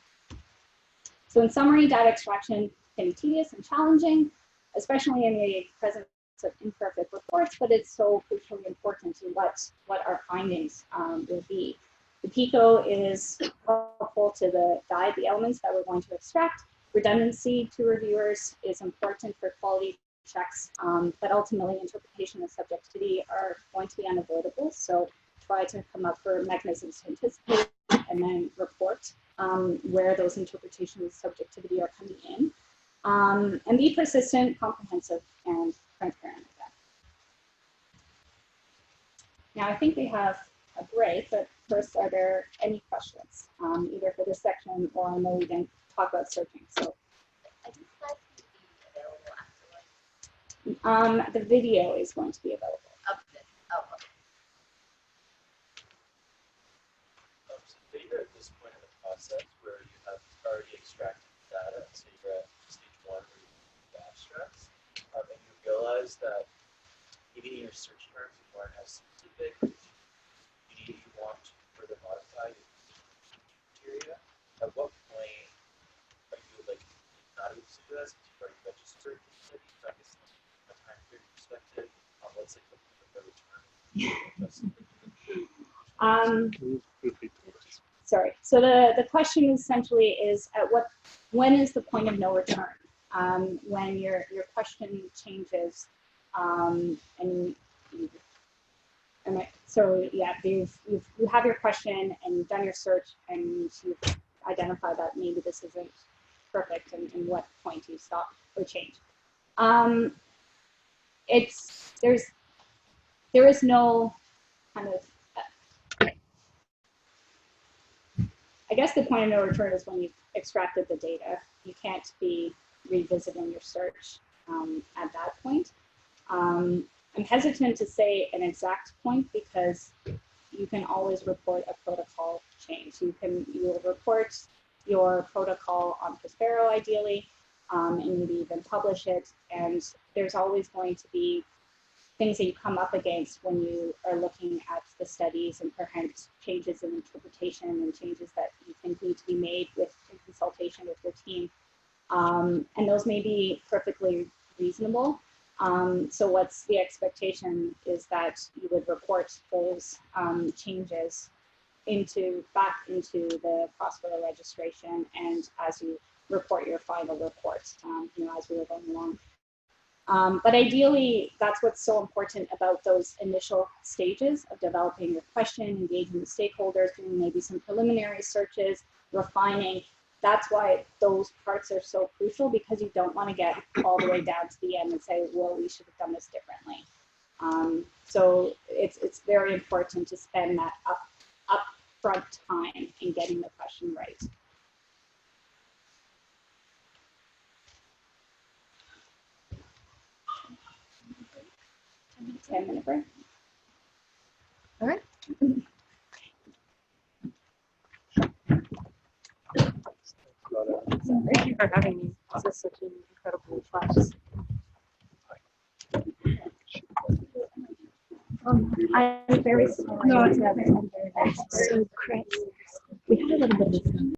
I: So in summary, data extraction can be tedious and challenging, especially in the presence of imperfect reports, but it's so crucially important to what our findings will be. The PICO is helpful to guide the elements that we're going to extract. Redundancy to reviewers is important for quality checks, but ultimately interpretation and subjectivity are going to be unavoidable. So try to come up for mechanisms to anticipate and then report where those interpretations and subjectivity are coming in. And be persistent, comprehensive, and transparent again. Now I think we have a break, but first, are there any questions, either for this section or I know we didn't talk about searching. So
F: I think slides can be available afterwards.
I: the video is going to be available.
F: Of this. Oh, okay.
E: So you're at this point in the process where you have already extracted data, so you're at stage 1 where you do the abstracts, and you realize that maybe in your search terms you aren't as specific, you want to further modify your criteria. At what point are you not able to do that since you've already registered the study? I guess from a time period perspective, what's the return?
I: Sorry. So the question essentially is when is the point of no return? When your question changes, so yeah, you have your question and you've done your search and you've identified that maybe this isn't perfect, and what point do you stop or change? There is no kind of, I guess the point of no return is when you've extracted the data. You can't be revisiting your search at that point. I'm hesitant to say an exact point because you can always report a protocol change. You will report your protocol on Prospero ideally, and maybe even publish it. And there's always going to be things that you come up against when you are looking at the studies, and perhaps changes in interpretation and changes that you think need to be made in consultation with your team. And those may be perfectly reasonable. So what's the expectation is that you would report those changes back into the Prospero registration, and as you report your final report, as we were going along. But ideally, that's what's so important about those initial stages of developing your question, engaging with stakeholders, doing maybe some preliminary searches, refining. That's why those parts are so crucial, because you don't want to get all the way down to the end and say, well, we should have done this differently. So it's very important to spend that upfront time in getting the question right. -10-minute break.
A: All right.
J: Thank you for having me. This is such an incredible class.
A: I'm very sorry. No, it's not. So, Chris, we had a little bit of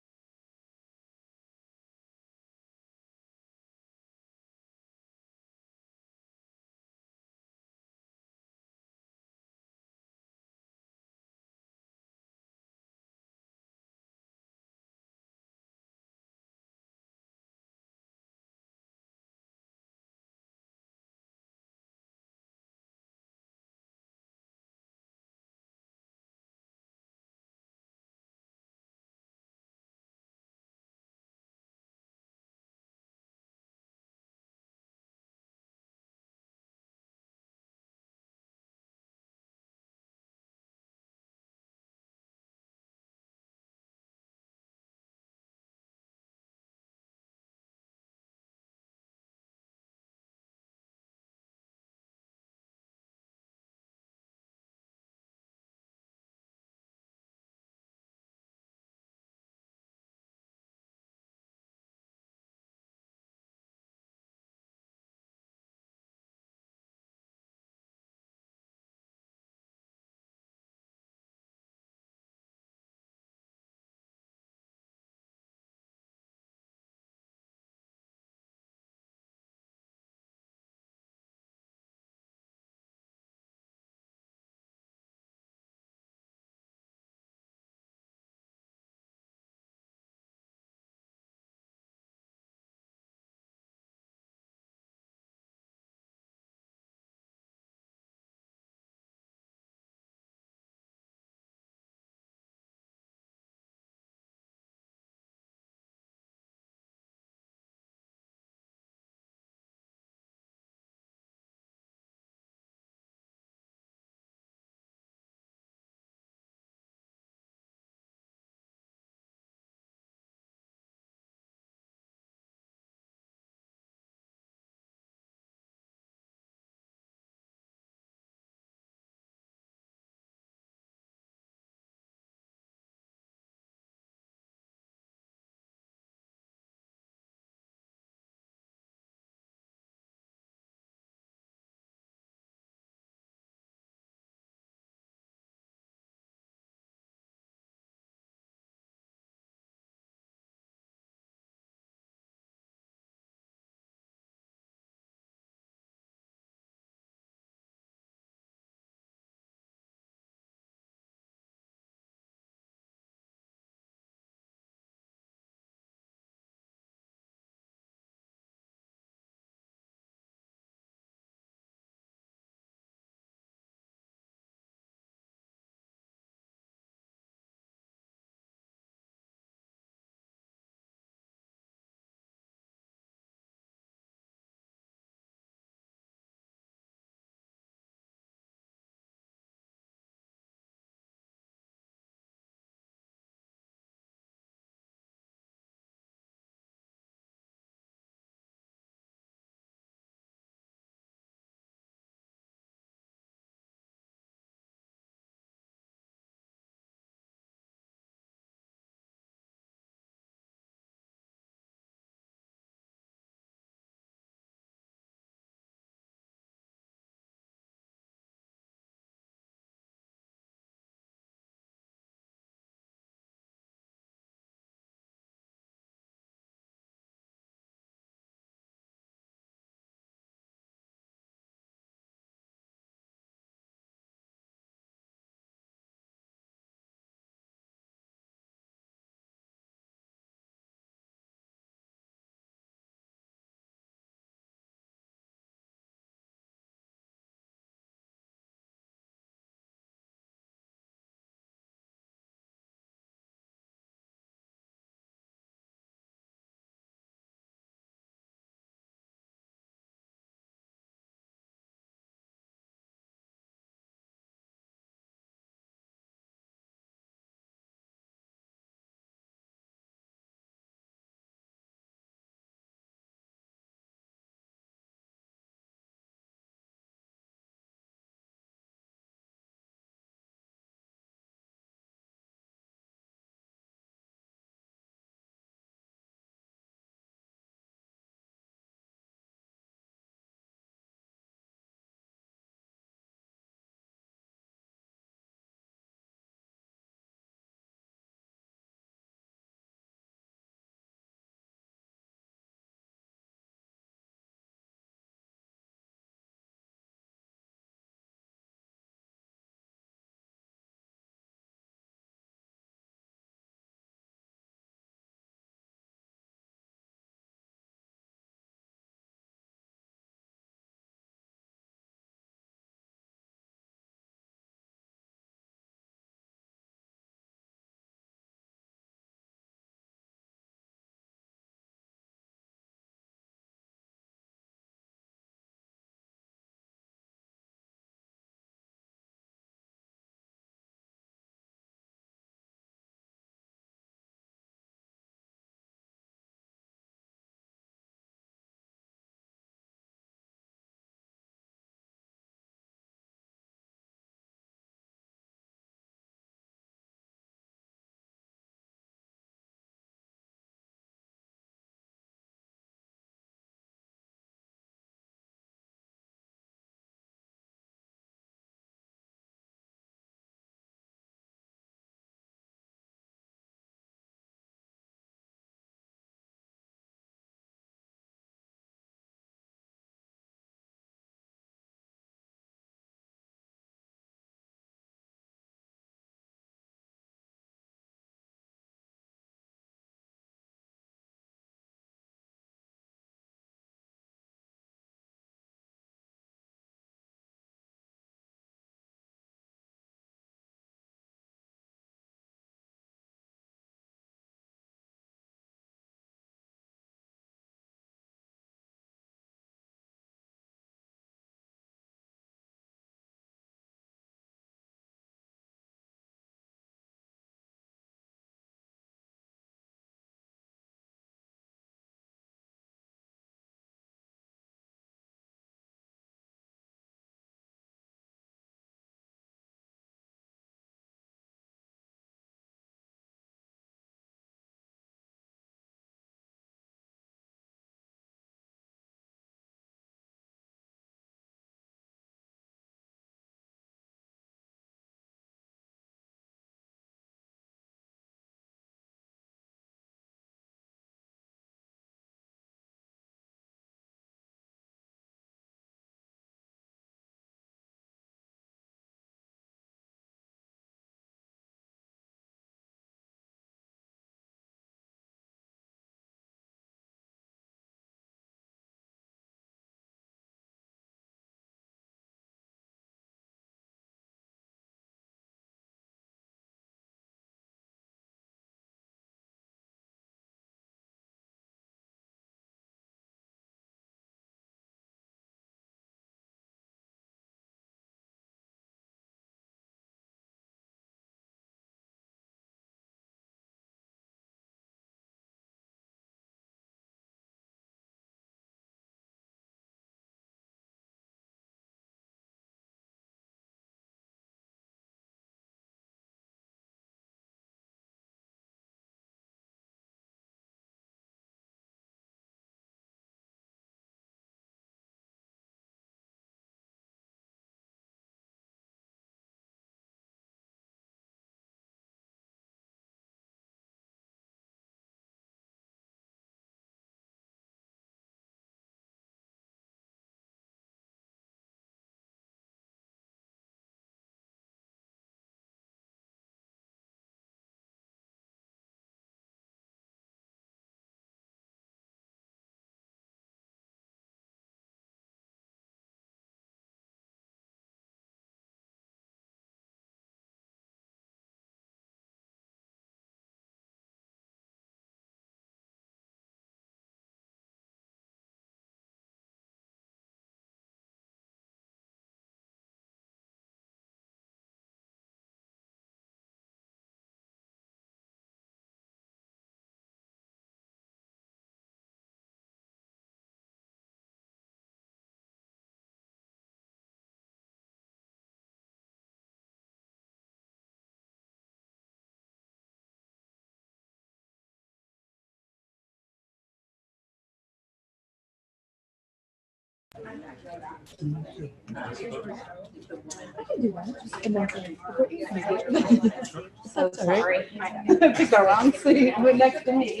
I: So sorry. I picked the wrong seat. Went next to me.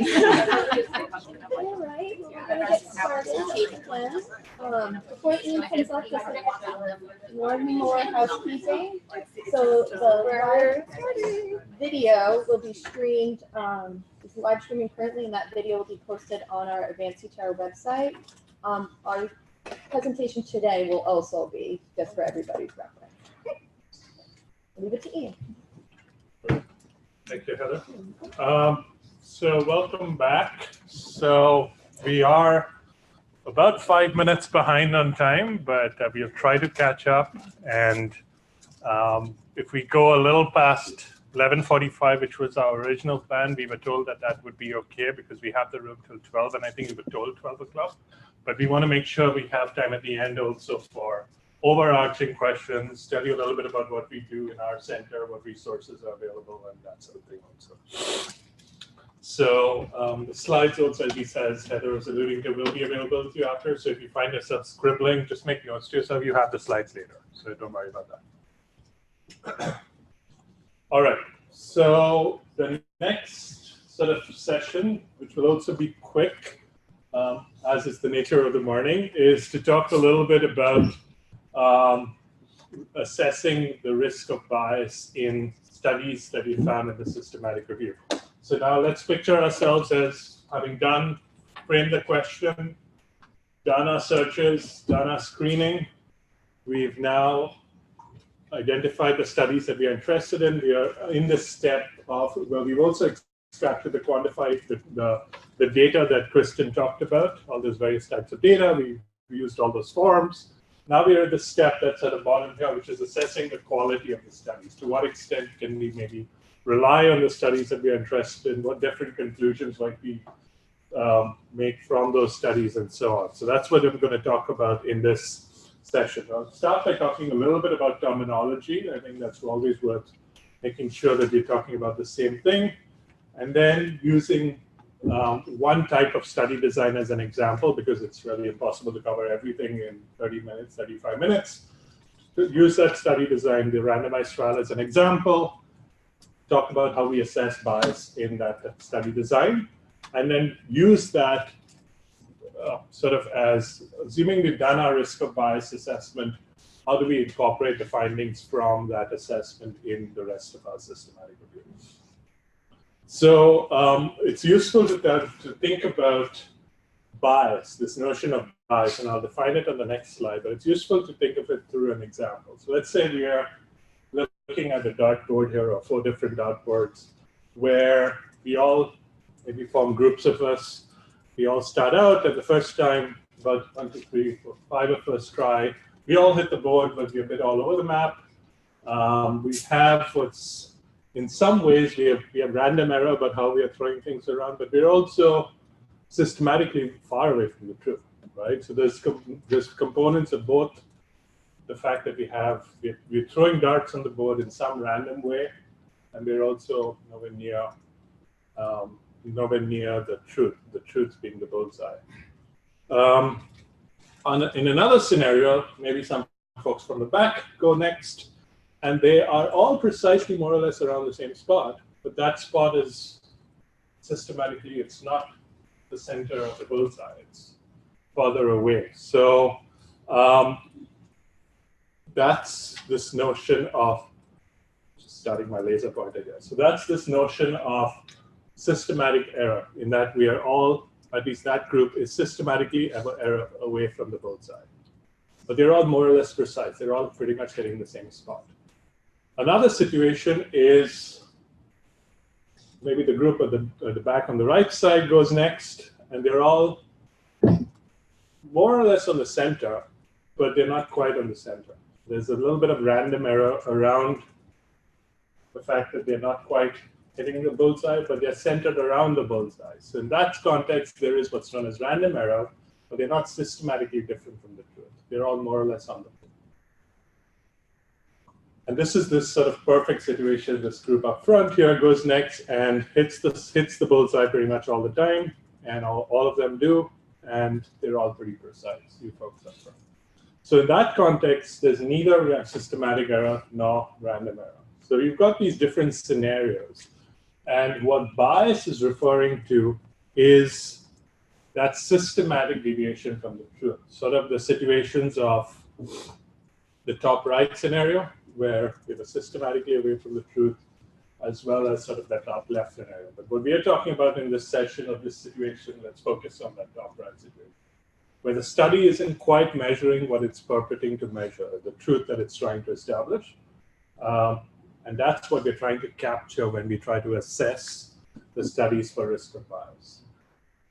A: All right, we're gonna get started again. Before Ian comes up, just one more housekeeping. So the live video will be streamed, it's live streaming currently, and that video will be posted on our Advance-CTR website. Our presentation today will also be, just for everybody's reference. Okay. Leave it to Ian.
C: Thank you, Heather. So welcome back. So we are about 5 minutes behind on time, but we'll try to catch up. And if we go a little past 11:45, which was our original plan, we were told that that would be okay because we have the room till 12, and I think we were told 12 o'clock. But we want to make sure we have time at the end also for overarching questions, tell you a little bit about what we do in our center, what resources are available, and that sort of thing also. So the slides also, as he says, Heather was alluding to, will be available to you after. So if you find yourself scribbling, just make notes to yourself. You have the slides later, so don't worry about that. All right, so the next sort of session, which will also be quick, as is the nature of the morning, is to talk a little bit about assessing the risk of bias in studies that we found in the systematic review. So now let's picture ourselves as having framed the question, done our searches, done our screening. We've now identified the studies that we are interested in. We are in this step of, well, we've also extracted the quantified, the data that Kristin talked about, all those various types of data. We used all those forms. Now we are at the step that's at the bottom here, which is assessing the quality of the studies. To what extent can we maybe rely on the studies that we are interested in? What different conclusions might we make from those studies and so on. So that's what I'm going to talk about in this session. I'll start by talking a little bit about terminology. I think that's always worth making sure that we're talking about the same thing. And then using one type of study design as an example, because it's really impossible to cover everything in 30 minutes, 35 minutes. To use that study design, the randomized trial as an example, talk about how we assess bias in that study design, and then use that sort of as, assuming we've done our risk of bias assessment, how do we incorporate the findings from that assessment in the rest of our systematic review? So it's useful to think about bias, this notion of bias, and I'll define it on the next slide, but it's useful to think of it through an example. So let's say we are looking at a dartboard here, or 4 different dartboards, where we all maybe form groups of us. We all start out at the first time, about 1, 2, 3, 4, 5 of us try. We all hit the board, but we're a bit all over the map. We have in some ways, we have random error about how we are throwing things around, but we're also systematically far away from the truth, right? So there's components of both the fact that we're throwing darts on the board in some random way, and we're also nowhere near the truth being the bullseye. In another scenario, maybe some folks from the back go next, and they are all precisely more or less around the same spot, but that spot is systematically, it's not the center of the bullseye, it's farther away. So that's this notion of, just starting my laser pointer here. So that's this notion of systematic error, in that we are all, at least that group, is systematically error away from the bullseye. But they're all more or less precise. They're all pretty much hitting the same spot. Another situation is maybe the group at the back on the right side goes next, and they're all more or less on the center, but they're not quite on the center. There's a little bit of random error around the fact that they're not quite hitting the bullseye, but they're centered around the bullseye. So in that context, there is what's known as random error, but they're not systematically different from the truth. They're all more or less on the truth. And this is this sort of perfect situation. This group up front here goes next and hits the bullseye pretty much all the time, and all of them do, and they're all pretty precise, you folks up front. So in that context, there's neither systematic error nor random error. So you've got these different scenarios. And what bias is referring to is that systematic deviation from the truth, sort of the situations of the top right scenario, where we were systematically away from the truth, as well as sort of that top left scenario. But what we are talking about in this session of this situation, let's focus on that top right situation, where the study isn't quite measuring what it's purporting to measure, the truth that it's trying to establish. And that's what we're trying to capture when we try to assess the studies for risk of bias.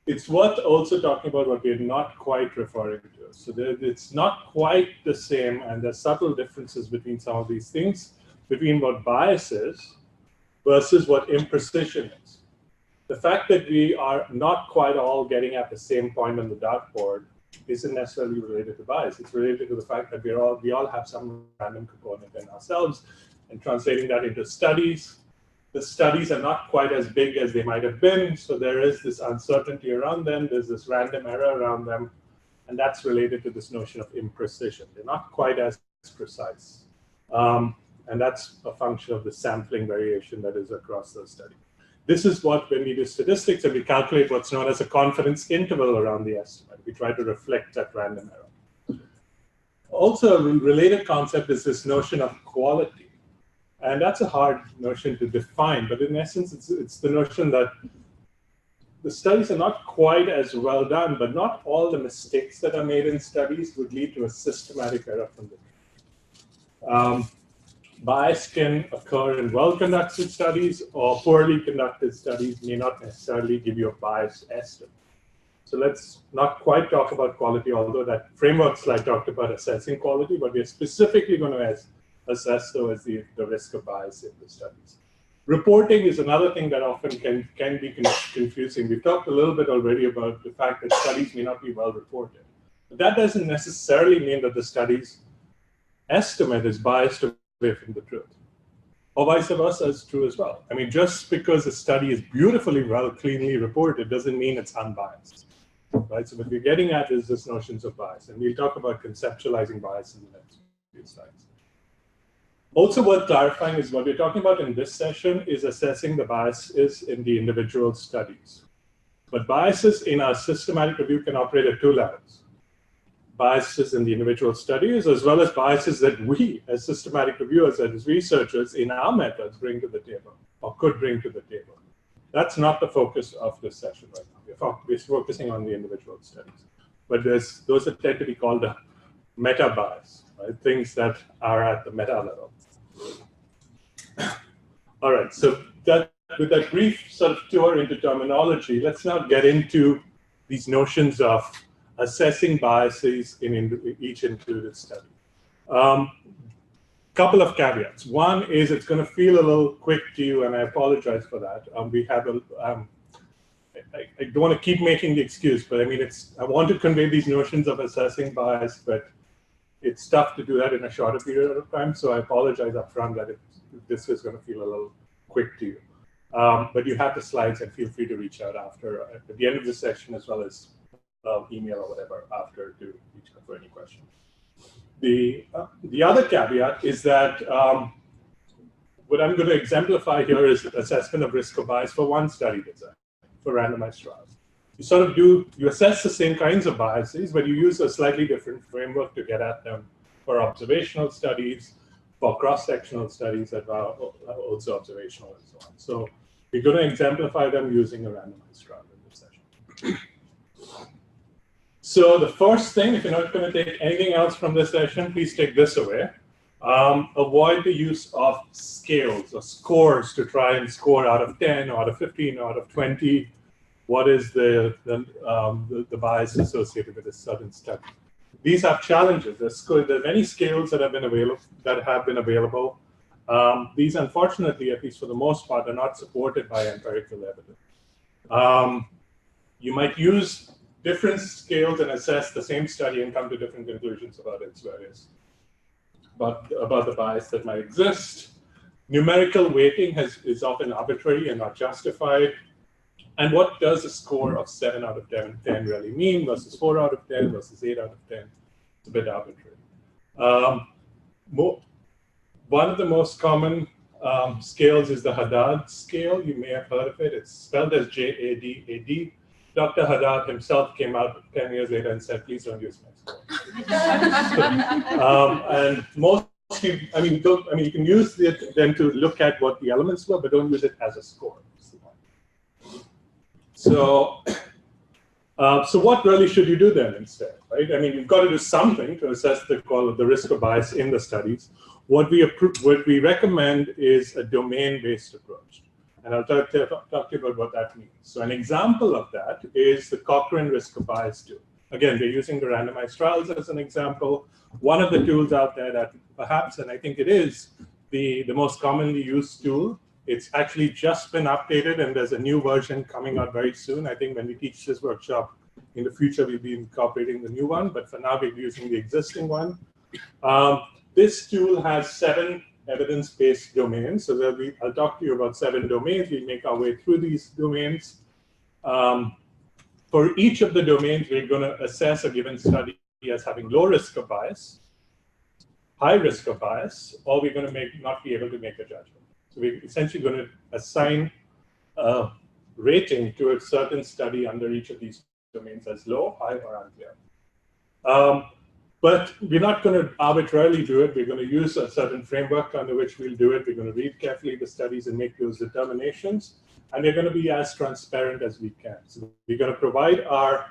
C: It's worth also talking about what we're not quite referring to. So it's not quite the same, and there's subtle differences between some of these things, between what bias is versus what imprecision is. The fact that we are not quite all getting at the same point on the dartboard isn't necessarily related to bias. It's related to the fact that we all have some random component in ourselves, and translating that into studies. The studies are not quite as big as they might have been, so there is this uncertainty around them, there's this random error around them, and that's related to this notion of imprecision. They're not quite as precise. And that's a function of the sampling variation that is across the study. This is what, when we do statistics and we calculate what's known as a confidence interval around the estimate, we try to reflect that random error. Also, a related concept is this notion of quality. And that's a hard notion to define, but in essence, it's the notion that the studies are not quite as well done, but not all the mistakes that are made in studies would lead to a systematic error from the truth. Bias can occur in well-conducted studies, or poorly conducted studies may not necessarily give you a biased estimate. So let's not quite talk about quality, although that framework slide talked about assessing quality, but we're specifically going to assess, though, as the risk of bias in the studies. Reporting is another thing that often can be confusing. We've talked a little bit already about the fact that studies may not be well reported. But that doesn't necessarily mean that the study's estimate is biased away from the truth. Or vice versa is true as well. I mean, just because a study is beautifully, well, cleanly reported doesn't mean it's unbiased. Right? So what we're getting at is this notions of bias. And we'll talk about conceptualizing bias in the next few slides. Also worth clarifying is what we're talking about in this session is assessing the biases in the individual studies. But biases in our systematic review can operate at two levels. Biases in the individual studies, as well as biases that we, as systematic reviewers, as researchers in our methods, bring to the table, or could bring to the table. That's not the focus of this session right now. We're focusing on the individual studies. But there's those that tend to be called the meta bias, right? Things that are at the meta level. All right, so with that brief sort of tour into terminology, let's now get into these notions of assessing biases in each included study. Couple of caveats. One is it's going to feel a little quick to you, and I apologize for that. I don't want to keep making the excuse, but I mean, I want to convey these notions of assessing bias, but it's tough to do that in a shorter period of time. So I apologize up front that this is going to feel a little quick to you. But you have the slides, and feel free to reach out at the end of the session, as well as email or whatever after to reach out for any questions. The other caveat is that what I'm going to exemplify here is assessment of risk of bias for one study design, for randomized trials. You assess the same kinds of biases, but you use a slightly different framework to get at them for observational studies, for cross-sectional studies that are also observational and so on. So we're going to exemplify them using a randomized trial in this session. So the first thing, if you're not going to take anything else from this session, please take this away. Avoid the use of scales or scores to try and score out of 10, out of 15, out of 20. What is the bias associated with a certain study? These have challenges. There are many scales that have been available. These, unfortunately, at least for the most part, are not supported by empirical evidence. You might use different scales and assess the same study and come to different conclusions about its various, about the bias that might exist. Numerical weighting is often arbitrary and not justified. And what does a score of 7 out of 10 really mean versus 4 out of 10 versus 8 out of 10? It's a bit arbitrary. One of the most common scales is the Haddad scale. You may have heard of it. It's spelled as J-A-D-A-D. Dr. Haddad himself came out 10 years later and said, please don't use my score. And most, you can use it then to look at what the elements were, but don't use it as a score. So what really should you do then instead, right? I mean, you've got to do something to assess the risk of bias in the studies. What we recommend is a domain-based approach. And I'll talk to you about what that means. So an example of that is the Cochrane risk of bias tool. Again, we're using the randomized trials as an example. One of the tools out there that perhaps, and I think it is, the most commonly used tool. It's actually just been updated, and there's a new version coming out very soon. I think when we teach this workshop in the future, we'll be incorporating the new one, but for now, we're using the existing one. This tool has 7 evidence-based domains. So I'll talk to you about 7 domains. We make our way through these domains. For each of the domains, we're going to assess a given study as having low risk of bias, high risk of bias, or we're going to not be able to make a judgment. So we're essentially going to assign a rating to a certain study under each of these domains as low, high, or unclear. But we're not going to arbitrarily do it. We're going to use a certain framework under which we'll do it. We're going to read carefully the studies and make those determinations. And we're going to be as transparent as we can. So we're going to provide our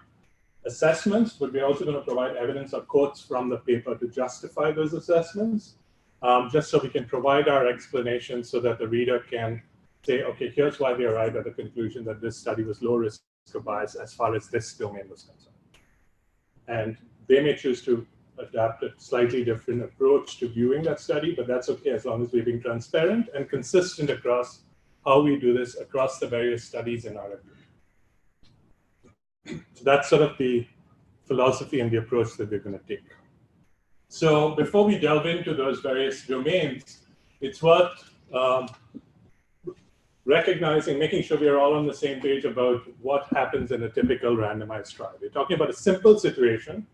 C: assessments, but we're also going to provide evidence or quotes from the paper to justify those assessments, just so we can provide our explanation so that the reader can say, okay, here's why they arrived at the conclusion that this study was low risk of bias as far as this domain was concerned. And they may choose to adapt a slightly different approach to viewing that study, but that's okay as long as we're being transparent and consistent across how we do this across the various studies in our review. So that's sort of the philosophy and the approach that we're going to take. So before we delve into those various domains, it's worth recognizing, making sure we are all on the same page about what happens in a typical randomized trial. We're talking about a simple situation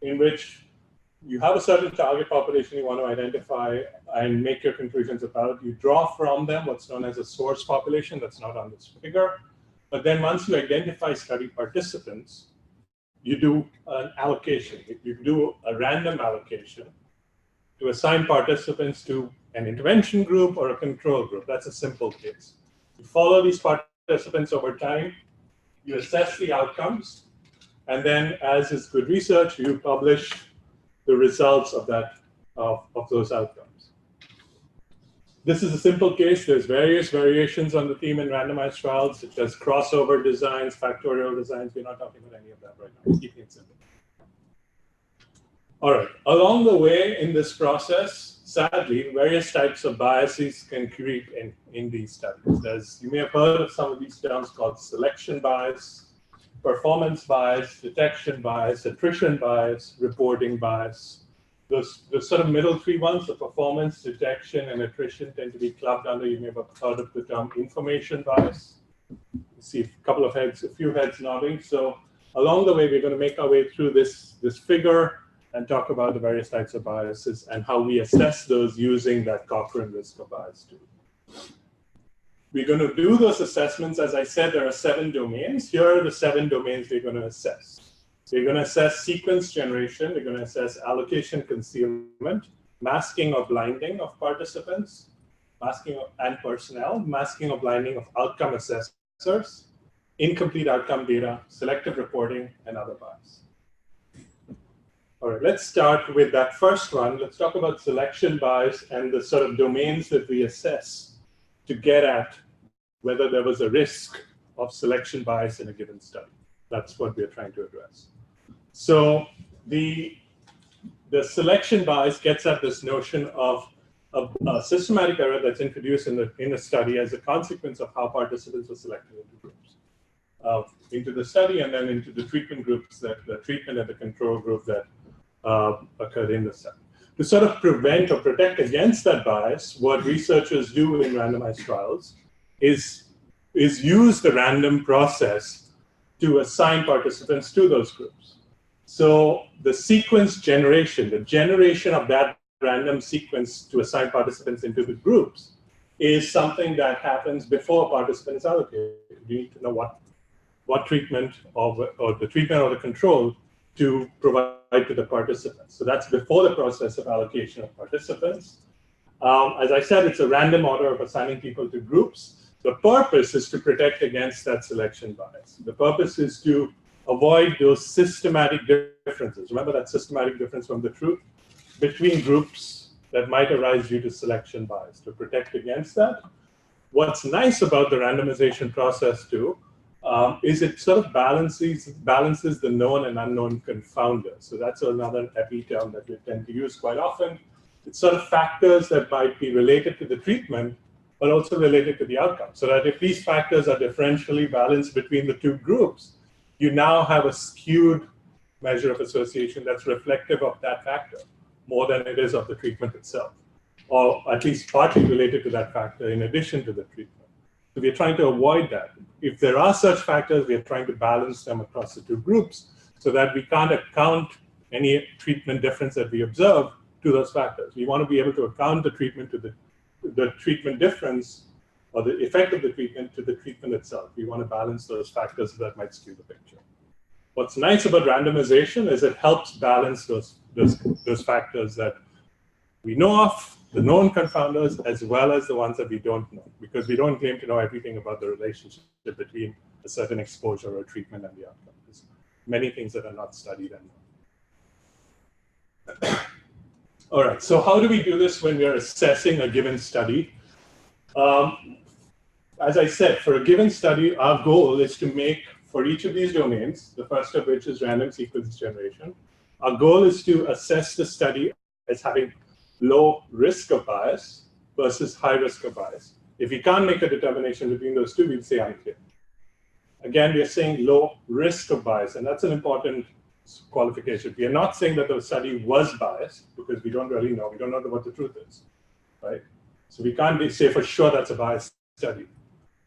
C: in which you have a certain target population you want to identify and make your conclusions about. You draw from them what's known as a source population. That's not on this figure. But then once you identify study participants, you do an allocation. You do a random allocation to assign participants to an intervention group or a control group. That's a simple case. You follow these participants over time. You assess the outcomes. And then, as is good research, you publish the results of those outcomes. This is a simple case. There's various variations on the theme in randomized trials, such as crossover designs, factorial designs. We're not talking about any of that right now. Keeping it simple. All right. Along the way in this process, sadly, various types of biases can creep in these studies. You may have heard of some of these terms called selection bias, performance bias, detection bias, attrition bias, reporting bias. Those sort of middle 3 ones, the performance, detection, and attrition, tend to be clubbed under, you may have heard of the term information bias. You see a few heads nodding. So along the way, we're going to make our way through this figure and talk about the various types of biases and how we assess those using that Cochrane risk of bias tool. We're going to do those assessments. As I said, there are 7 domains. Here are the 7 domains we're going to assess. So you're going to assess sequence generation. You're going to assess allocation concealment, masking or blinding of participants, and personnel, masking or blinding of outcome assessors, incomplete outcome data, selective reporting, and other bias. All right, let's start with that first one. Let's talk about selection bias and the sort of domains that we assess to get at whether there was a risk of selection bias in a given study. That's what we're trying to address. So the selection bias gets at this notion of a systematic error that's introduced in a study as a consequence of how participants were selected into groups, into the study and then into the treatment groups, the treatment and the control group that occurred in the study. To sort of prevent or protect against that bias, what researchers do in randomized trials is use the random process to assign participants to those groups. So the sequence generation, the generation of that random sequence to assign participants into the groups is something that happens before a participant is allocated. You need to know what treatment or the treatment or the control to provide to the participants. So that's before the process of allocation of participants. As I said, it's a random order of assigning people to groups. The purpose is to protect against that selection bias. The purpose is to avoid those systematic differences. Remember that systematic difference from the truth between groups that might arise due to selection bias, to protect against that. What's nice about the randomization process too is it sort of balances the known and unknown confounders. So that's another epi term that we tend to use quite often. It's sort of factors that might be related to the treatment, but also related to the outcome. So that if these factors are differentially balanced between the two groups, you now have a skewed measure of association that's reflective of that factor more than it is of the treatment itself, or at least partly related to that factor in addition to the treatment. So we're trying to avoid that. If there are such factors, we're trying to balance them across the two groups so that we can't account any treatment difference that we observe to those factors. We want to be able to account the treatment to the treatment difference or the effect of the treatment to the treatment itself. We want to balance those factors that might skew the picture. What's nice about randomization is it helps balance those factors that we know of, the known confounders, as well as the ones that we don't know, because we don't claim to know everything about the relationship between a certain exposure or treatment and the outcome. There's many things that are not studied and known. All right, so how do we do this when we are assessing a given study? As I said, for a given study, our goal is to make, for each of these domains, the first of which is random sequence generation, our goal is to assess the study as having low risk of bias versus high risk of bias. If we can't make a determination between those two, we'll say unclear. Again, we are saying low risk of bias, and that's an important qualification. We are not saying that the study was biased, because we don't really know. We don't know what the truth is, right? So we can't say for sure that's a biased study.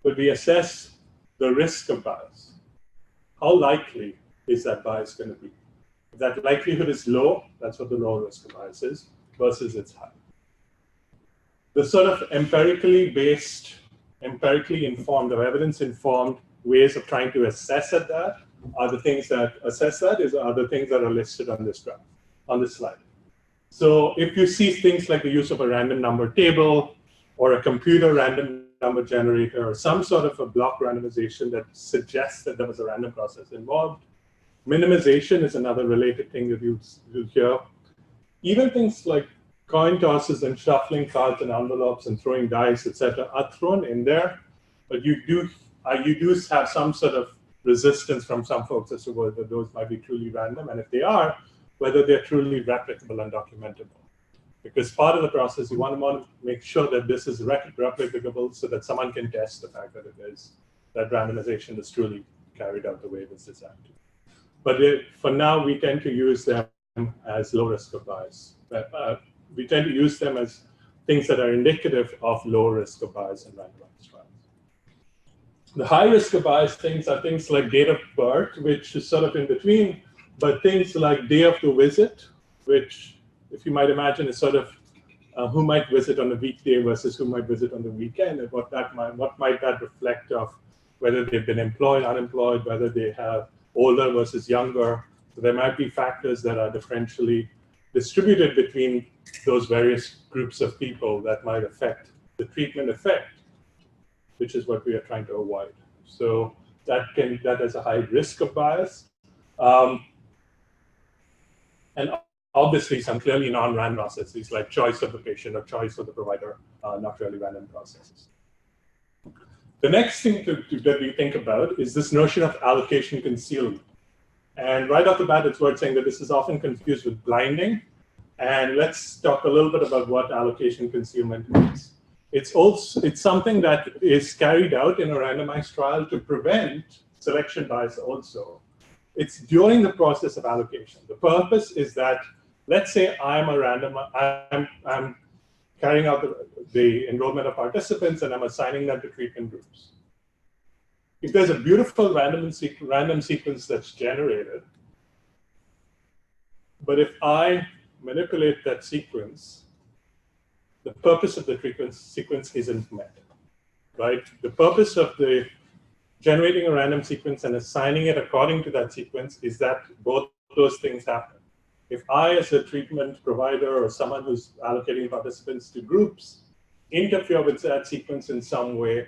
C: But we assess the risk of bias. How likely is that bias going to be? If that likelihood is low, that's what the low risk of bias is, versus it's high. The sort of empirically based, empirically informed, or evidence-informed ways of trying to assess at that are the things that are the things that are listed on this graph, on this slide. So if you see things like the use of a random number table or a computer random number generator or some sort of a block randomization that suggests that there was a random process involved, minimization is another related thing that you hear. Even things like coin tosses and shuffling cards and envelopes and throwing dice, etc., are thrown in there, but you do have some sort of resistance from some folks as to whether those might be truly random, and if they are, whether they're truly replicable and documentable. Because part of the process, you want to make sure that this is replicable so that someone can test the fact that that randomization is truly carried out the way it was designed to. But for now, we tend to use them as low risk of bias. We tend to use them as things that are indicative of low risk of bias in randomized trials. The high risk of bias things are things like date of birth, which is sort of in between, but things like day of the visit, which, if you might imagine, is sort of who might visit on a weekday versus who might visit on the weekend, and what might that reflect of whether they've been employed, unemployed, whether they have older versus younger. So there might be factors that are differentially distributed between those various groups of people that might affect the treatment effect, which is what we are trying to avoid. So that has a high risk of bias. And obviously some clearly non-random processes like choice of the patient or choice of the provider are not really random processes. The next thing that we think about is this notion of allocation concealment. And right off the bat, it's worth saying that this is often confused with blinding. And let's talk a little bit about what allocation concealment is. It's something that is carried out in a randomized trial to prevent selection bias also. It's during the process of allocation. The purpose is that, let's say I'm carrying out the enrollment of participants and I'm assigning them to treatment groups. If there's a beautiful random sequence that's generated, But if I manipulate that sequence, the purpose of the sequence isn't met, right? The purpose of the generating a random sequence and assigning it according to that sequence is that both those things happen. If I, as a treatment provider or someone who's allocating participants to groups, interfere with that sequence in some way,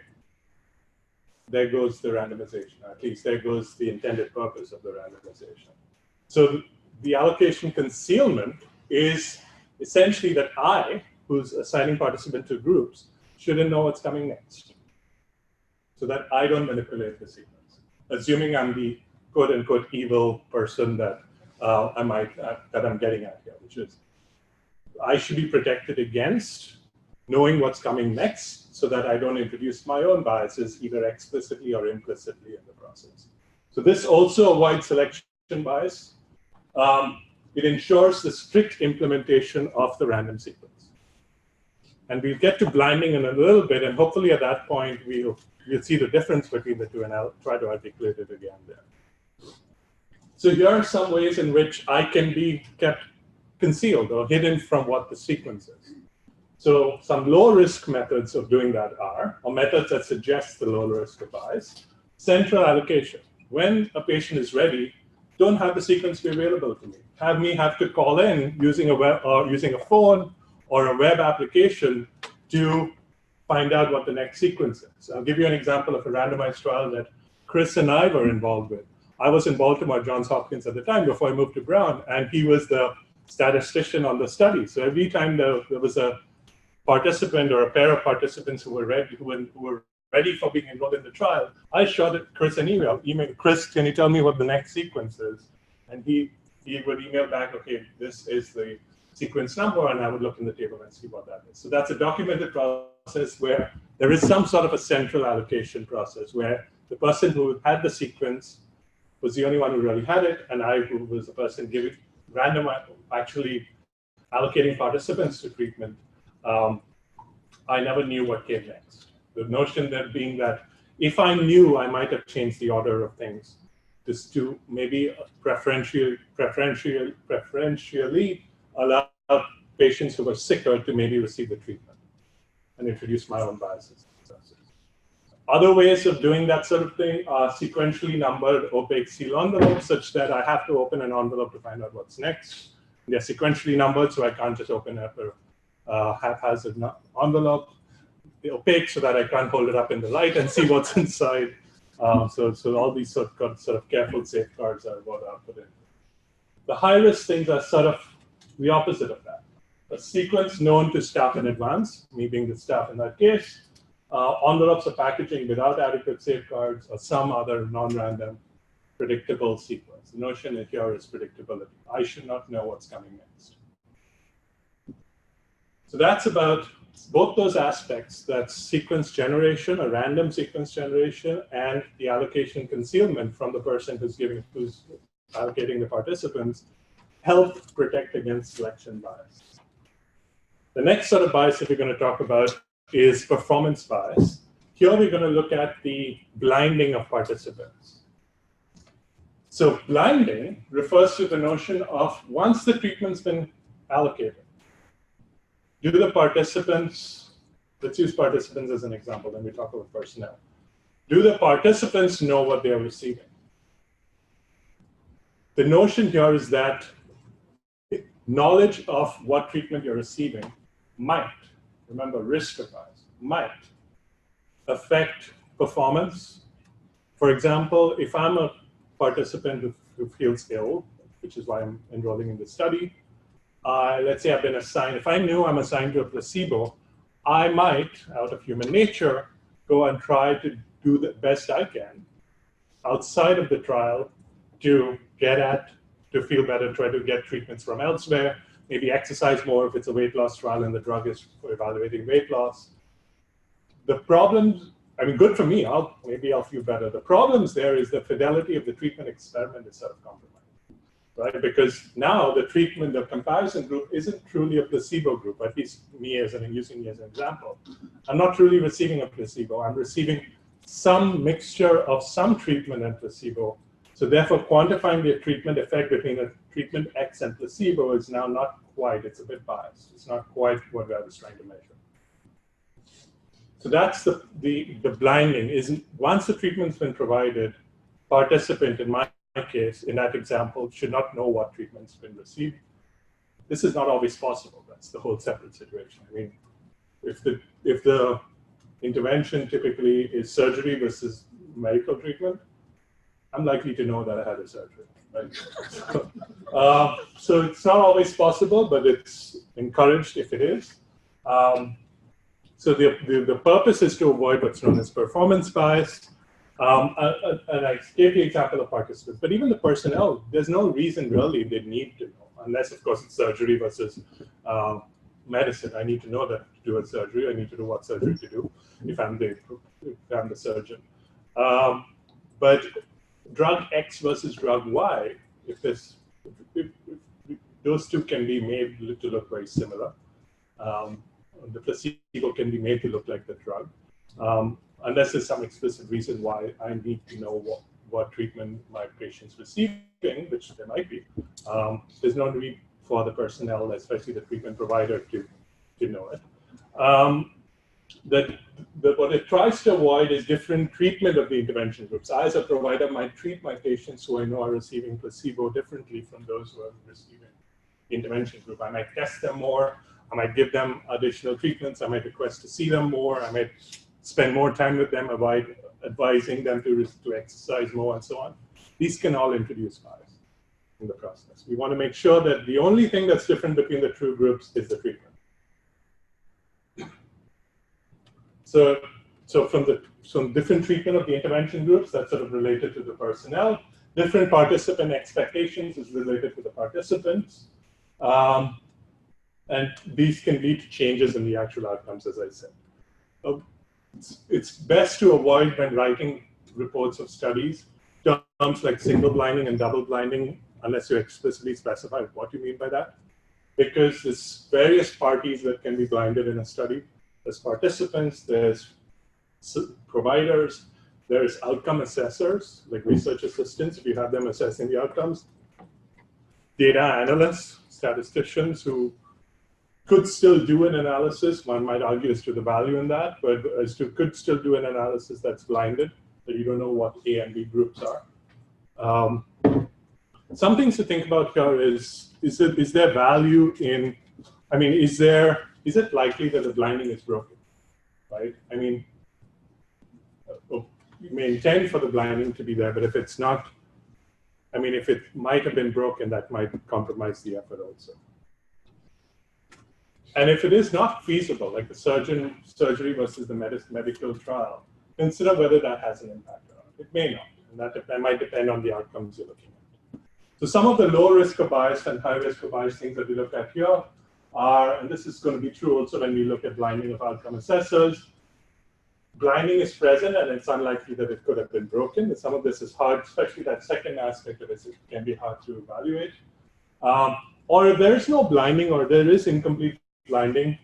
C: there goes the randomization. At least there goes the intended purpose of the randomization. So the allocation concealment is essentially that I, who's assigning participant to groups, shouldn't know what's coming next, so that I don't manipulate the sequence, assuming I'm the quote-unquote evil person that that I'm getting at here, which is I should be protected against knowing what's coming next, so that I don't introduce my own biases either explicitly or implicitly in the process. So this also avoids selection bias. It ensures the strict implementation of the random sequence. And we'll get to blinding in a little bit, and hopefully at that point we'll see the difference between the two, and I'll try to articulate it again there. So here are some ways in which I can be kept concealed or hidden from what the sequence is. So some low-risk methods of doing that are, or methods that suggest the low risk of bias, central allocation. When a patient is ready, don't have the sequence be available to me. Have me have to call in using a web or using a phone or a web application to find out what the next sequence is. I'll give you an example of a randomized trial that Chris and I were involved with. I was in Baltimore, Johns Hopkins at the time before I moved to Brown, and he was the statistician on the study. So every time there was a participant or a pair of participants who were ready for being enrolled in the trial, I shot Chris an email, Chris, can you tell me what the next sequence is? And he would email back, okay, this is the sequence number, and I would look in the table and see what that is. So that's a documented process where there is some sort of a central allocation process where the person who had the sequence was the only one who really had it, and I, who was the person giving random, actually allocating participants to treatment, I never knew what came next. The notion there being that if I knew, I might have changed the order of things just to maybe preferentially allow patients who were sicker to maybe receive the treatment and introduce my own biases. Other ways of doing that sort of thing are sequentially numbered opaque seal envelopes, such that I have to open an envelope to find out what's next. They're sequentially numbered, so I can't just open up a haphazard envelope. They're opaque, so that I can't hold it up in the light and see what's inside. So all these sort of careful safeguards are what I put in. The high-risk things are sort of the opposite of that. A sequence known to staff in advance, me being the staff in that case, envelopes or packaging without adequate safeguards, or some other non-random predictable sequence. The notion here is predictability. I should not know what's coming next. So that's about both those aspects, that sequence generation, a random sequence generation, and the allocation concealment from the person who's allocating the participants, help protect against selection bias. The next sort of bias that we're going to talk about is performance bias. Here we're going to look at the blinding of participants. So blinding refers to the notion of once the treatment's been allocated, do the participants, let's use participants as an example, then we talk about personnel. Do the participants know what they're receiving? The notion here is that knowledge of what treatment you're receiving might, remember risk of bias, might affect performance. For example, if I'm a participant who feels ill, which is why I'm enrolling in the study, let's say I've been assigned, if I knew I'm assigned to a placebo, I might, out of human nature, go and try to do the best I can outside of the trial to to feel better, try to get treatments from elsewhere, maybe exercise more if it's a weight loss trial and the drug is for evaluating weight loss. The problems, I mean, good for me, maybe I'll feel better. The problems there is the fidelity of the treatment experiment is sort of compromised, right? Because now the treatment, the comparison group isn't truly a placebo group, at least using me as an example. I'm not truly receiving a placebo. I'm receiving some mixture of some treatment and placebo. So therefore, quantifying the treatment effect between a treatment X and placebo is now not quite, it's a bit biased. It's not quite what I was trying to measure. So that's the blinding. Once the treatment's been provided, participant, in my case, in that example, should not know what treatment's been received. This is not always possible. That's the whole separate situation. I mean, if the intervention typically is surgery versus medical treatment, I'm likely to know that I had a surgery, right? So it's not always possible, but it's encouraged if it is. So the purpose is to avoid what's known as performance bias. And I gave the example of participants, but even the personnel, there's no reason really they need to know, unless of course it's surgery versus medicine. I need to know that to do a surgery. I need to know what surgery to do if I'm the surgeon. But drug X versus drug Y, if those two can be made to look very similar. The placebo can be made to look like the drug. Unless there's some explicit reason why I need to know what treatment my patient's receiving, which there might be. There's no need for the personnel, especially the treatment provider, to know it. What it tries to avoid is different treatment of the intervention groups. I, as a provider, might treat my patients who I know are receiving placebo differently from those who are receiving the intervention group. I might test them more. I might give them additional treatments. I might request to see them more. I might spend more time with them, advising them to exercise more, and so on. These can all introduce bias in the process. We want to make sure that the only thing that's different between the two groups is the treatment. So from different treatment of the intervention groups, that's sort of related to the personnel. Different participant expectations is related to the participants. And these can lead to changes in the actual outcomes, as I said. It's best to avoid, when writing reports of studies, terms like single blinding and double blinding, unless you explicitly specify what you mean by that. Because there's various parties that can be blinded in a study. There's participants, there's providers, there's outcome assessors, like research assistants, if you have them assessing the outcomes, data analysts, statisticians who could still do an analysis. One might argue as to the value in that, but could still do an analysis that's blinded, that you don't know what A and B groups are. Some things to think about here is there value in, I mean, is it likely that the blinding is broken, right? I mean, you may intend for the blinding to be there, but if it's not, I mean, if it might have been broken, that might compromise the effort also. And if it is not feasible, like the surgery versus the medical trial, consider whether that has an impact or not. It may not, and that might depend on the outcomes you're looking at. So some of the low risk of bias and high risk of bias things that we look at here are, and this is going to be true also when we look at blinding of outcome assessors, blinding is present and it's unlikely that it could have been broken. And some of this is hard, especially that second aspect of it can be hard to evaluate. Or if there is no blinding or there is incomplete blinding,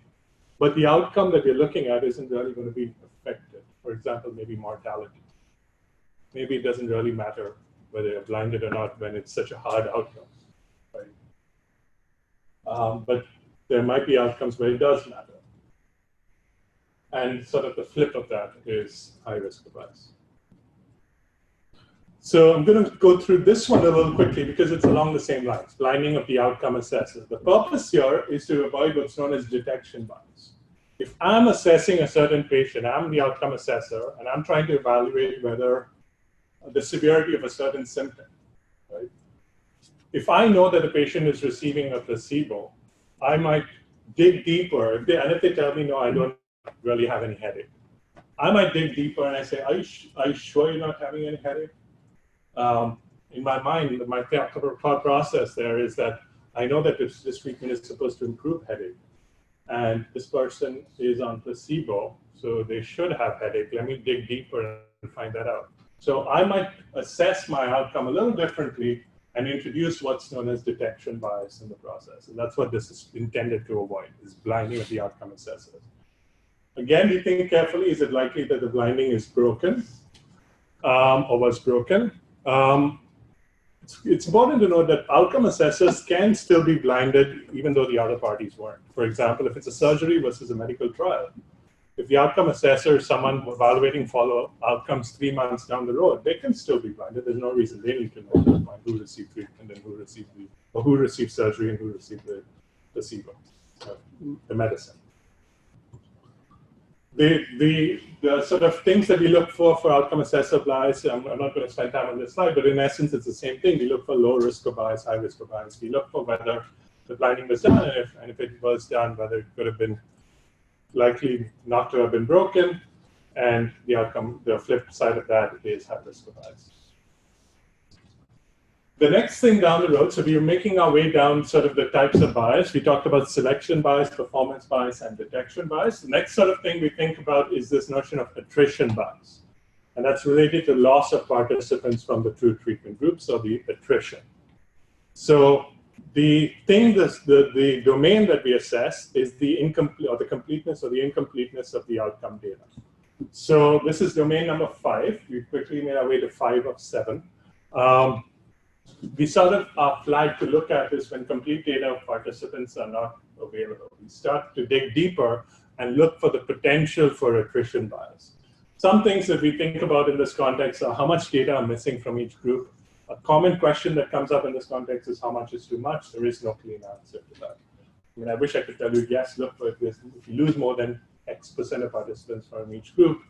C: but the outcome that you're looking at isn't really going to be affected. For example, maybe mortality. Maybe it doesn't really matter whether you're blinded or not when it's such a hard outcome, right? But there might be outcomes where it does matter. And sort of the flip of that is high risk of bias. So I'm going to go through this one a little quickly because it's along the same lines, blinding of the outcome assessor. The purpose here is to avoid what's known as detection bias. If I'm assessing a certain patient, I'm the outcome assessor, and I'm trying to evaluate whether the severity of a certain symptom, right? If I know that a patient is receiving a placebo, I might dig deeper, and if they tell me, no, I don't really have any headache, I might dig deeper and I say, are you sure you're not having any headache? In my mind, my thought process there is that I know that this treatment is supposed to improve headache, and this person is on placebo, so they should have headache. Let me dig deeper and find that out. So I might assess my outcome a little differently and introduce what's known as detection bias in the process. And that's what this is intended to avoid, is blinding of the outcome assessors. Again, we think carefully, is it likely that the blinding is broken or was broken? it's important to note that outcome assessors can still be blinded even though the other parties weren't. For example, if it's a surgery versus a medical trial, if the outcome assessor is someone evaluating follow-up outcomes 3 months down the road, they can still be blinded. There's no reason they need to know at that point who received treatment and who received surgery and who received the placebo, the medicine. The sort of things that we look for outcome assessor bias, I'm not going to spend time on this slide, but in essence, it's the same thing. We look for low risk of bias, high risk of bias. We look for whether the blinding was done, and if it was done, whether it could have been likely not to have been broken, and the outcome, the flip side of that is high risk of bias. The next thing down the road, so we are making our way down sort of the types of bias. We talked about selection bias, performance bias, and detection bias. The next sort of thing we think about is this notion of attrition bias. And that's related to loss of participants from the true treatment groups, or the attrition. So the thing, the domain that we assess is the incomplete, or the completeness or the incompleteness of the outcome data. So this is domain number 5. We quickly made our way to 5 of 7. We sort of are flagged to look at this when complete data of participants are not available. We start to dig deeper and look for the potential for attrition bias. Some things that we think about in this context are how much data are missing from each group. A common question that comes up in this context is how much is too much. There is no clean answer to that. I mean, I wish I could tell you, yes, look for this. If you lose more than X% of participants from each group,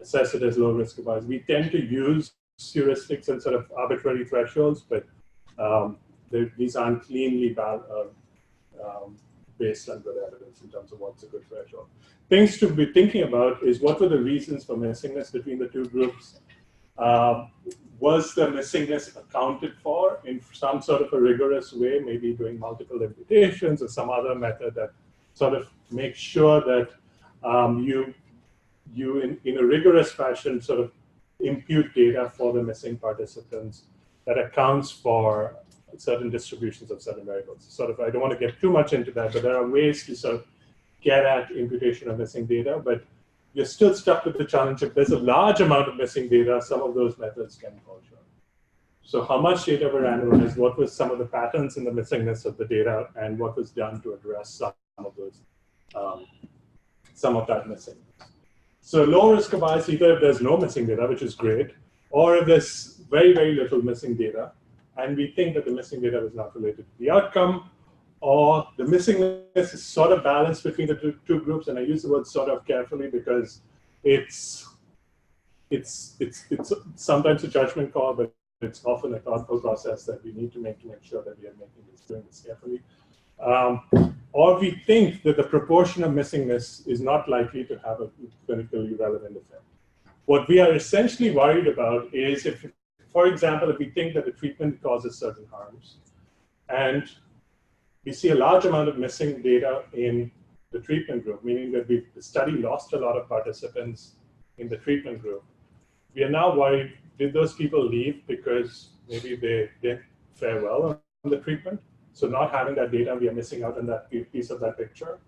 C: assess it as low risk of bias. We tend to use heuristics and sort of arbitrary thresholds, but these aren't cleanly based on good evidence in terms of what's a good threshold. Things to be thinking about is what were the reasons for missingness between the two groups? Was the missingness accounted for in some sort of a rigorous way, maybe doing multiple imputations or some other method that sort of makes sure that you in a rigorous fashion sort of impute data for the missing participants that accounts for certain distributions of certain variables. Sort of, I don't want to get too much into that, but there are ways to sort of get at imputation of missing data, but you're still stuck with the challenge. If there's a large amount of missing data, some of those methods can fall short. So how much data were analyzed, what was some of the patterns in the missingness of the data, and what was done to address some of those, some of that missing. So low risk of bias, either if there's no missing data, which is great, or if there's very, very little missing data, and we think that the missing data is not related to the outcome, or the missingness is sort of balanced between the two groups, and I use the word sort of carefully because it's sometimes a judgment call, but it's often a thoughtful process that we need to make sure that we are doing this carefully. Or we think that the proportion of missingness is not likely to have a clinically relevant effect. What we are essentially worried about is if, for example, if we think that the treatment causes certain harms, and we see a large amount of missing data in the treatment group, meaning that the study lost a lot of participants in the treatment group, we are now worried, did those people leave because maybe they didn't fare well on the treatment? So not having that data, we are missing out on that piece of that picture.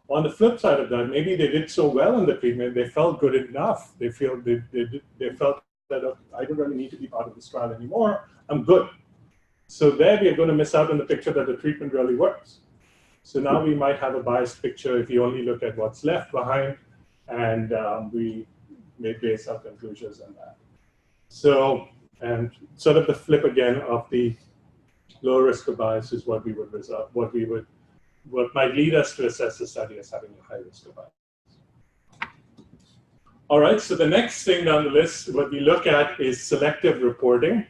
C: On the flip side of that, maybe they did so well in the treatment, they felt good enough. They felt that I don't really need to be part of this trial anymore. I'm good. So there we are going to miss out on the picture that the treatment really works. So now we might have a biased picture if you only look at what's left behind, and we may base our conclusions on that. So, and sort of the flip again of the low risk of bias is what we would result, what might lead us to assess the study as having a high risk of bias. All right, so the next thing on the list, what we look at is selective reporting.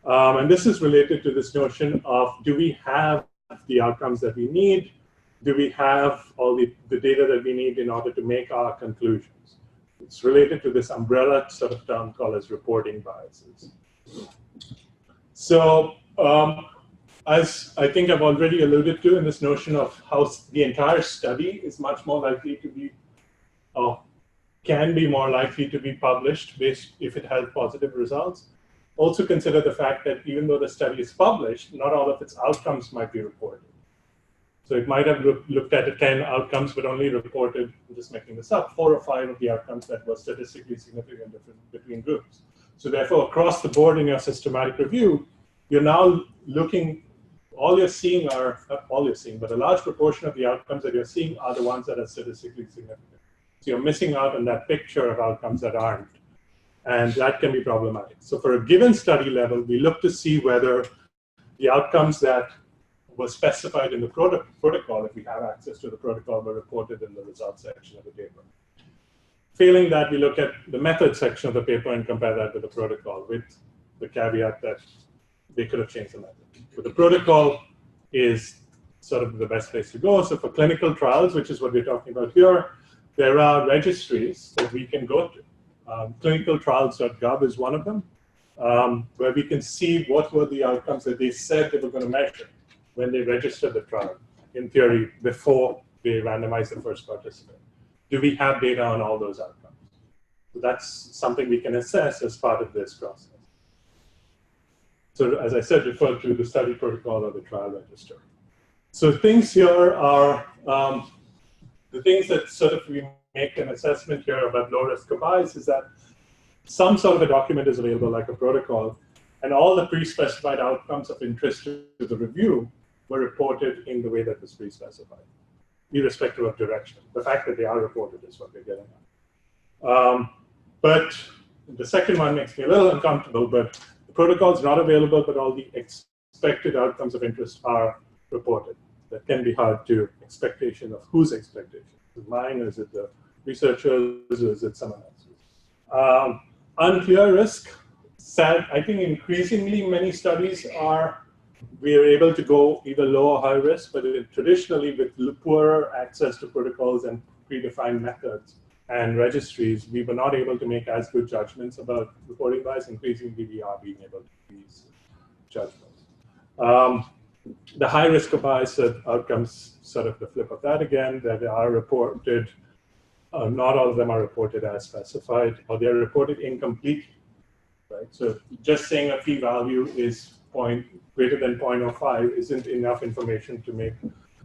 C: And this is related to this notion of, do we have the outcomes that we need? Do we have all the data that we need in order to make our conclusions? It's related to this umbrella sort of term called as reporting biases. So, as I think I've already alluded to in this notion of how the entire study is much more likely to be, can be more likely to be published based if it has positive results. Also consider the fact that even though the study is published, not all of its outcomes might be reported. So it might have looked at 10 outcomes, but only reported, I'm just making this up, 4 or 5 of the outcomes that were statistically significant between groups. So therefore, across the board in your systematic review, you're now looking, all you're seeing are, not all you're seeing, but a large proportion of the outcomes that you're seeing are the ones that are statistically significant. So you're missing out on that picture of outcomes that aren't. And that can be problematic. So for a given study level, we look to see whether the outcomes that were specified in the protocol, if we have access to the protocol, were reported in the results section of the paper. Failing that, we look at the method section of the paper and compare that with the protocol, with the caveat that they could have changed the method. But the protocol is sort of the best place to go. So for clinical trials, which is what we're talking about here, there are registries that we can go to. Clinicaltrials.gov is one of them, where we can see what were the outcomes that they said they were going to measure when they registered the trial, in theory, before they randomized the first participant. Do we have data on all those outcomes? So that's something we can assess as part of this process. So as I said, refer to the study protocol or the trial register. So things here are the things that sort of we make an assessment here about low risk of bias is that some sort of a document is available, like a protocol, and all the pre-specified outcomes of interest to the review were reported in the way that was pre-specified, irrespective of direction. The fact that they are reported is what we're getting at. But the second one makes me a little uncomfortable, but the protocol is not available, but all the expected outcomes of interest are reported. That can be hard to expectation of whose expectation. Is it mine, or is it the researchers, or is it someone else's? Unclear risk. Sad. I think increasingly many studies we are able to go either low or high risk, but traditionally with poorer access to protocols and predefined methods and registries, we were not able to make as good judgments about reporting bias. Increasingly, we are being able to make these judgments. The high risk of bias outcomes, sort of the flip of that again, that are reported, not all of them are reported as specified, or they're reported incompletely, right? So just saying a p-value is greater than 0.05 isn't enough information to make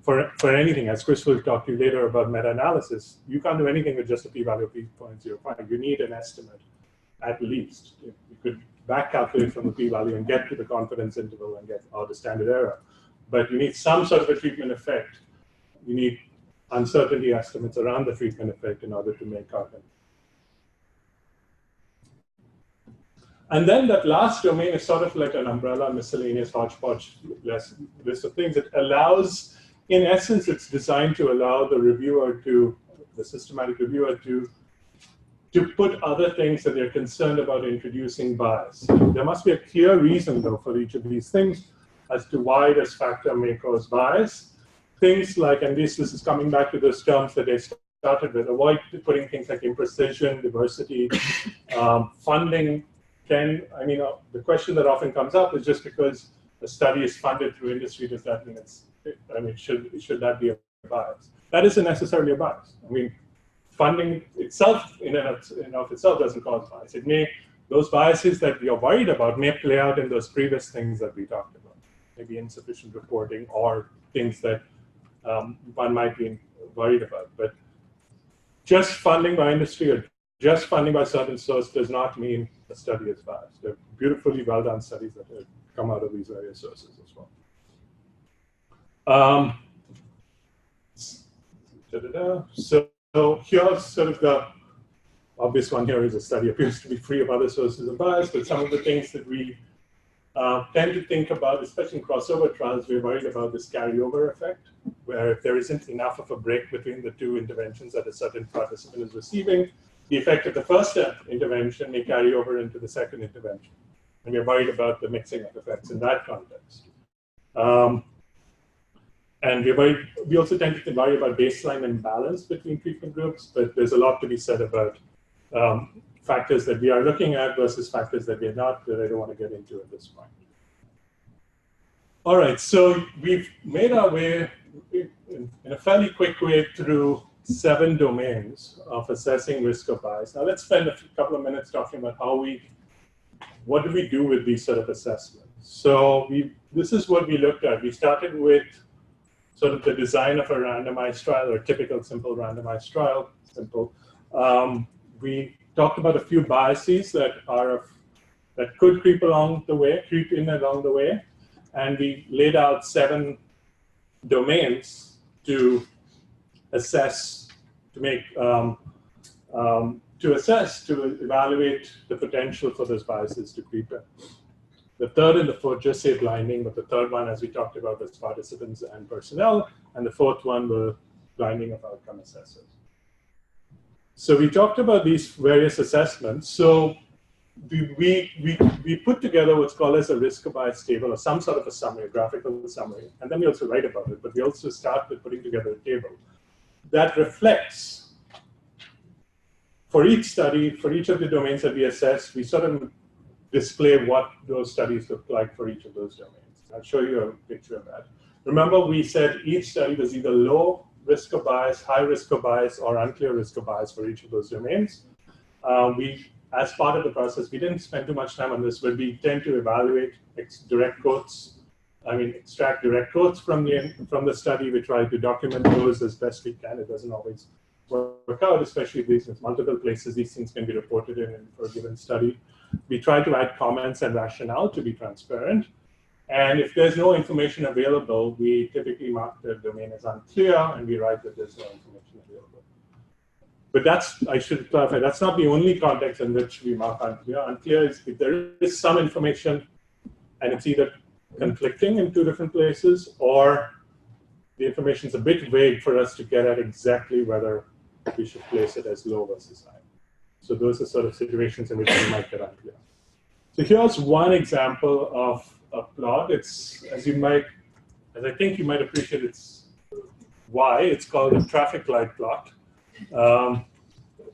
C: for anything. As Chris will talk to you later about meta-analysis, you can't do anything with just a p-value of 0.05. You need an estimate, at least. You could back calculate from the p-value and get to the confidence interval and get out the standard error. But you need some sort of a treatment effect. You need uncertainty estimates around the treatment effect in order to make confidence. And then that last domain is sort of like an umbrella, miscellaneous hodgepodge list of things. It allows, in essence, it's designed to allow the systematic reviewer to put other things that they're concerned about introducing bias. There must be a clear reason, though, for each of these things as to why this factor may cause bias. Things like, and this is coming back to those terms that they started with, avoid putting things like imprecision, diversity, funding. The question that often comes up is just because a study is funded through industry, does that mean should that be a bias? That isn't necessarily a bias. Funding itself in and of itself doesn't cause bias. Those biases that you're worried about may play out in those previous things that we talked about, maybe insufficient reporting or things that one might be worried about. But just funding by industry or just funding by certain source does not mean a study is biased. They're beautifully well done studies that have come out of these various sources as well. So here's sort of the obvious one here is a study appears to be free of other sources of bias, but some of the things that we tend to think about, especially in crossover trials, we're worried about this carryover effect, where if there isn't enough of a break between the two interventions that a certain participant is receiving, the effect of the first intervention may carry over into the second intervention. And we're worried about the mixing of effects in that context. And we also tend to worry about baseline imbalance between treatment groups, but there's a lot to be said about factors that we are looking at versus factors that we're not, that I don't want to get into at this point. All right, so we've made our way in a fairly quick way through 7 domains of assessing risk of bias. Now let's spend a couple of minutes talking about what do we do with these sort of assessments. So this is what we looked at. We started with sort of the design of a randomized trial or typical simple randomized trial. We talked about a few biases that that could creep in along the way. And we laid out 7 domains to assess, to evaluate the potential for those biases to creep in. The third and the fourth just say blinding, but the third one, as we talked about, was participants and personnel, and the fourth one were blinding of outcome assessors. So we talked about these various assessments. So we put together what's called as a risk bias table, or some sort of a summary, a graphical summary, and then we also write about it, but we also start with putting together a table that reflects, for each study, for each of the domains that we assess, we sort of display what those studies look like for each of those domains. I'll show you a picture of that. Remember, we said each study was either low risk of bias, high risk of bias, or unclear risk of bias for each of those domains. As part of the process, we didn't spend too much time on this, but we tend to evaluate extract direct quotes from the study. We try to document those as best we can. It doesn't always work out, especially if these multiple places these things can be reported in for a given study. We try to add comments and rationale to be transparent. And if there's no information available, we typically mark the domain as unclear, and we write that there's no information available. But I should clarify, that's not the only context in which we mark unclear. Unclear is if there is some information and it's either conflicting in 2 different places, or the information is a bit vague for us to get at exactly whether we should place it as low versus high. So those are sort of situations in which we might get unclear. So here's one example of a plot. It's, as I think you might appreciate, it's called a traffic light plot.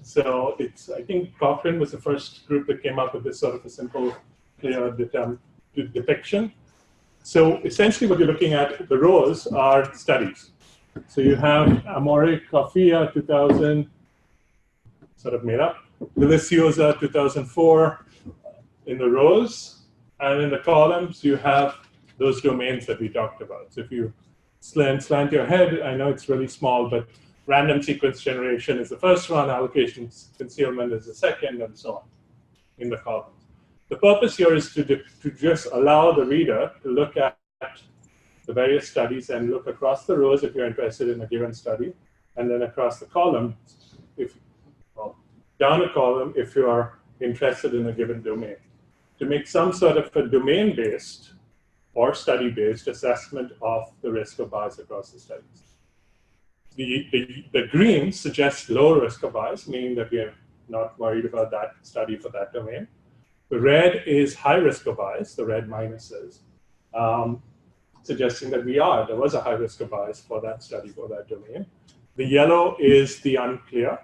C: So I think Cochrane was the first group that came up with this sort of a simple, clear depiction. So essentially what you're looking at, the rows are studies. So you have Amore Coffea 2000, sort of made up, Deliciosa 2004 in the rows, and in the columns you have those domains that we talked about. So if you slant your head, I know it's really small, but random sequence generation is the first one, allocation concealment is the second, and so on in the columns. The purpose here is to just allow the reader to look at the various studies and look across the rows if you're interested in a given study, and then across the column, down a column if you are interested in a given domain, to make some sort of a domain-based or study-based assessment of the risk of bias across the studies. The green suggests low risk of bias, meaning that we are not worried about that study for that domain. The red is high risk of bias, the red minuses, suggesting that there was a high risk of bias for that study, for that domain. The yellow is the unclear.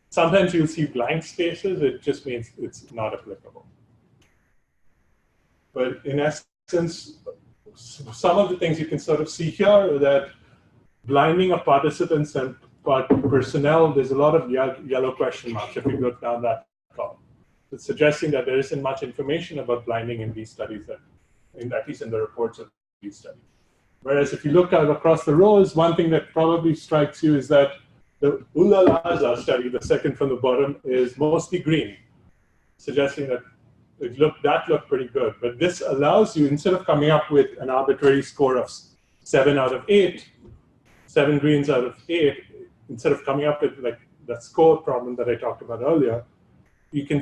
C: Sometimes you'll see blank spaces, it just means it's not applicable. But in essence, some of the things you can sort of see here are that blinding of participants and personnel, there's a lot of yellow question marks if you look down that column. It's suggesting that there isn't much information about blinding in these studies, at least in the reports of these studies. Whereas if you look out across the rows, one thing that probably strikes you is that the Ulalaza study, the second from the bottom, is mostly green, suggesting that that looked pretty good. But this allows you, instead of coming up with an arbitrary score of 7 out of 8, 7 greens out of 8, instead of coming up with like the score problem that I talked about earlier, you can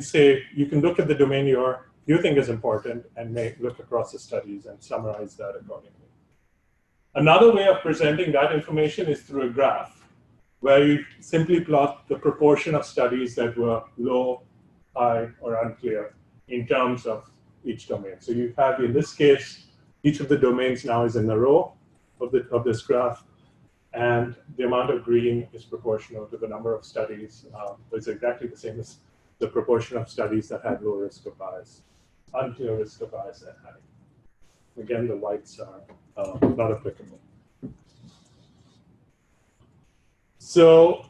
C: look at the domain you think is important and look across the studies and summarize that accordingly. Another way of presenting that information is through a graph, where you simply plot the proportion of studies that were low, high, or unclear in terms of each domain. So you have, in this case, each of the domains now is in the row of this graph, and the amount of green is proportional to the number of studies. It's exactly the same as the proportion of studies that had low risk of bias, unclear risk of bias, and high. Again, the whites are not applicable. So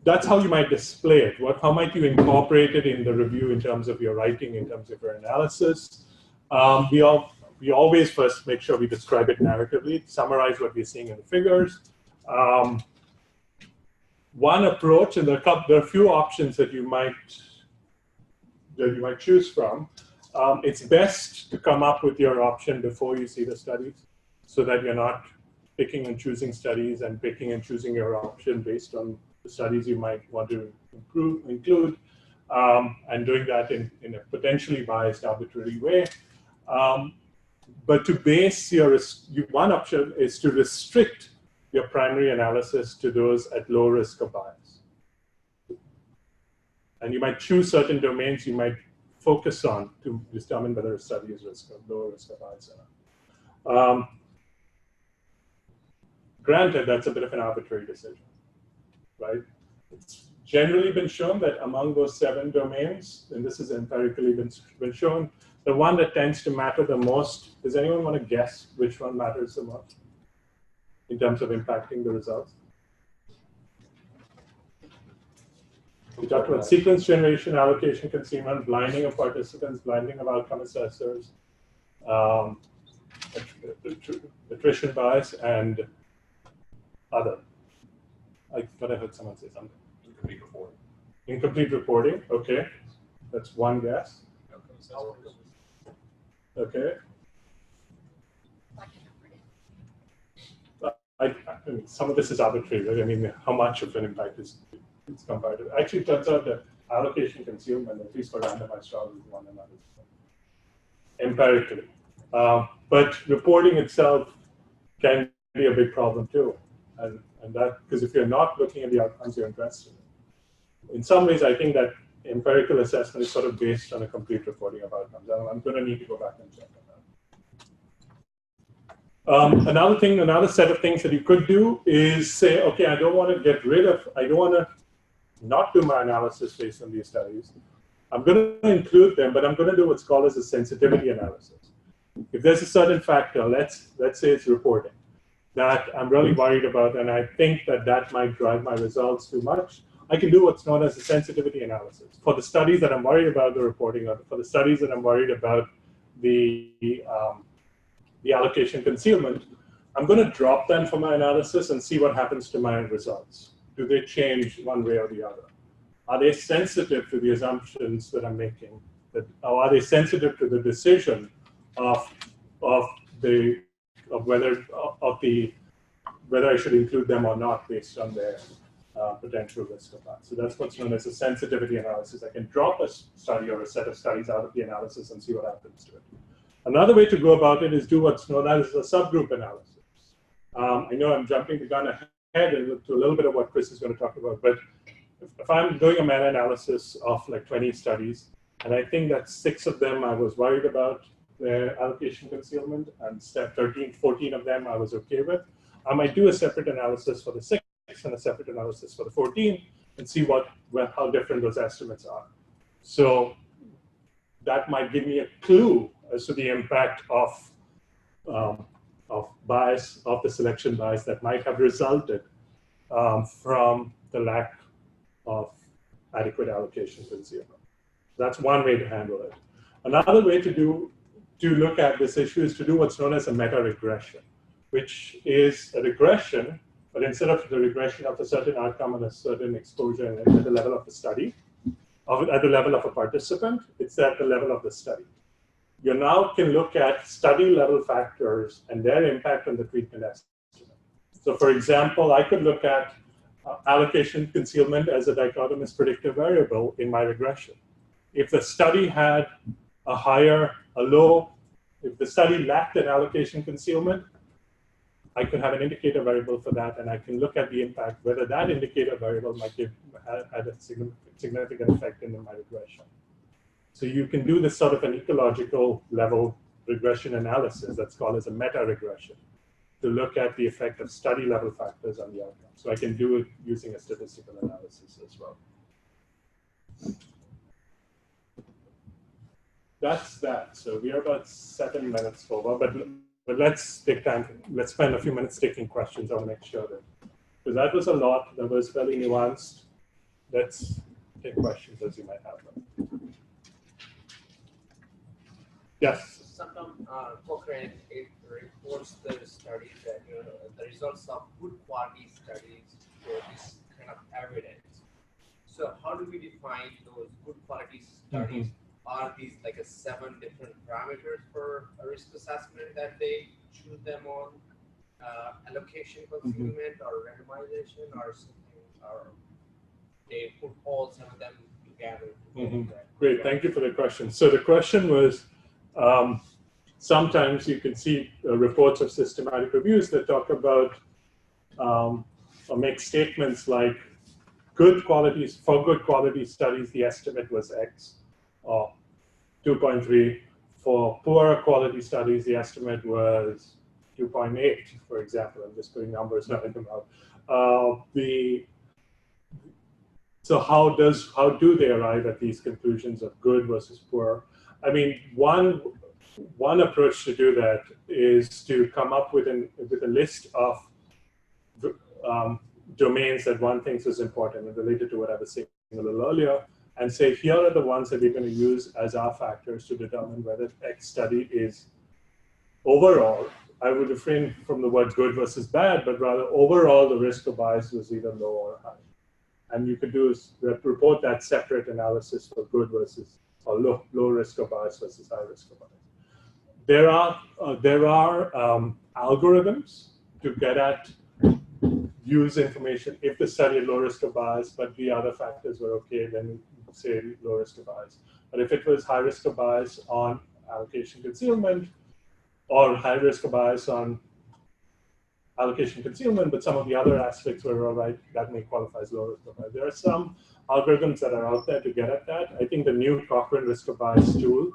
C: that's how you might display it. How might you incorporate it in the review in terms of your writing, in terms of your analysis? We always first make sure we describe it narratively, summarize what we're seeing in the figures. One approach, and there are a few options that you might choose from. it's best to come up with your option before you see the studies, so that you're not picking and choosing studies and picking and choosing your option based on the studies you might want to include, and doing that in a potentially biased, arbitrary way. But to base one option is to restrict your primary analysis to those at low risk of bias. And you might choose certain domains you might focus on to determine whether a study is low risk of bias or not. Granted, that's a bit of an arbitrary decision, right? It's generally been shown that among those 7 domains, and this has empirically been shown, the one that tends to matter the most, does anyone want to guess which one matters the most in terms of impacting the results? We talked about sequence generation, allocation concealment, blinding of participants, blinding of outcome assessors, attrition bias, and other. I thought I heard someone say something.
K: Incomplete reporting.
C: Incomplete reporting, okay. That's one guess. Okay. I mean, some of this is arbitrary, right? I mean, how much of an impact is comparative? Actually, it turns out that allocation concealment, at least for randomized trials, is one another empirically. But reporting itself can be a big problem too. And that, because if you're not looking at the outcomes you're interested in some ways, I think that empirical assessment is sort of based on a complete reporting of outcomes. I'm going to need to go back and check on that. Another set of things that you could do is say, okay, I don't want to not do my analysis based on these studies. I'm going to include them, but I'm going to do what's called as a sensitivity analysis. If there's a certain factor, let's say it's reporting, that I'm really worried about, and I think that might drive my results too much, I can do what's known as a sensitivity analysis. For the studies that I'm worried about the reporting, or for the studies that I'm worried about the allocation concealment, I'm going to drop them for my analysis and see what happens to my results. Do they change one way or the other? Are they sensitive to the assumptions that I'm making? Or are they sensitive to the decision of whether I should include them or not based on their potential risk of that? So that's what's known as a sensitivity analysis. I can drop a study or a set of studies out of the analysis and see what happens to it. Another way to go about it is do what's known as a subgroup analysis. I know I'm jumping the gun ahead to a little bit of what Chris is going to talk about, but if I'm doing a meta-analysis of like 20 studies, and I think that 6 of them I was worried about their allocation concealment, and 14 of them I was okay with, I might do a separate analysis for the 6 and a separate analysis for the 14 and see how different those estimates are. So that might give me a clue as to the impact of bias, of the selection bias that might have resulted from the lack of adequate allocation concealment. That's one way to handle it. Another way to look at this issue is to do what's known as a meta-regression, which is a regression, but instead of the regression of a certain outcome and a certain exposure at the level of the study, at the level of a participant, it's at the level of the study. You now can look at study level factors and their impact on the treatment estimate. So for example, I could look at allocation concealment as a dichotomous predictive variable in my regression. If the study had if the study lacked an allocation concealment, I could have an indicator variable for that, and I can look at the impact, whether that indicator variable might have a significant effect in my regression. So you can do this sort of an ecological level regression analysis that's called as a meta-regression to look at the effect of study level factors on the outcome. So I can do it using a statistical analysis as well. That's that. So we are about 7 minutes over, but let's take time. Let's spend a few minutes taking questions. I want to make sure because that was a lot. That was fairly nuanced. Let's take questions as you might have them. Yes.
L: Sometimes Cochrane it reports the studies that the results of good quality studies show this kind of evidence. So how do we define those good quality studies are these like a 7 different parameters for a risk assessment that they choose them on? Allocation, concealment, or randomization, or something, or they put all 7 of them together?
C: Great, thank you for the question. So the question was, sometimes you can see reports of systematic reviews that talk about or make statements like, for good quality studies, the estimate was X, or 2.3. For poor quality studies, the estimate was 2.8, for example. I'm just putting numbers, nothing them out. So how do they arrive at these conclusions of good versus poor? I mean, one approach to do that is to come up with a list of domains that one thinks is important and related to what I was saying a little earlier, and say, here are the ones that we're going to use as our factors to determine whether X study is overall. I would refrain from the word good versus bad, but rather overall the risk of bias was either low or high. And you could do is report that separate analysis for good versus or low risk of bias versus high risk of bias. There are algorithms to get at use information if the study had low risk of bias, but the other factors were okay, then you say low risk of bias. But if it was high risk of bias on allocation concealment, or high risk of bias on allocation concealment, but some of the other aspects were all right, that may qualify as low risk of bias. There are some algorithms that are out there to get at that. I think the new Cochrane risk of bias tool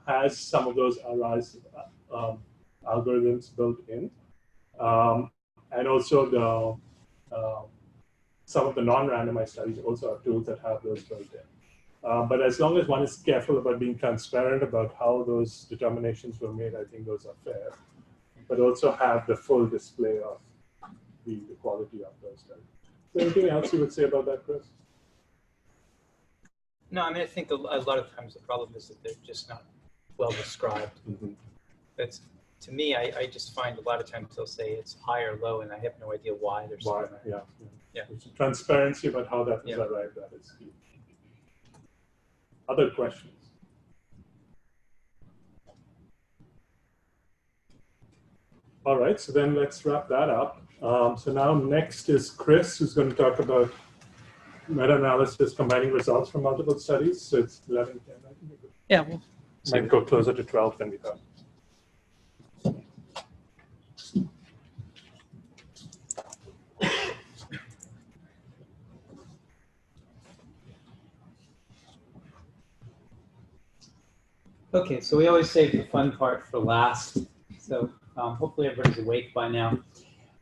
C: has some of those algorithms built in. And also some of the non-randomized studies also have tools that have those built in. But as long as one is careful about being transparent about how those determinations were made, I think those are fair. But also have the full display of the quality of those studies. Is there anything else you would say about that, Chris?
B: No, I mean, I think a lot of times the problem is that they're just not well described. That's, to me, I just find a lot of times they'll say it's high or low, and I have no idea why they're saying that.
C: Yeah. Transparency about how that was arrived at is key. Other questions? All right, so then let's wrap that up. So now next is Chris, who's going to talk about meta-analysis combining results from multiple studies. So it's 11:10.
B: Yeah, well,
C: might go closer to 12 than we thought.
B: okay, so we always save the fun part for last. So hopefully everybody's awake by now.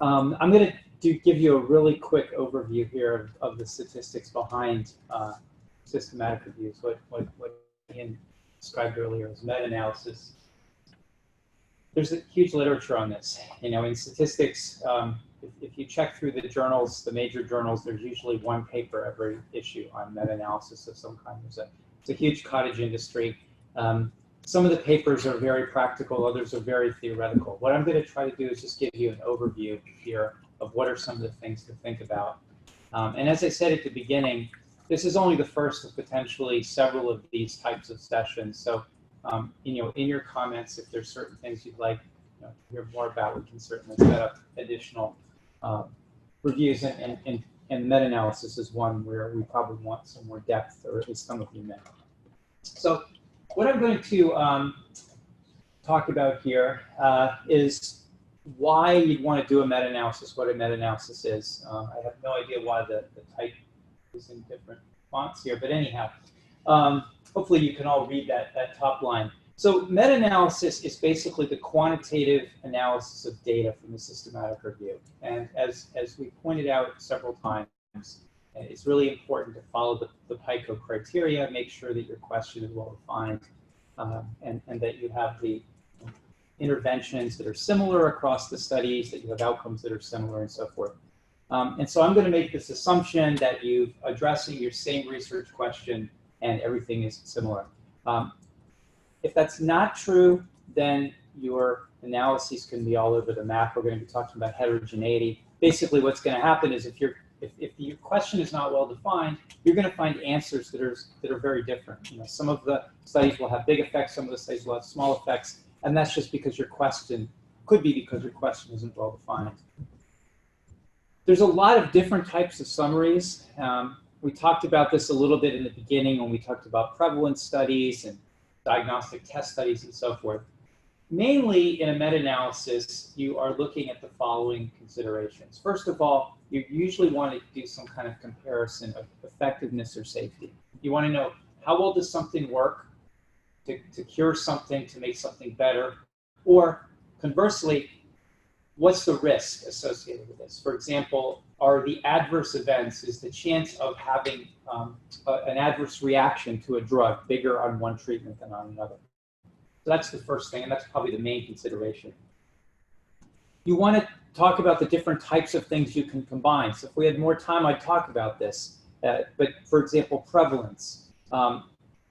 B: I'm going to give you a really quick overview here of the statistics behind systematic reviews, what Ian described earlier as meta-analysis. There's a huge literature on this. You know, in statistics, if you check through the journals, the major journals, there's usually one paper every issue on meta-analysis of some kind. It's a huge cottage industry. Some of the papers are very practical, others are very theoretical. What I'm going to try to do is just give you an overview here of what are some of the things to think about. And as I said at the beginning, this is only the first of potentially several of these types of sessions. So, you know, in your comments, if there's certain things you'd like to hear more about, we can certainly set up additional reviews. And meta-analysis is one where we probably want some more depth, or at least some of you may. So, what I'm going to talk about here is why you'd want to do a meta-analysis, what a meta-analysis is. I have no idea why the type is in different fonts here, but anyhow, hopefully you can all read that top line. So meta-analysis is basically the quantitative analysis of data from the systematic review. And as we pointed out several times, it's really important to follow the PICO criteria, make sure that your question is well defined, and that you have the interventions that are similar across the studies, that you have outcomes that are similar, and so forth. And so I'm going to make this assumption that you're addressing your same research question and everything is similar. If that's not true, then your analyses can be all over the map. We're going to be talking about heterogeneity. Basically, what's going to happen is if you're if your question is not well defined, you're going to find answers that are very different. You know, some of the studies will have big effects, some of the studies will have small effects, and that's just because your question could be because your question isn't well defined. There's a lot of different types of summaries. We talked about this a little bit in the beginning when we talked about prevalence studies and diagnostic test studies and so forth. Mainly in a meta-analysis, you are looking at the following considerations. First of all, you usually want to do some kind of comparison of effectiveness or safety. You want to know how well does something work to cure something, to make something better, or conversely, what's the risk associated with this? For example, are the adverse events, is the chance of having an adverse reaction to a drug bigger on one treatment than on another? So that's the first thing, and that's probably the main consideration. You want to talk about the different types of things you can combine. So if we had more time, I'd talk about this. But for example, prevalence.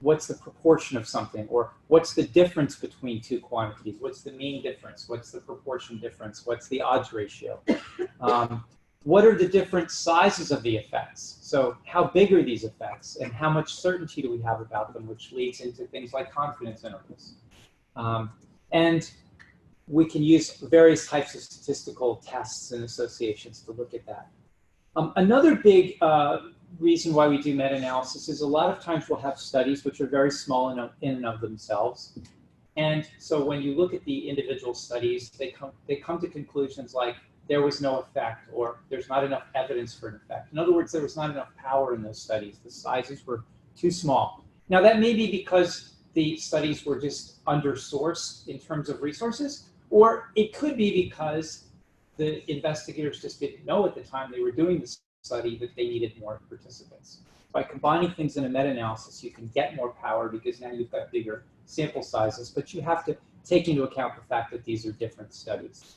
B: What's the proportion of something? Or what's the difference between two quantities? What's the mean difference? What's the proportion difference? What's the odds ratio? What are the different sizes of the effects? So how big are these effects? And how much certainty do we have about them, which leads into things like confidence intervals. And we can use various types of statistical tests and associations to look at that. Another big reason why we do meta-analysis is a lot of times we'll have studies which are very small in and of themselves. And so when you look at the individual studies, they come to conclusions like there was no effect or there's not enough evidence for an effect. In other words, there was not enough power in those studies. The sizes were too small. Now that may be because the studies were just under-sourced in terms of resources, or it could be because the investigators just didn't know at the time they were doing the study that they needed more participants. By combining things in a meta-analysis, you can get more power because now you've got bigger sample sizes, but you have to take into account the fact that these are different studies.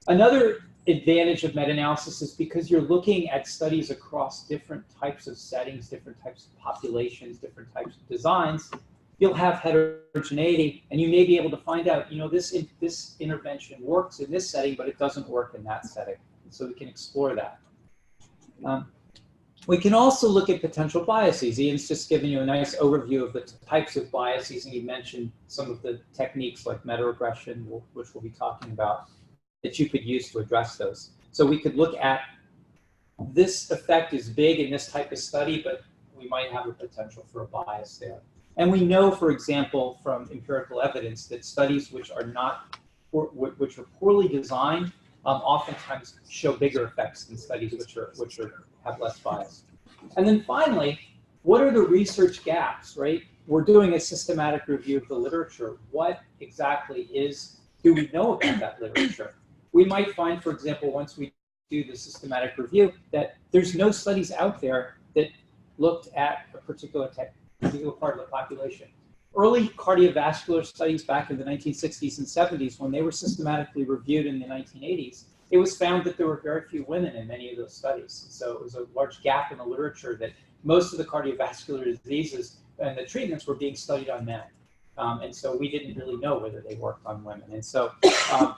B: Another advantage of meta-analysis is because you're looking at studies across different types of settings, different types of populations, different types of designs. You'll have heterogeneity, and you may be able to find out, you know, this intervention works in this setting, but it doesn't work in that setting. So we can explore that. We can also look at potential biases. Ian's just given you a nice overview of the types of biases, and he mentioned some of the techniques like meta-regression, which we'll be talking about, that you could use to address those. So we could look at this effect is big in this type of study, but we might have a potential for a bias there. And we know, for example, from empirical evidence that studies which are poorly designed oftentimes show bigger effects than studies which have less bias. And then finally, what are the research gaps, right? We're doing a systematic review of the literature. What exactly do we know about that literature? We might find, for example, once we do the systematic review, that there's no studies out there that looked at a particular part of the population. Early cardiovascular studies back in the 1960s and 70s, when they were systematically reviewed in the 1980s, it was found that there were very few women in many of those studies. So it was a large gap in the literature that most of the cardiovascular diseases and the treatments were being studied on men. And so we didn't really know whether they worked on women. And so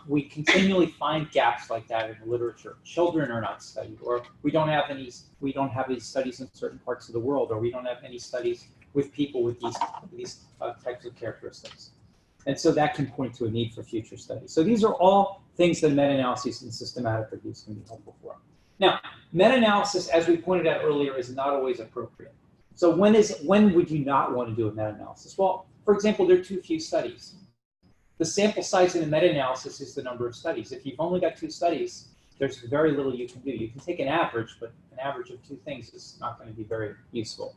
B: we continually find gaps like that in the literature. Children are not studied, or we don't have these studies in certain parts of the world, or we don't have any studies with people with these types of characteristics. And so that can point to a need for future studies. So these are all things that meta-analysis and systematic reviews can be helpful for. Now, meta-analysis, as we pointed out earlier, is not always appropriate. So when would you not want to do a meta-analysis? Well, for example, there are too few studies. The sample size in a meta-analysis is the number of studies. If you've only got 2 studies, there's very little you can do. You can take an average, but an average of 2 things is not going to be very useful.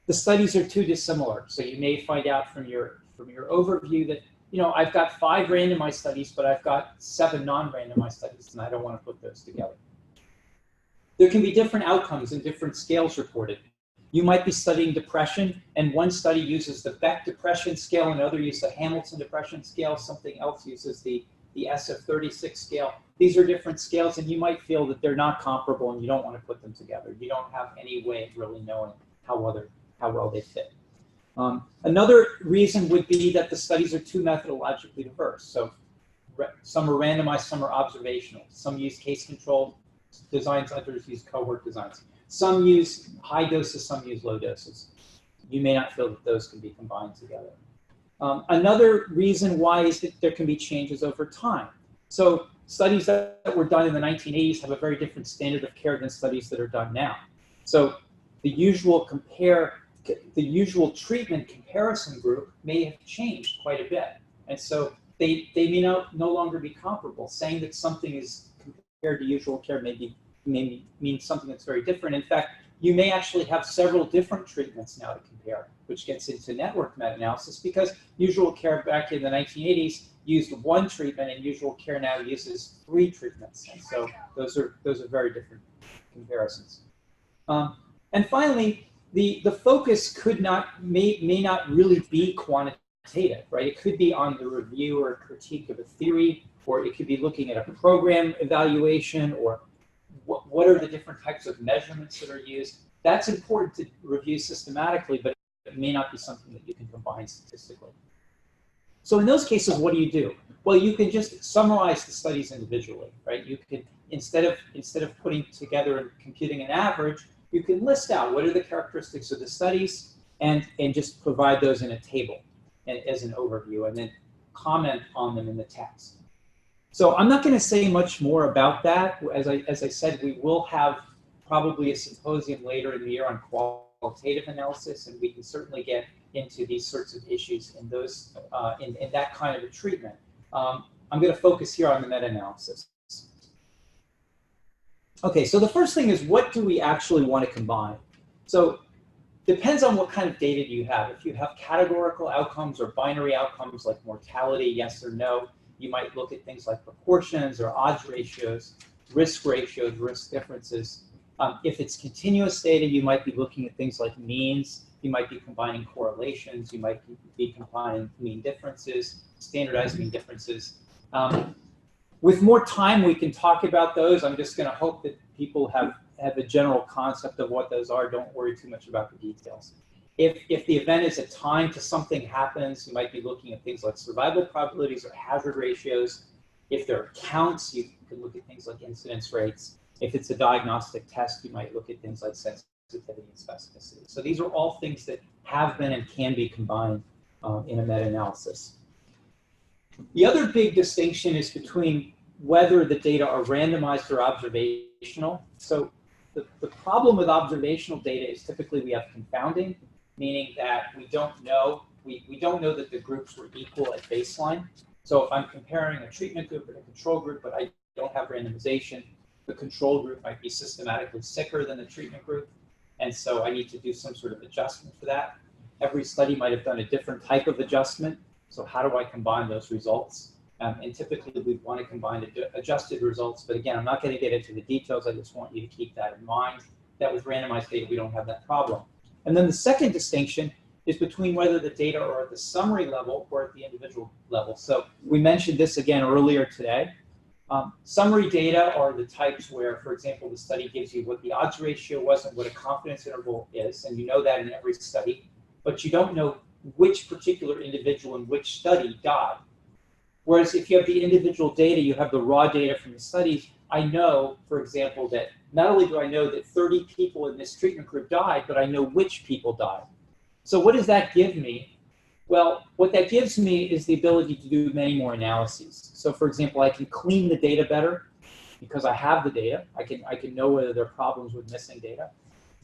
B: The studies are too dissimilar. So you may find out from your overview that, you know, I've got 5 randomized studies, but I've got 7 non-randomized studies, and I don't want to put those together. There can be different outcomes and different scales reported. You might be studying depression, and one study uses the Beck Depression Scale, another uses the Hamilton Depression Scale, something else uses the SF-36 scale. These are different scales, and you might feel that they're not comparable, and you don't want to put them together. You don't have any way of really knowing how well they fit. Another reason would be that the studies are too methodologically diverse. So some are randomized, some are observational. Some use case-controlled, designs, others use cohort designs. Some use high doses, some use low doses. You may not feel that those can be combined together. Another reason why is that there can be changes over time. So studies that were done in the 1980s have a very different standard of care than studies that are done now. So the usual treatment comparison group may have changed quite a bit. And so they may no longer be comparable. Saying that something is compared to usual care may mean something that's very different. In fact, you may actually have several different treatments now to compare, which gets into network meta-analysis, because usual care back in the 1980s used one treatment and usual care now uses 3 treatments. And so those are very different comparisons. And finally, the focus may not really be quantitative, right? It could be on the review or critique of a theory, or it could be looking at a program evaluation, or what are the different types of measurements that are used. That's important to review systematically, but it may not be something that you can combine statistically. So in those cases, what do? Well, you can just summarize the studies individually, right? You can, instead of putting together and computing an average, you can list out what are the characteristics of the studies and just provide those in a table and as an overview, and then comment on them in the text. So I'm not going to say much more about that. As I said, we will have probably a symposium later in the year on qualitative analysis, and we can certainly get into these sorts of issues in those in that kind of a treatment. I'm going to focus here on the meta-analysis. Okay, so the first thing is, what do we actually want to combine? So depends on what kind of data you have. If you have categorical outcomes or binary outcomes like mortality, yes or no, you might look at things like proportions or odds ratios, risk differences. If it's continuous data, you might be looking at things like means. You might be combining correlations. You might be combining mean differences, standardized mean differences. With more time, we can talk about those. I'm just going to hope that people have a general concept of what those are. Don't worry too much about the details. If the event is a time to something happens, you might be looking at things like survival probabilities or hazard ratios. If there are counts, you can look at things like incidence rates. If it's a diagnostic test, you might look at things like sensitivity and specificity. So these are all things that have been and can be combined in a meta-analysis. The other big distinction is between whether the data are randomized or observational. So the problem with observational data is typically we have confounding, meaning that we don't know that the groups were equal at baseline. So if I'm comparing a treatment group and a control group, but I don't have randomization, the control group might be systematically sicker than the treatment group. And so I need to do some sort of adjustment for that. Every study might have done a different type of adjustment. So how do I combine those results? And typically we want to combine adjusted results. But again, I'm not going to get into the details. I just want you to keep that in mind, that with randomized data, we don't have that problem. And then the second distinction is between whether the data are at the summary level or at the individual level. So we mentioned this again earlier today. Summary data are the types where, for example, the study gives you what the odds ratio was and what a confidence interval is, and you know that in every study, but you don't know which particular individual in which study died. Whereas if you have the individual data, you have the raw data from the studies. I know, for example, that not only do I know that 30 people in this treatment group died, but I know which people died. So what does that give me? Well, what that gives me is the ability to do many more analyses. So for example, I can clean the data better because I have the data. I can know whether there are problems with missing data.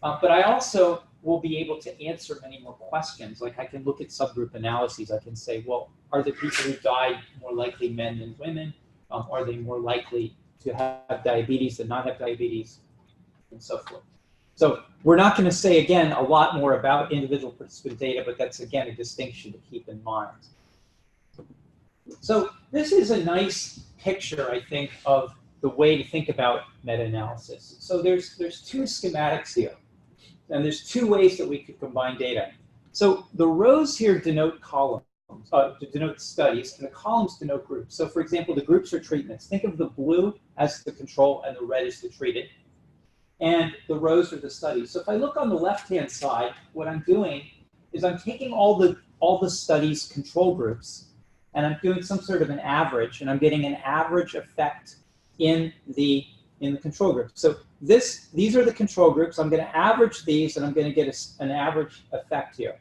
B: But I also will be able to answer many more questions. Like I can look at subgroup analyses. I can say, well, are the people who died more likely men than women? Are they more likely to have diabetes than not have diabetes? And so forth. So we're not going to say, again, a lot more about individual participant data, but that's, again, a distinction to keep in mind. So this is a nice picture, I think, of the way to think about meta-analysis. So there's two schematics here, and there's two ways that we could combine data. So the rows here denote columns, denote studies, and the columns denote groups. So for example, the groups are treatments. Think of the blue as the control and the red as the treated. And the rows are the studies. So if I look on the left-hand side, what I'm doing is I'm taking all the studies control groups, and I'm doing some sort of an average, and I'm getting an average effect in the in the control group. So these are the control groups. I'm going to average these, and I'm going to get an average effect here.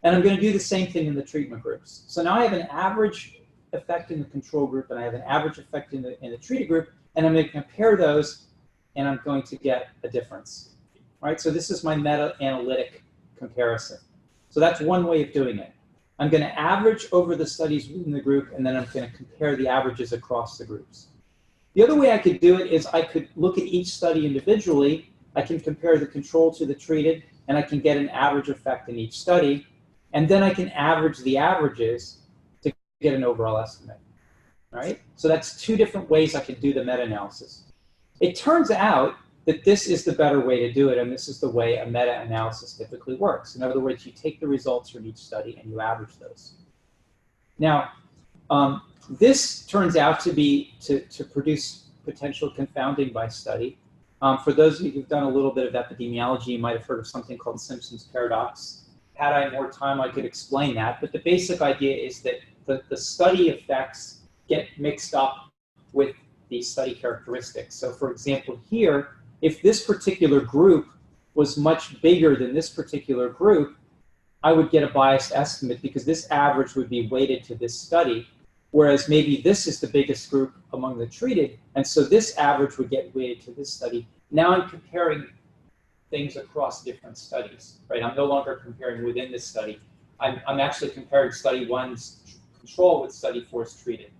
B: And I'm going to do the same thing in the treatment groups. So now I have an average effect in the control group, and I have an average effect in the treated group, and I'm going to compare those, and I'm going to get a difference. Right? So this is my meta-analytic comparison. So that's one way of doing it. I'm going to average over the studies within the group, and then I'm going to compare the averages across the groups. The other way I could do it is I could look at each study individually. I can compare the control to the treated, and I can get an average effect in each study. And then I can average the averages to get an overall estimate. Right? So that's two different ways I could do the meta-analysis. It turns out that this is the better way to do it, and this is the way a meta-analysis typically works. In other words, you take the results from each study and you average those. Now, this turns out to be to produce potential confounding by study. For those of you who've done a little bit of epidemiology, you might have heard of something called Simpson's paradox. Had I more time, I could explain that. But the basic idea is that the study effects get mixed up with the study characteristics. So for example, here, if this particular group was much bigger than this particular group, I would get a biased estimate because this average would be weighted to this study, whereas maybe this is the biggest group among the treated, and so this average would get weighted to this study. Now I'm comparing things across different studies, right? I'm no longer comparing within this study. I'm actually comparing study 1's control with study 4's treated.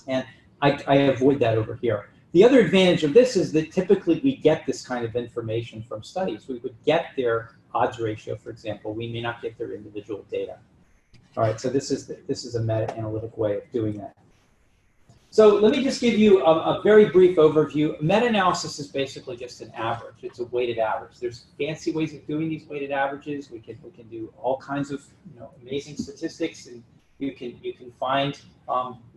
B: And I avoid that over here. The other advantage of this is that typically we get this kind of information from studies. We would get their odds ratio, for example. We may not get their individual data. All right, so this is a meta-analytic way of doing that. So let me just give you a very brief overview. Meta-analysis is basically just an average. It's a weighted average. There's fancy ways of doing these weighted averages. We can do all kinds of amazing statistics, and you can find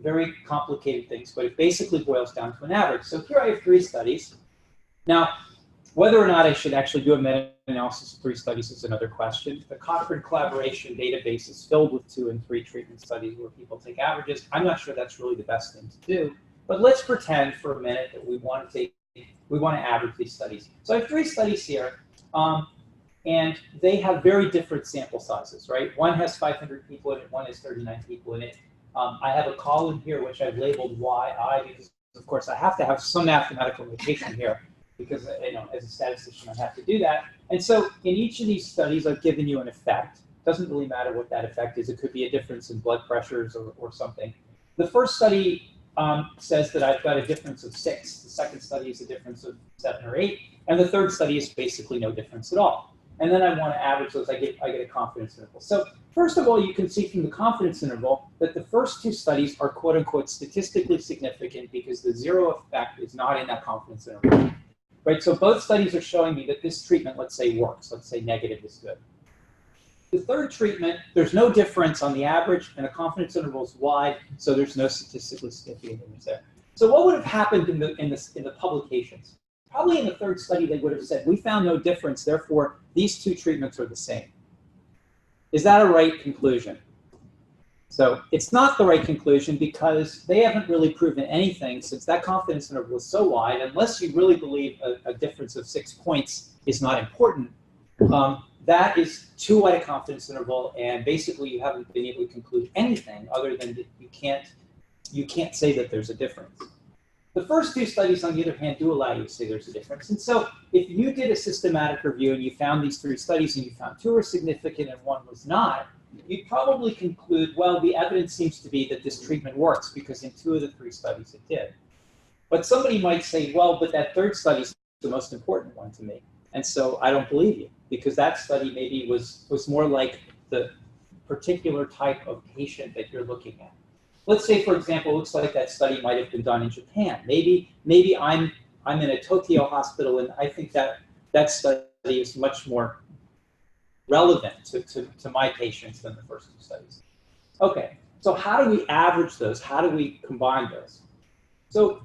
B: very complicated things, but it basically boils down to an average. So here I have 3 studies. Now, whether or not I should actually do a meta-analysis of 3 studies is another question. The Cochrane collaboration database is filled with 2 and 3 treatment studies where people take averages. I'm not sure that's really the best thing to do, but let's pretend for a minute that we want to average these studies. So I have 3 studies here. And they have very different sample sizes, right? One has 500 people in it, one has 39 people in it. I have a column here which I've labeled YI because, of course, I have to have some mathematical notation here because, as a statistician, I have to do that. And so in each of these studies, I've given you an effect. It doesn't really matter what that effect is. It could be a difference in blood pressures or something. The first study says that I've got a difference of 6. The second study is a difference of 7 or 8. And the third study is basically no difference at all. And then I want to average those. I get a confidence interval. So first of all, you can see from the confidence interval that the first 2 studies are quote unquote statistically significant because the 0 effect is not in that confidence interval. Right? So both studies are showing me that this treatment, let's say, works. Let's say negative is good. The third treatment, there's no difference on the average, and the confidence interval is wide, so there's no statistically significant difference there. So what would have happened in the publications? Probably in the third study, they would have said, we found no difference, therefore, these 2 treatments are the same. Is that a right conclusion? So it's not the right conclusion because they haven't really proven anything since that confidence interval is so wide, unless you really believe a difference of 6 points is not important. That is too wide a confidence interval, and basically you haven't been able to conclude anything other than that you can't say that there's a difference. The first 2 studies, on the other hand, do allow you to say there's a difference. And so if you did a systematic review and you found these 3 studies and you found 2 were significant and 1 was not, you'd probably conclude, well, the evidence seems to be that this treatment works because in 2 of the 3 studies it did. But somebody might say, well, but that third study is the most important one to me. And so I don't believe you because that study maybe was more like the particular type of patient that you're looking at. Let's say, for example, it looks like that study might have been done in Japan. Maybe I'm in a Tokyo hospital, and I think that study is much more relevant to my patients than the first 2 studies. Okay, so how do we average those? How do we combine those? So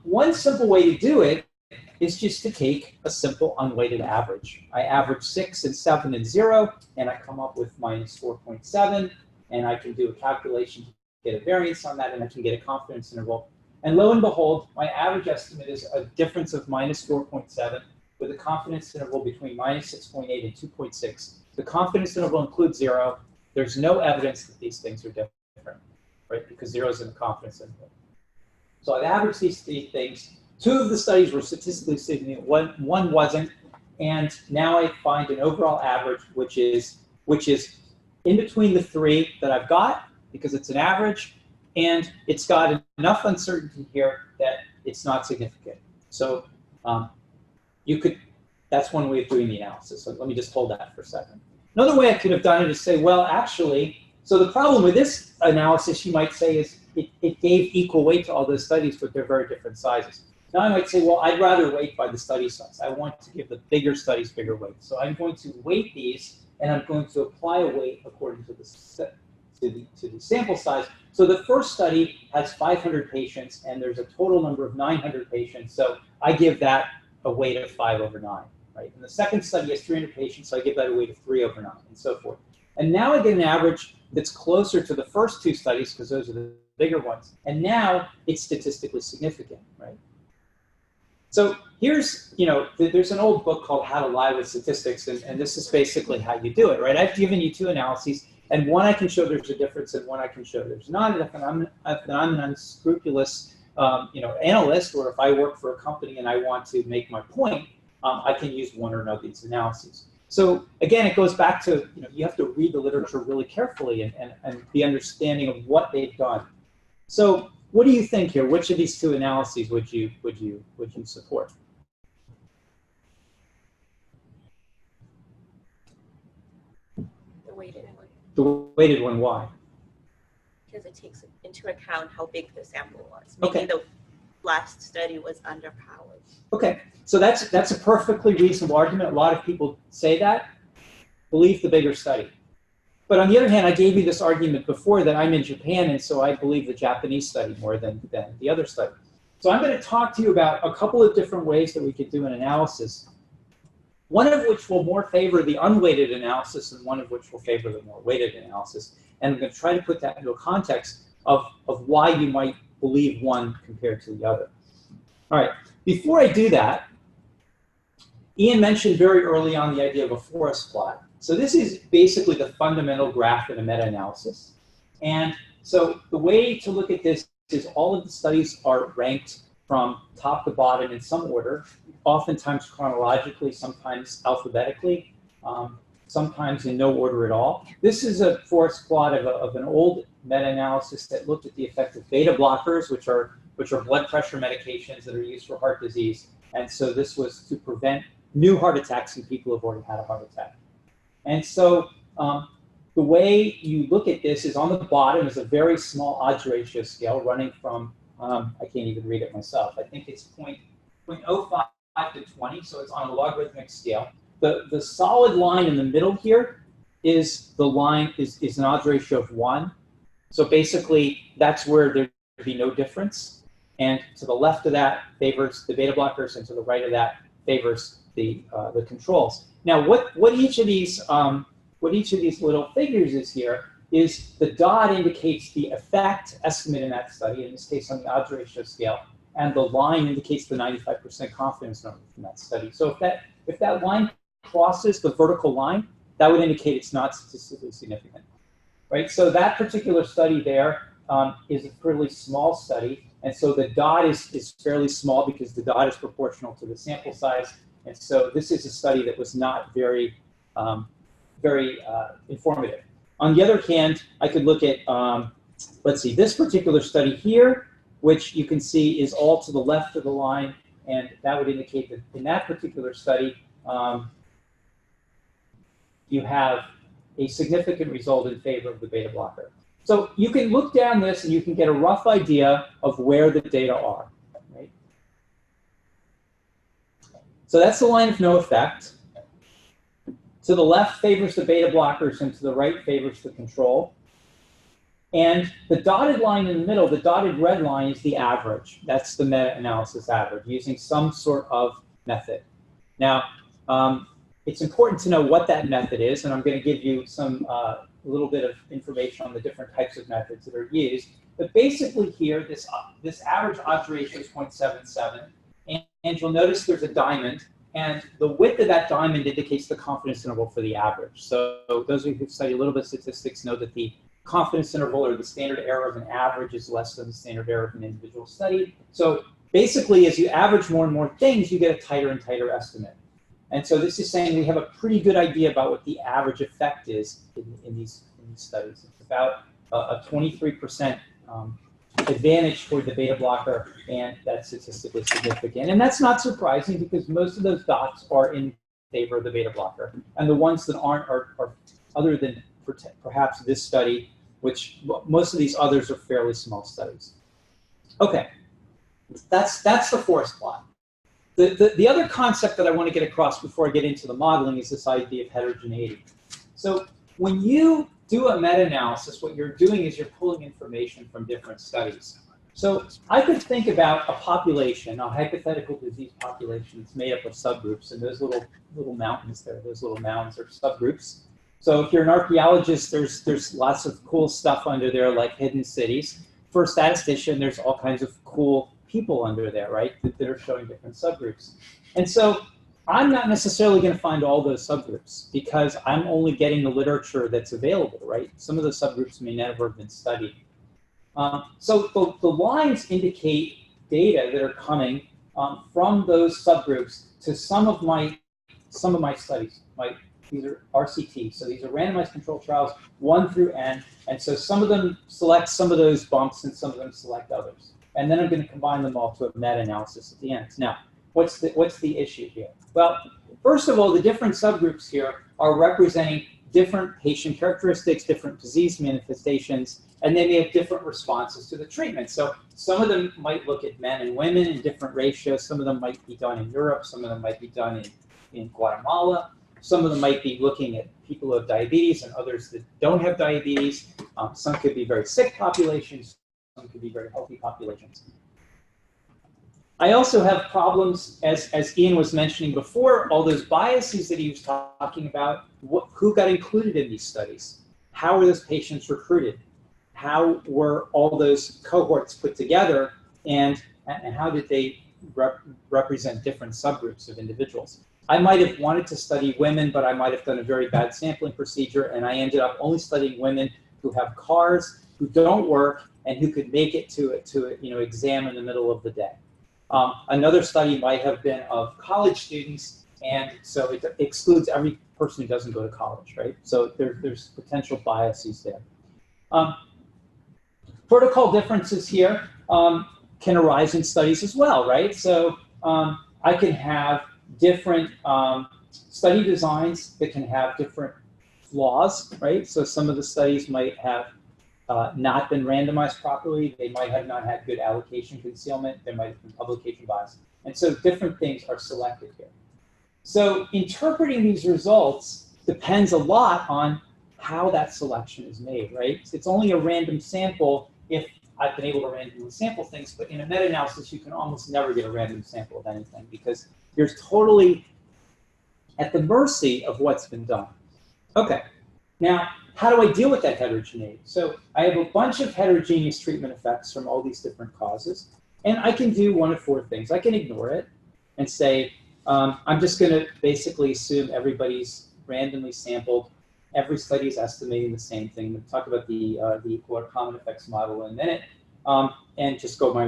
B: one simple way to do it is just to take a simple unweighted average. I average 6 and 7 and 0, and I come up with minus 4.7, and I can do a calculation to get a variance on that, and I can get a confidence interval. And lo and behold, my average estimate is a difference of -4.7 with a confidence interval between -6.8 and 2.6. The confidence interval includes 0. There's no evidence that these things are different, right? Because 0 is in the confidence interval. So I've averaged these three things. 2 of the studies were statistically significant, one wasn't. And now I find an overall average, which is in between the 3 that I've got, because it's an average, and it's got enough uncertainty here that it's not significant. So that's one way of doing the analysis. So let me just hold that for a second. Another way I could have done it is say, well, actually, so the problem with this analysis, you might say, is it gave equal weight to all those studies, but they're very different sizes. Now I might say, well, I'd rather weight by the study size. I want to give the bigger studies bigger weight. So I'm going to weight these, and I'm going to apply a weight according to the sample size. So the first study has 500 patients, and there's a total number of 900 patients. So I give that a weight of 5/9, right? And the second study has 300 patients, so I give that a weight of 3/9, and so forth. And now I get an average that's closer to the first 2 studies, because those are the bigger ones. And now it's statistically significant, right? So here's, there's an old book called How to Lie with Statistics, and this is basically how you do it, right? I've given you 2 analyses, and one I can show there's a difference, and one I can show there's not. And if I'm an unscrupulous, analyst, or if I work for a company and I want to make my point, I can use one or another of these analyses. So again, it goes back to, you have to read the literature really carefully and be understanding of what they've done. So what do you think here? Which of these 2 analyses would you support?
K: The weighted one.
B: The weighted one, why?
K: Because it takes into account how big the sample was. Maybe
B: Okay.
K: the last study was underpowered.
B: Okay, so that's a perfectly reasonable argument. A lot of people say that. Believe the bigger study. But on the other hand, I gave you this argument before that I'm in Japan, and so I believe the Japanese study more than the other study. So I'm going to talk to you about a couple of different ways that we could do an analysis, one of which will more favor the unweighted analysis and one of which will favor the more weighted analysis. And I'm going to try to put that into a context of why you might believe one compared to the other. All right, before I do that, Ian mentioned very early on the idea of a forest plot. So this is basically the fundamental graph in a meta-analysis. And so the way to look at this is all of the studies are ranked from top to bottom in some order, oftentimes chronologically, sometimes alphabetically, sometimes in no order at all. This is a forest plot of an old meta-analysis that looked at the effect of beta blockers, which are blood pressure medications that are used for heart disease. And so this was to prevent new heart attacks in people who have already had a heart attack. And so the way you look at this is on the bottom is a very small odds ratio scale running from, I can't even read it myself. I think it's 0.05 to 20, so it's on a logarithmic scale. The solid line in the middle here is the line is an odds ratio of 1. So basically, that's where there'd be no difference. And to the left of that favors the beta blockers, and to the right of that favors the controls. Now, what each of these little figures is here is the dot indicates the effect estimate in that study, in this case on the odds ratio scale, and the line indicates the 95% confidence number from that study. So if that line crosses the vertical line, that would indicate it's not statistically significant, right? So that particular study there is a fairly small study, and so the dot is fairly small because the dot is proportional to the sample size. And so this is a study that was not very informative. On the other hand, I could look at, let's see, this particular study here, which you can see is all to the left of the line, and that would indicate that in that particular study, you have a significant result in favor of the beta blocker. So you can look down this and you can get a rough idea of where the data are, right? So that's the line of no effect. To the left favors the beta blockers, and to the right favors the control. And the dotted line in the middle, the dotted red line, is the average. That's the meta-analysis average, using some sort of method. Now, it's important to know what that method is, and I'm going to give you some a little bit of information on the different types of methods that are used. But basically here, this average odds ratio is 0.77, and you'll notice there's a diamond, and the width of that diamond indicates the confidence interval for the average. So those of you who study a little bit of statistics know that the confidence interval or the standard error of an average is less than the standard error of an individual study. So basically, as you average more and more things, you get a tighter and tighter estimate. And so this is saying we have a pretty good idea about what the average effect is in these studies. It's about a 23% advantage for the beta blocker, and that's statistically significant. And that's not surprising because most of those dots are in favor of the beta blocker. And the ones that aren't are other than perhaps this study, which most of these others are fairly small studies. Okay, that's the forest plot. The other concept that I want to get across before I get into the modeling is this idea of heterogeneity. So when you do a meta-analysis, what you're doing is you're pulling information from different studies. So I could think about a population, a hypothetical disease population that's made up of subgroups, and those little mountains there, those little mounds are subgroups. So if you're an archaeologist, there's lots of cool stuff under there like hidden cities. For a statistician, there's all kinds of cool people under there, right, that are showing different subgroups. And so I'm not necessarily going to find all those subgroups because I'm only getting the literature that's available, right? Some of the subgroups may never have been studied. So the lines indicate data that are coming from those subgroups to some of my studies. These are RCT, so these are randomized controlled trials 1 through N, and so some of them select some of those bumps and some of them select others. And then I'm going to combine them all to a meta-analysis at the end. Now, what's the issue here? Well, first of all, the different subgroups here are representing different patient characteristics, different disease manifestations, and they may have different responses to the treatment. So some of them might look at men and women in different ratios. Some of them might be done in Europe. Some of them might be done in Guatemala. Some of them might be looking at people who have diabetes and others that don't have diabetes. Some could be very sick populations. Some could be very healthy populations. I also have problems, as Ian was mentioning before, all those biases that he was talking about, who got included in these studies? How were those patients recruited? How were all those cohorts put together? And how did they represent different subgroups of individuals? I might have wanted to study women, but I might have done a very bad sampling procedure, and I ended up only studying women who have cars, who don't work, and who could make it to exam in the middle of the day. Another study might have been of college students, and so it excludes every person who doesn't go to college, right? So there's potential biases there. Protocol differences here can arise in studies as well, right? So I can have different study designs that can have different flaws, right? So some of the studies might have not been randomized properly. They might have not had good allocation concealment. There might have been publication bias. And so different things are selected here. So interpreting these results depends a lot on how that selection is made, right? It's only a random sample if I've been able to randomly sample things, but in a meta-analysis, you can almost never get a random sample of anything because you're totally at the mercy of what's been done. Okay, now, how do I deal with that heterogeneity? So I have a bunch of heterogeneous treatment effects from all these different causes, and I can do one of 4 things. I can ignore it and say, I'm just going to basically assume everybody's randomly sampled. Every study is estimating the same thing. We'll talk about the common effects model in a minute, and just go my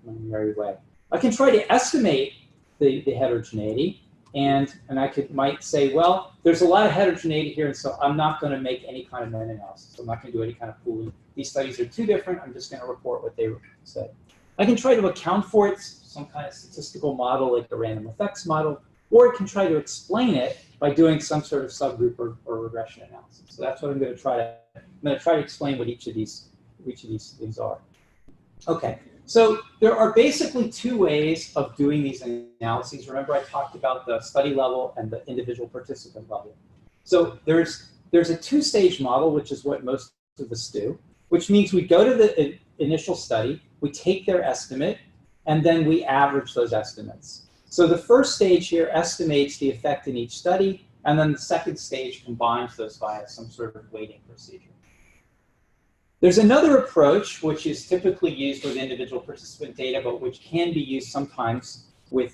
B: merry way. I can try to estimate the heterogeneity, and I might say, well, there's a lot of heterogeneity here, and so I'm not going to make any kind of meta-analysis. I'm not going to do any kind of pooling. These studies are too different. I'm just going to report what they said. I can try to account for it, some kind of statistical model like the random effects model, or it can try to explain it by doing some sort of subgroup or regression analysis. So that's what I'm going to try to. I'm going to try to explain what each of these things are. Okay. So there are basically 2 ways of doing these analyses. Remember, I talked about the study level and the individual participant level. So there's a 2-stage model, which is what most of us do, which means we go to the initial study, we take their estimate, and then we average those estimates. So the first stage here estimates the effect in each study, and then the second stage combines those via some sort of weighting procedure. There's another approach which is typically used with individual participant data, but which can be used sometimes with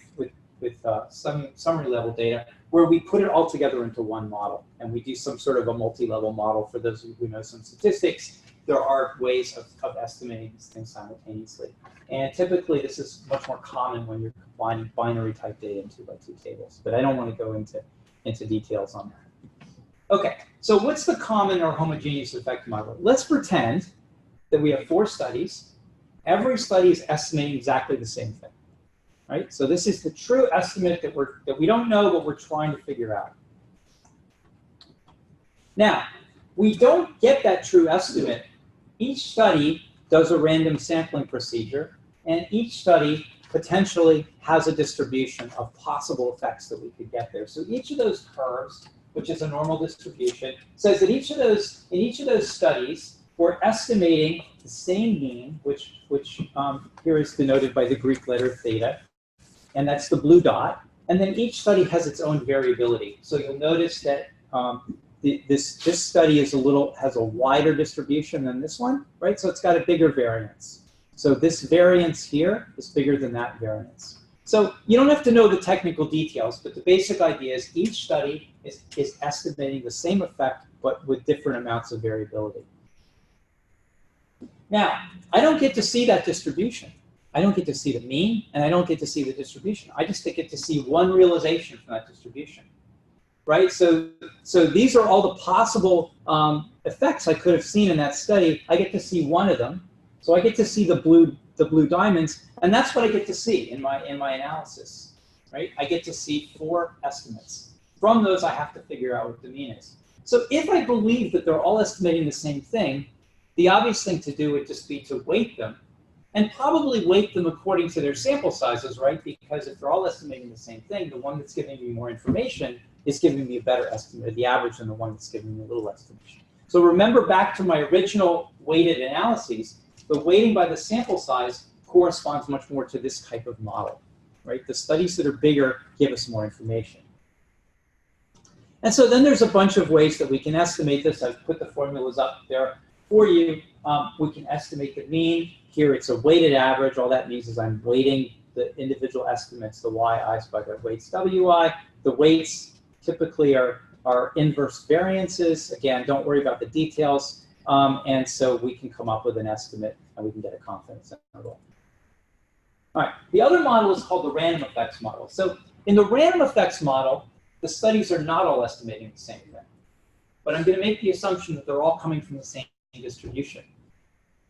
B: some summary level data, where we put it all together into one model, and we do some sort of a multi-level model. For those of you who know some statistics, there are ways of estimating these things simultaneously. And typically, this is much more common when you're combining binary type data in 2x2 tables. But I don't want to go into details on that. Okay, so what's the common or homogeneous effect model? Let's pretend that we have 4 studies. Every study is estimating exactly the same thing, right? So this is the true estimate that we don't know, but we're trying to figure out. Now, we don't get that true estimate. Each study does a random sampling procedure, and each study potentially has a distribution of possible effects that we could get there. So each of those curves, which is a normal distribution, says that in each of those studies, we're estimating the same mean, which here is denoted by the Greek letter theta, and that's the blue dot. And then each study has its own variability. So you'll notice that this study has a wider distribution than this one, right? So it's got a bigger variance. So this variance here is bigger than that variance. So you don't have to know the technical details, but the basic idea is each study is estimating the same effect, but with different amounts of variability. Now, I don't get to see that distribution. I don't get to see the mean, and I don't get to see the distribution. I just get to see one realization from that distribution, right? So these are all the possible effects I could have seen in that study. I get to see one of them. So I get to see the blue diamonds, and that's what I get to see in my analysis, right? I get to see 4 estimates. From those, I have to figure out what the mean is. So if I believe that they're all estimating the same thing, the obvious thing to do would just be to weight them, and probably weight them according to their sample sizes, right? Because if they're all estimating the same thing, the one that's giving me more information is giving me a better estimate of the average than the one that's giving me a little estimation. So remember back to my original weighted analyses, the weighting by the sample size corresponds much more to this type of model, right? The studies that are bigger give us more information. And so then there's a bunch of ways that we can estimate this. I've put the formulas up there for you. We can estimate the mean. Here it's a weighted average. All that means is I'm weighting the individual estimates, the yi's by the weights wi. The weights typically are inverse variances. Again, don't worry about the details. And so we can come up with an estimate, and we can get a confidence interval. All right, the other model is called the random effects model. So in the random effects model, the studies are not all estimating the same thing. But I'm going to make the assumption that they're all coming from the same distribution.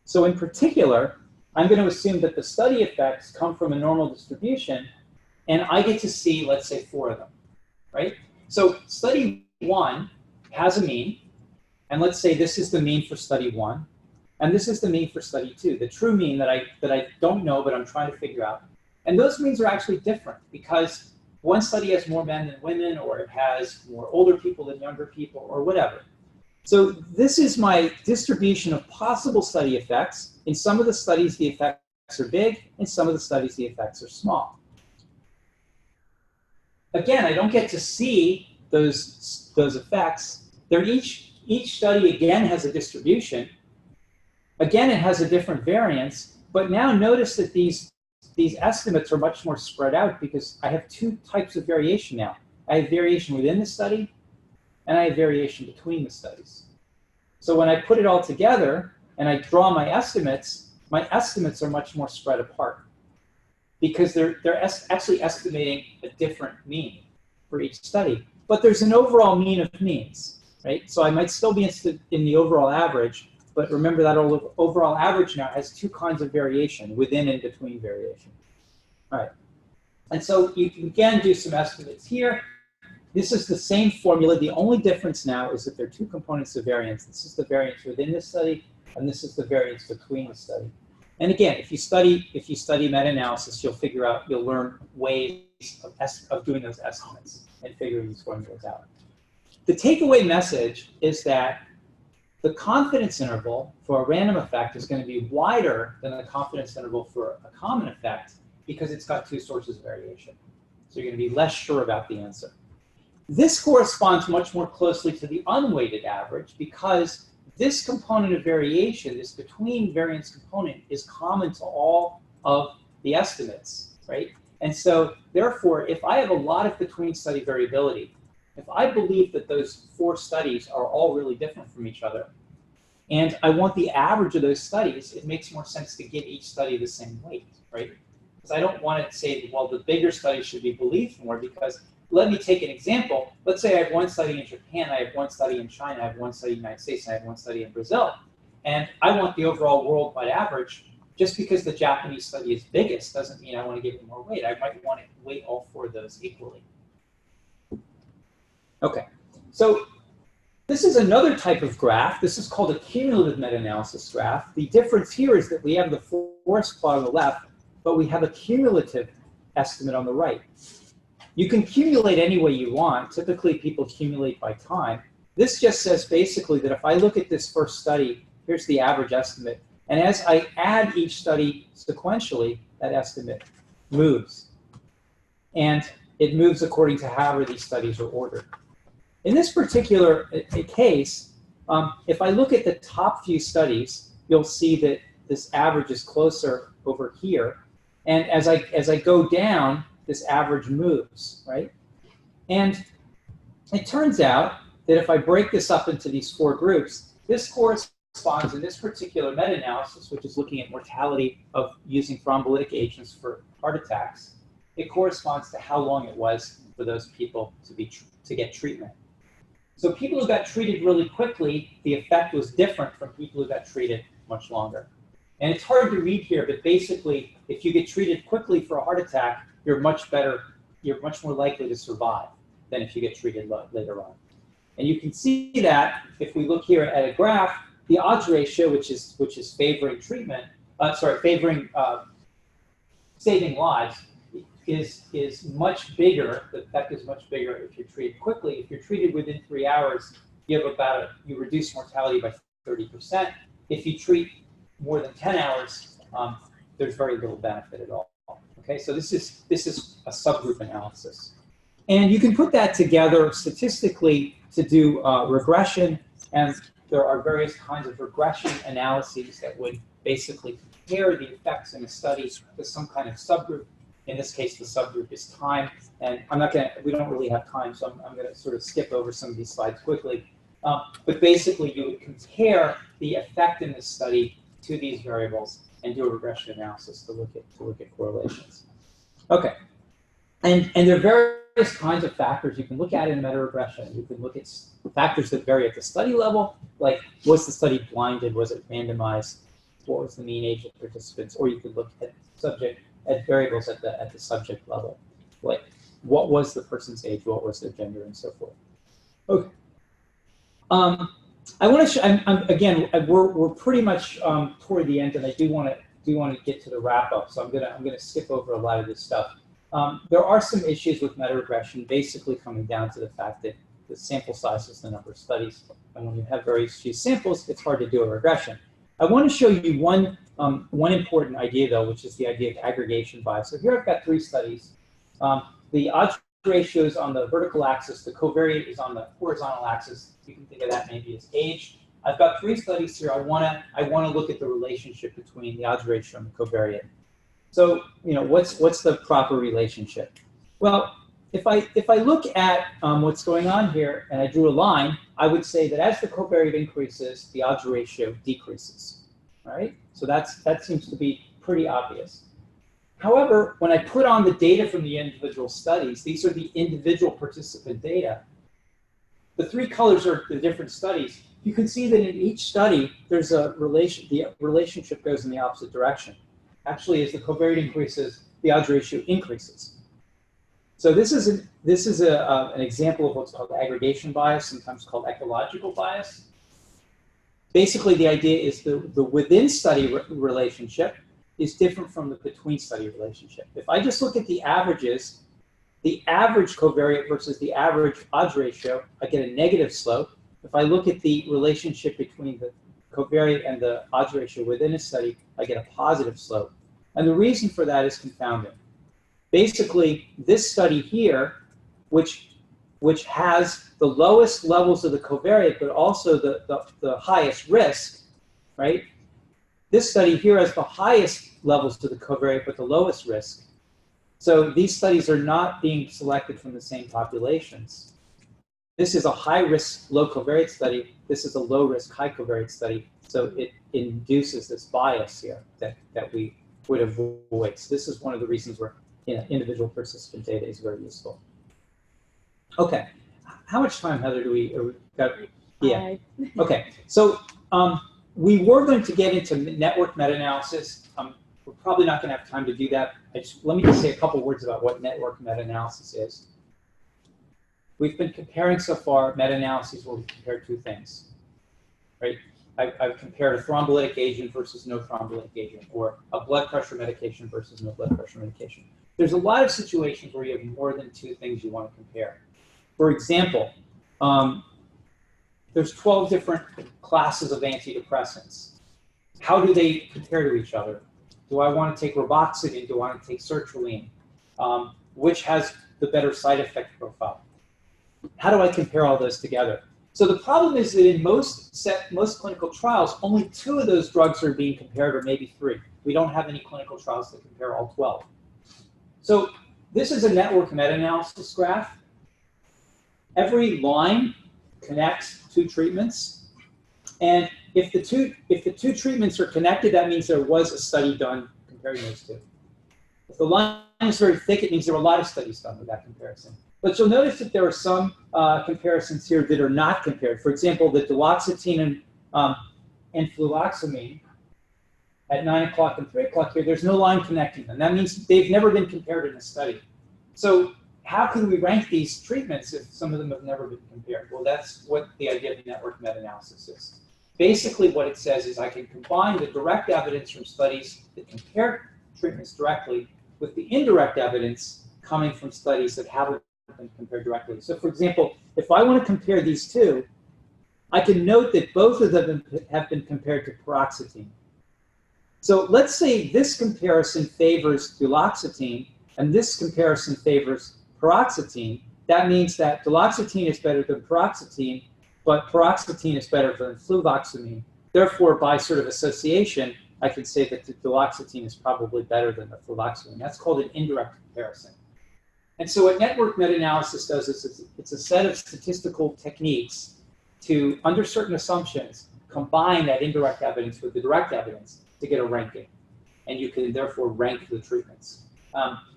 B: So in particular, I'm going to assume that the study effects come from a normal distribution, and I get to see, let's say, 4 of them, right? So study 1 has a mean. And let's say this is the mean for study 1, and this is the mean for study 2, the true mean that I don't know, but I'm trying to figure out. And those means are actually different because one study has more men than women, or it has more older people than younger people, or whatever. So this is my distribution of possible study effects. In some of the studies, the effects are big. In some of the studies, the effects are small. Again, I don't get to see those effects. They're each study, again, has a distribution. Again, it has a different variance. But now notice that these estimates are much more spread out because I have 2 types of variation now. I have variation within the study, and I have variation between the studies. So when I put it all together and I draw my estimates are much more spread apart because they're actually estimating a different mean for each study. But there's an overall mean of means. Right? So I might still be interested in the overall average, but remember that overall average now has 2 kinds of variation, within and between variation. All right. And so you can again do some estimates here. This is the same formula. The only difference now is that there are 2 components of variance. This is the variance within the study, and this is the variance between the study. And again, if you study meta-analysis, you'll learn ways of doing those estimates and figuring these formulas out. The takeaway message is that the confidence interval for a random effect is going to be wider than the confidence interval for a common effect because it's got 2 sources of variation. So you're going to be less sure about the answer. This corresponds much more closely to the unweighted average because this component of variation, this between variance component, is common to all of the estimates, right? And so therefore, if I have a lot of between study variability, if I believe that those 4 studies are all really different from each other, and I want the average of those studies, it makes more sense to give each study the same weight, right? Because I don't want to say, well, the bigger studies should be believed more, because let me take an example. Let's say I have one study in Japan, I have one study in China, I have one study in the United States, and I have one study in Brazil. And I want the overall worldwide average. Just because the Japanese study is biggest doesn't mean I want to give it more weight. I might want to weight all 4 of those equally. Okay, so this is another type of graph. This is called a cumulative meta-analysis graph. The difference here is that we have the forest plot on the left, but we have a cumulative estimate on the right. You can cumulate any way you want. Typically, people accumulate by time. This just says basically that if I look at this first study, here's the average estimate. And as I add each study sequentially, that estimate moves. And it moves according to however these studies are ordered. In this particular case, if I look at the top few studies, you'll see that this average is closer over here. And as I go down, this average moves, right? And it turns out that if I break this up into these 4 groups, this corresponds in this particular meta-analysis, which is looking at mortality of using thrombolytic agents for heart attacks, it corresponds to how long it was for those people to get treatment. So people who got treated really quickly, the effect was different from people who got treated much longer. And it's hard to read here, but basically, if you get treated quickly for a heart attack, you're much more likely to survive than if you get treated later on. And you can see that if we look here at a graph, the odds ratio, which is favoring treatment, favoring saving lives, is much bigger. The effect is much bigger if you're treated quickly. If you're treated within 3 hours, you reduce mortality by 30%. If you treat more than 10 hours, there's very little benefit at all. Okay, so this is a subgroup analysis, and you can put that together statistically to do regression, and there are various kinds of regression analyses that would basically compare the effects in a study to some kind of subgroup. In this case, the subgroup is time, and we don't really have time, so I'm going to sort of skip over some of these slides quickly. But basically, you would compare the effect in this study to these variables and do a regression analysis to look at correlations. Okay, and there are various kinds of factors you can look at in a meta-regression. You can look at factors that vary at the study level, like was the study blinded, was it randomized, what was the mean age of participants, or you could look at variables at the subject level, like what was the person's age, what was their gender, and so forth. Okay. I want to again, we're pretty much toward the end, and I do want to get to the wrap up. So I'm gonna skip over a lot of this stuff. There are some issues with meta-regression, basically coming down to the fact that the sample size is the number of studies, and when you have very few samples, it's hard to do a regression. I want to show you one important idea though, which is the idea of aggregation bias. So here I've got 3 studies. The odds ratio is on the vertical axis, the covariate is on the horizontal axis. You can think of that maybe as age. I've got 3 studies here. I want to look at the relationship between the odds ratio and the covariate. So, what's the proper relationship? Well, if I look at what's going on here and I drew a line, I would say that as the covariate increases, the odds ratio decreases. All right? So that seems to be pretty obvious. However, when I put on the data from the individual studies, these are the individual participant data. The 3 colors are the different studies. You can see that in each study, there's a relation. The relationship goes in the opposite direction. Actually, as the covariate increases, the odds ratio increases. So this is an example of what's called aggregation bias, sometimes called ecological bias. Basically, the idea is the within study relationship is different from the between study relationship. If I just look at the averages, the average covariate versus the average odds ratio, I get a negative slope. If I look at the relationship between the covariate and the odds ratio within a study, I get a positive slope. And the reason for that is confounding. Basically, this study here, which which has the lowest levels of the covariate, but also the highest risk, right? This study here has the highest levels of the covariate, but the lowest risk. So these studies are not being selected from the same populations. This is a high-risk, low covariate study. This is a low-risk, high covariate study. So it induces this bias here that we would avoid. So this is one of the reasons where individual participant data is very useful. Okay, how much time, Heather, do we got? Yeah. Okay, so we were going to get into network meta-analysis. We're probably not going to have time to do that. Let me just say a couple words about what network meta-analysis is. We've been comparing so far meta-analyses where we compared two things, right? I've compared a thrombolytic agent versus no thrombolytic agent, or a blood pressure medication versus no blood pressure medication. There's a lot of situations where you have more than two things you want to compare. For example, there's 12 different classes of antidepressants. How do they compare to each other? Do I want to take reboxetine? Do I want to take sertraline? Which has the better side effect profile? How do I compare all those together? So the problem is that in most clinical trials, only 2 of those drugs are being compared, or maybe 3. We don't have any clinical trials that compare all 12. So this is a network meta-analysis graph. Every line connects 2 treatments, and if the two treatments are connected, that means there was a study done comparing those 2. If the line is very thick, it means there were a lot of studies done with that comparison. But you'll notice that there are some comparisons here that are not compared. For example, the duloxetine and fluvoxamine at 9 o'clock and 3 o'clock here, there's no line connecting them. That means they've never been compared in a study. So how can we rank these treatments if some of them have never been compared? Well, that's what the idea of network meta-analysis is. Basically, what it says is I can combine the direct evidence from studies that compare treatments directly with the indirect evidence coming from studies that haven't been compared directly. So, for example, if I want to compare these 2, I can note that both of them have been compared to paroxetine. So let's say this comparison favors duloxetine and this comparison favors paroxetine. That means that duloxetine is better than paroxetine, but paroxetine is better than fluvoxamine. Therefore, by sort of association, I can say that the duloxetine is probably better than the fluvoxamine. That's called an indirect comparison. And so what network meta-analysis does is it's a set of statistical techniques to, under certain assumptions, combine that indirect evidence with the direct evidence to get a ranking. And you can therefore rank the treatments.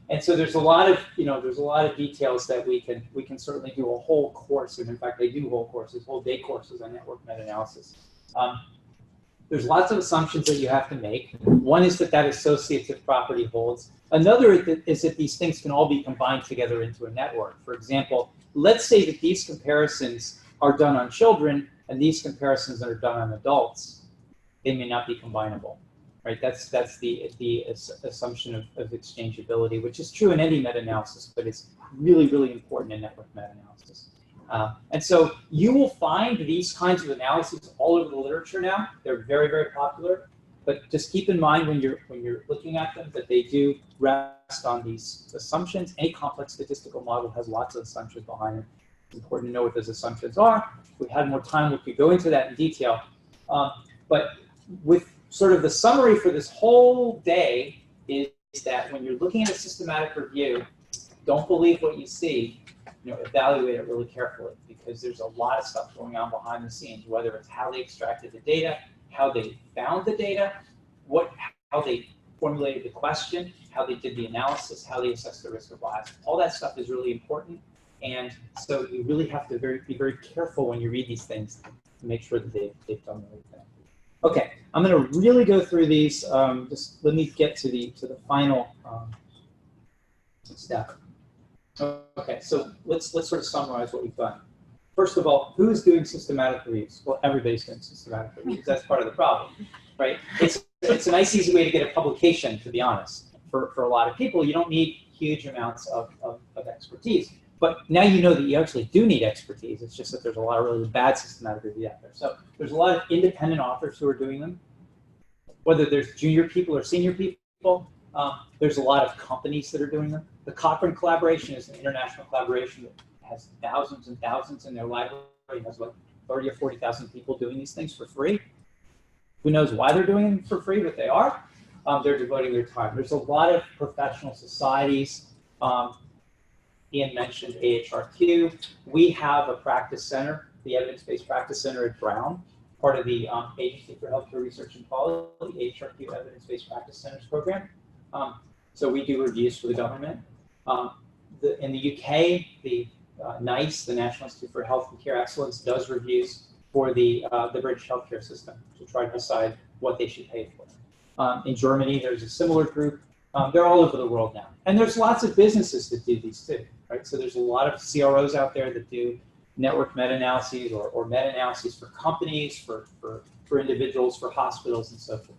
B: And so there's a lot of details that we can certainly do a whole course, and in fact they do whole courses, whole day courses on network meta-analysis. There's lots of assumptions that you have to make. One is that associative property holds. Another is that these things can all be combined together into a network. For example, let's say that these comparisons are done on children and these comparisons are done on adults. They may not be combinable. Right, that's the assumption of exchangeability, which is true in any meta-analysis, but it's really, really important in network meta-analysis. And so you will find these kinds of analyses all over the literature now. They're very, very popular, but just keep in mind when you're looking at them that they do rest on these assumptions. Any complex statistical model has lots of assumptions behind it. It's important to know what those assumptions are. If we had more time, we could go into that in detail. But with sort of the summary for this whole day is that when you're looking at a systematic review, don't believe what you see. Evaluate it really carefully, because there's a lot of stuff going on behind the scenes, whether it's how they extracted the data, how they found the data, how they formulated the question, how they did the analysis, how they assessed the risk of bias. All that stuff is really important, and so you really have to be very careful when you read these things to make sure that they've done the right thing. Okay, I'm going to really go through these. Just let me get to the final step. Okay, so let's sort of summarize what we've done. First of all, who's doing systematic reviews? Well, everybody's doing systematic reviews. That's part of the problem, right? It's a nice, easy way to get a publication, to be honest. For a lot of people, you don't need huge amounts of expertise. But now you know that you actually do need expertise. It's just that there's a lot of really bad systematic review out there. So there's a lot of independent authors who are doing them, whether there's junior people or senior people. There's a lot of companies that are doing them. The Cochrane collaboration is an international collaboration that has thousands and thousands in their library, has like 30 or 40,000 people doing these things for free. Who knows why they're doing them for free, but they are. They're devoting their time. There's a lot of professional societies. Ian mentioned AHRQ. We have a practice center, the Evidence-Based Practice Center at Brown, part of the Agency for Healthcare Research and Quality, AHRQ Evidence-Based Practice Centers program. So we do reviews for the government. In the UK, the NICE, the National Institute for Health and Care Excellence, does reviews for the British healthcare system to try to decide what they should pay for. In Germany, there's a similar group. They're all over the world now. And there's lots of businesses that do these too, right? So there's a lot of CROs out there that do network meta-analyses or meta-analyses for companies, for individuals, for hospitals, and so forth.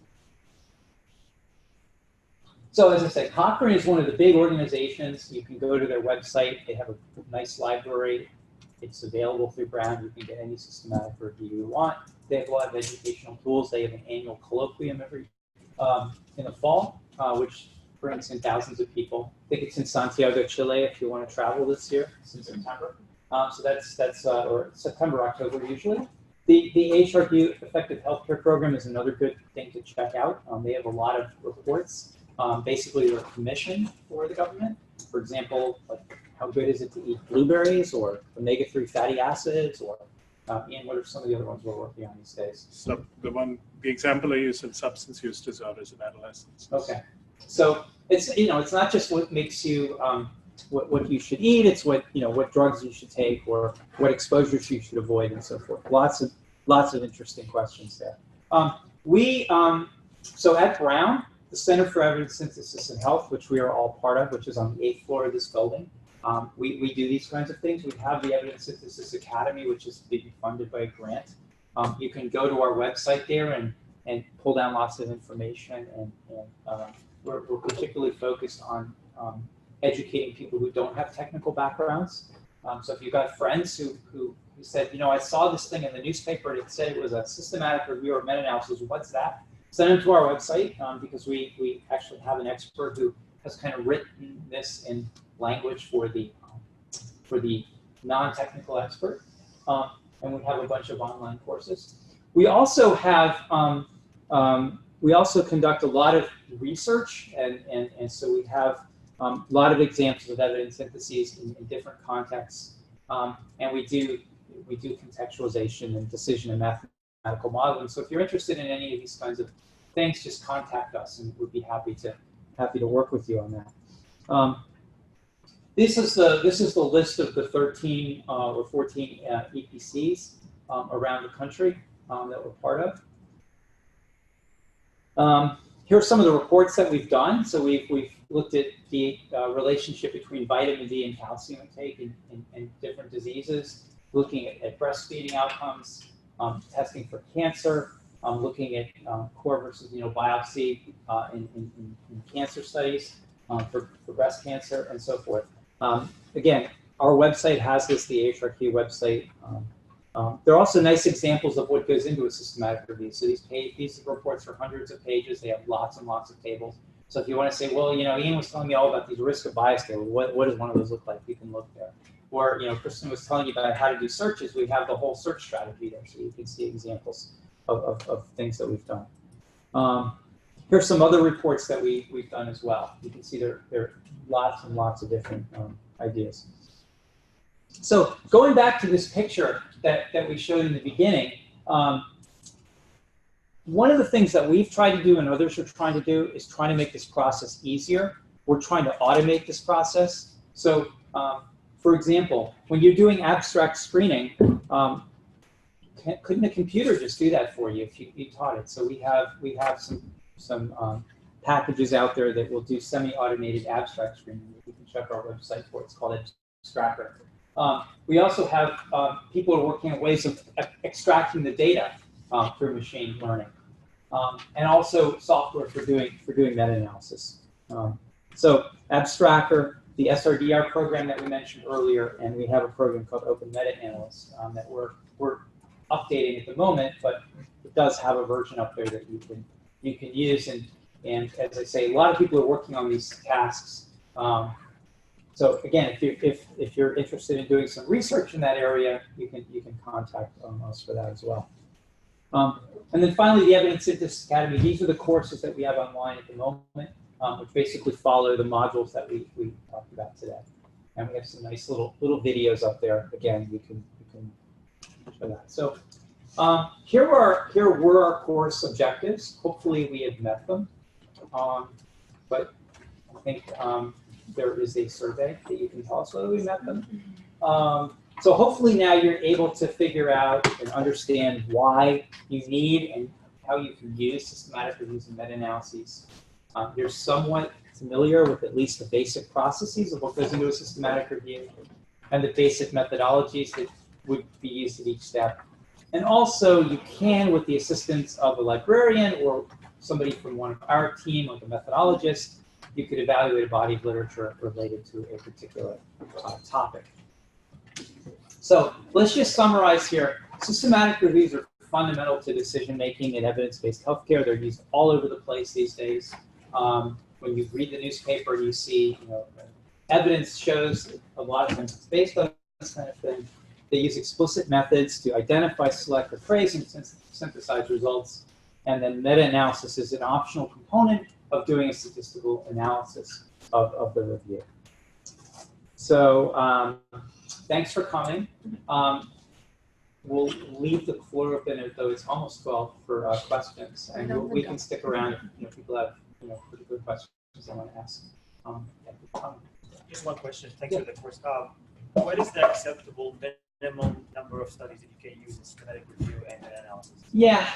B: So as I said, Cochrane is one of the big organizations. You can go to their website. They have a nice library. It's available through Brown. You can get any systematic review you want. They have a lot of educational tools. They have an annual colloquium every in the fall, which brings in thousands of people. I think it's in Santiago, Chile, if you want to travel this year. It's in September. So that's or September, October usually. The AHRQ Effective Healthcare Program is another good thing to check out. They have a lot of reports. Basically, they're commissioned for the government. For example, like how good is it to eat blueberries or omega-3 fatty acids, or Ian, what are some of the other ones we're working on these days?
C: So the example I use in substance use disorders in adolescents.
B: Okay, so it's it's not just what makes you what you should eat. It's what what drugs you should take or what exposures you should avoid and so forth. Lots of interesting questions there. So at Brown, the Center for Evidence Synthesis and Health, which we are all part of, which is on the 8th floor of this building, we do these kinds of things. We have the Evidence Synthesis Academy, which is being funded by a grant. You can go to our website there and pull down lots of information. And we're particularly focused on educating people who don't have technical backgrounds. So if you've got friends who said, I saw this thing in the newspaper and it said it was a systematic review or meta-analysis, what's that? Send them to our website because we actually have an expert who has kind of written this in language for the non-technical expert, and we have a bunch of online courses. We also have we also conduct a lot of research, and so we have a lot of examples of evidence syntheses in different contexts, and we do contextualization and decision and mathematical modeling. So if you're interested in any of these kinds of things, just contact us, and we'd be happy to work with you on that. This is the list of the 13 or 14 EPCs around the country that we're part of. Here are some of the reports that we've done. So we've looked at the relationship between vitamin D and calcium intake in different diseases, looking at breastfeeding outcomes, testing for cancer, looking at core versus biopsy in cancer studies for breast cancer and so forth. Again, our website has this, the AHRQ website. There are also nice examples of what goes into a systematic review. So these reports are hundreds of pages. They have lots and lots of tables. So if you want to say, well, Ian was telling me all about these risk of bias tables. What does one of those look like? You can look there. Or Kristin was telling you about how to do searches. We have the whole search strategy there, so you can see examples of things that we've done. Here's some other reports that we've done as well. You can see there are lots and lots of different ideas. So going back to this picture that we showed in the beginning, one of the things that we've tried to do and others are trying to do is trying to make this process easier. We're trying to automate this process. So for example, when you're doing abstract screening, couldn't a computer just do that for you if you taught it? So we have some packages out there that will do semi-automated abstract screening. You can check our website for it. It's called Abstractor. We also have people who are working on ways of extracting the data through machine learning, and also software for doing meta-analysis. So Abstractor, the SRDR program that we mentioned earlier, and we have a program called Open Meta-Analyst that we're updating at the moment, but it does have a version up there that you can use. And as I say, a lot of people are working on these tasks. So again, if you're interested in doing some research in that area, you can contact us for that as well. And then finally, the Evidence Synthesis Academy. These are the courses that we have online at the moment, which basically follow the modules that we talked about today. And we have some nice little videos up there. Again, you can show that. So here were our course objectives. Hopefully, we have met them. But I think there is a survey that you can tell us whether we met them. So hopefully now you're able to figure out and understand why you need and how you can use systematic reviews and meta-analyses. You're somewhat familiar with at least the basic processes of what goes into a systematic review and the basic methodologies that would be used at each step. And also you can, with the assistance of a librarian or somebody from one of our team, like a methodologist, you could evaluate a body of literature related to a particular topic. So let's just summarize here. Systematic reviews are fundamental to decision-making in evidence-based healthcare. They're used all over the place these days. When you read the newspaper, you see, evidence shows a lot of times it's based on this kind of thing. They use explicit methods to identify, select, or phrase, and synthesize results. And then meta-analysis is an optional component of doing a statistical analysis of the review. So thanks for coming. We'll leave the floor open, though it's almost 12, for questions. And we can stick around if people have pretty good questions I want to ask.
M: Just one question. Thanks for the course. What is the acceptable minimum number of studies that you can use in systematic review and analysis? Yeah,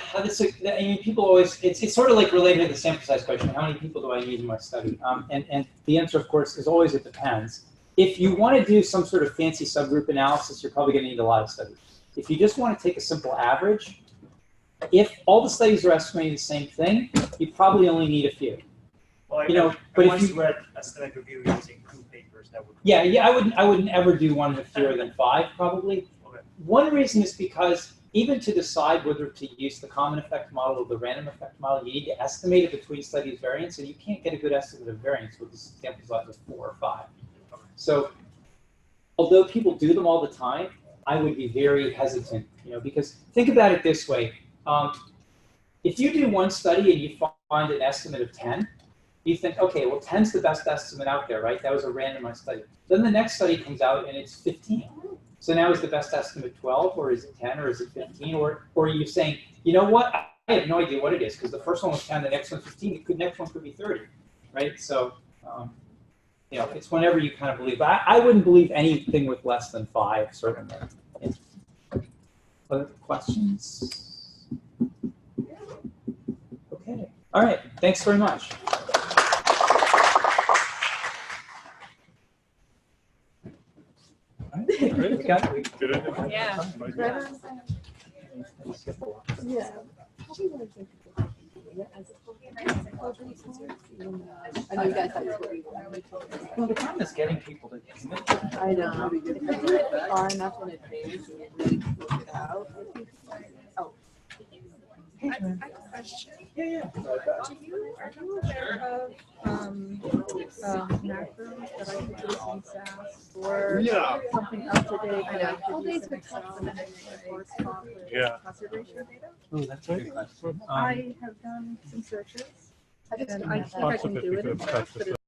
M: people always, it's sort of like related to the sample size question. How many people do I need in my study? And the answer, of course, is always it depends. If you want to do some sort of fancy subgroup analysis, you're probably going to need a lot of studies. If you just want to take a simple average, if all the studies are estimating the same thing, you probably only need a few. Well, but if you read a systematic review using 2 papers, that would.
B: Yeah, I wouldn't ever do one with fewer than 5, probably.
M: Okay.
B: One reason is because even to decide whether to use the common effect model or the random effect model, you need to estimate it between studies variance, and you can't get a good estimate of variance with the sample size of 4 or 5. So, although people do them all the time, I would be very hesitant, because think about it this way. If you do one study and you find an estimate of 10, you think, okay, well, 10's the best estimate out there, right? That was a randomized study. Then the next study comes out and it's 15. So now is the best estimate 12, or is it 10, or is it 15? Or are you saying, you know what? I have no idea what it is, because the first one was 10, the next one 15, the next one could be 30, right? So, it's whenever you kind of believe. I wouldn't believe anything with less than 5, certainly. Other questions? Okay. All right. Thanks very much.
C: Great.
H: Yeah.
A: Yeah. I know you guys have to.
B: Well, the problem is getting people to commit.
A: I know. If you do it far enough in advance, you really work it out. Oh.
N: I have a question.
B: Yeah.
N: Are you aware of macros that I could use in SAS or something up to date?
A: I know.
N: All these would supplement conservation data.
B: Oh, that's a good question.
N: I have done some searches, and I think I can do it in SAS, but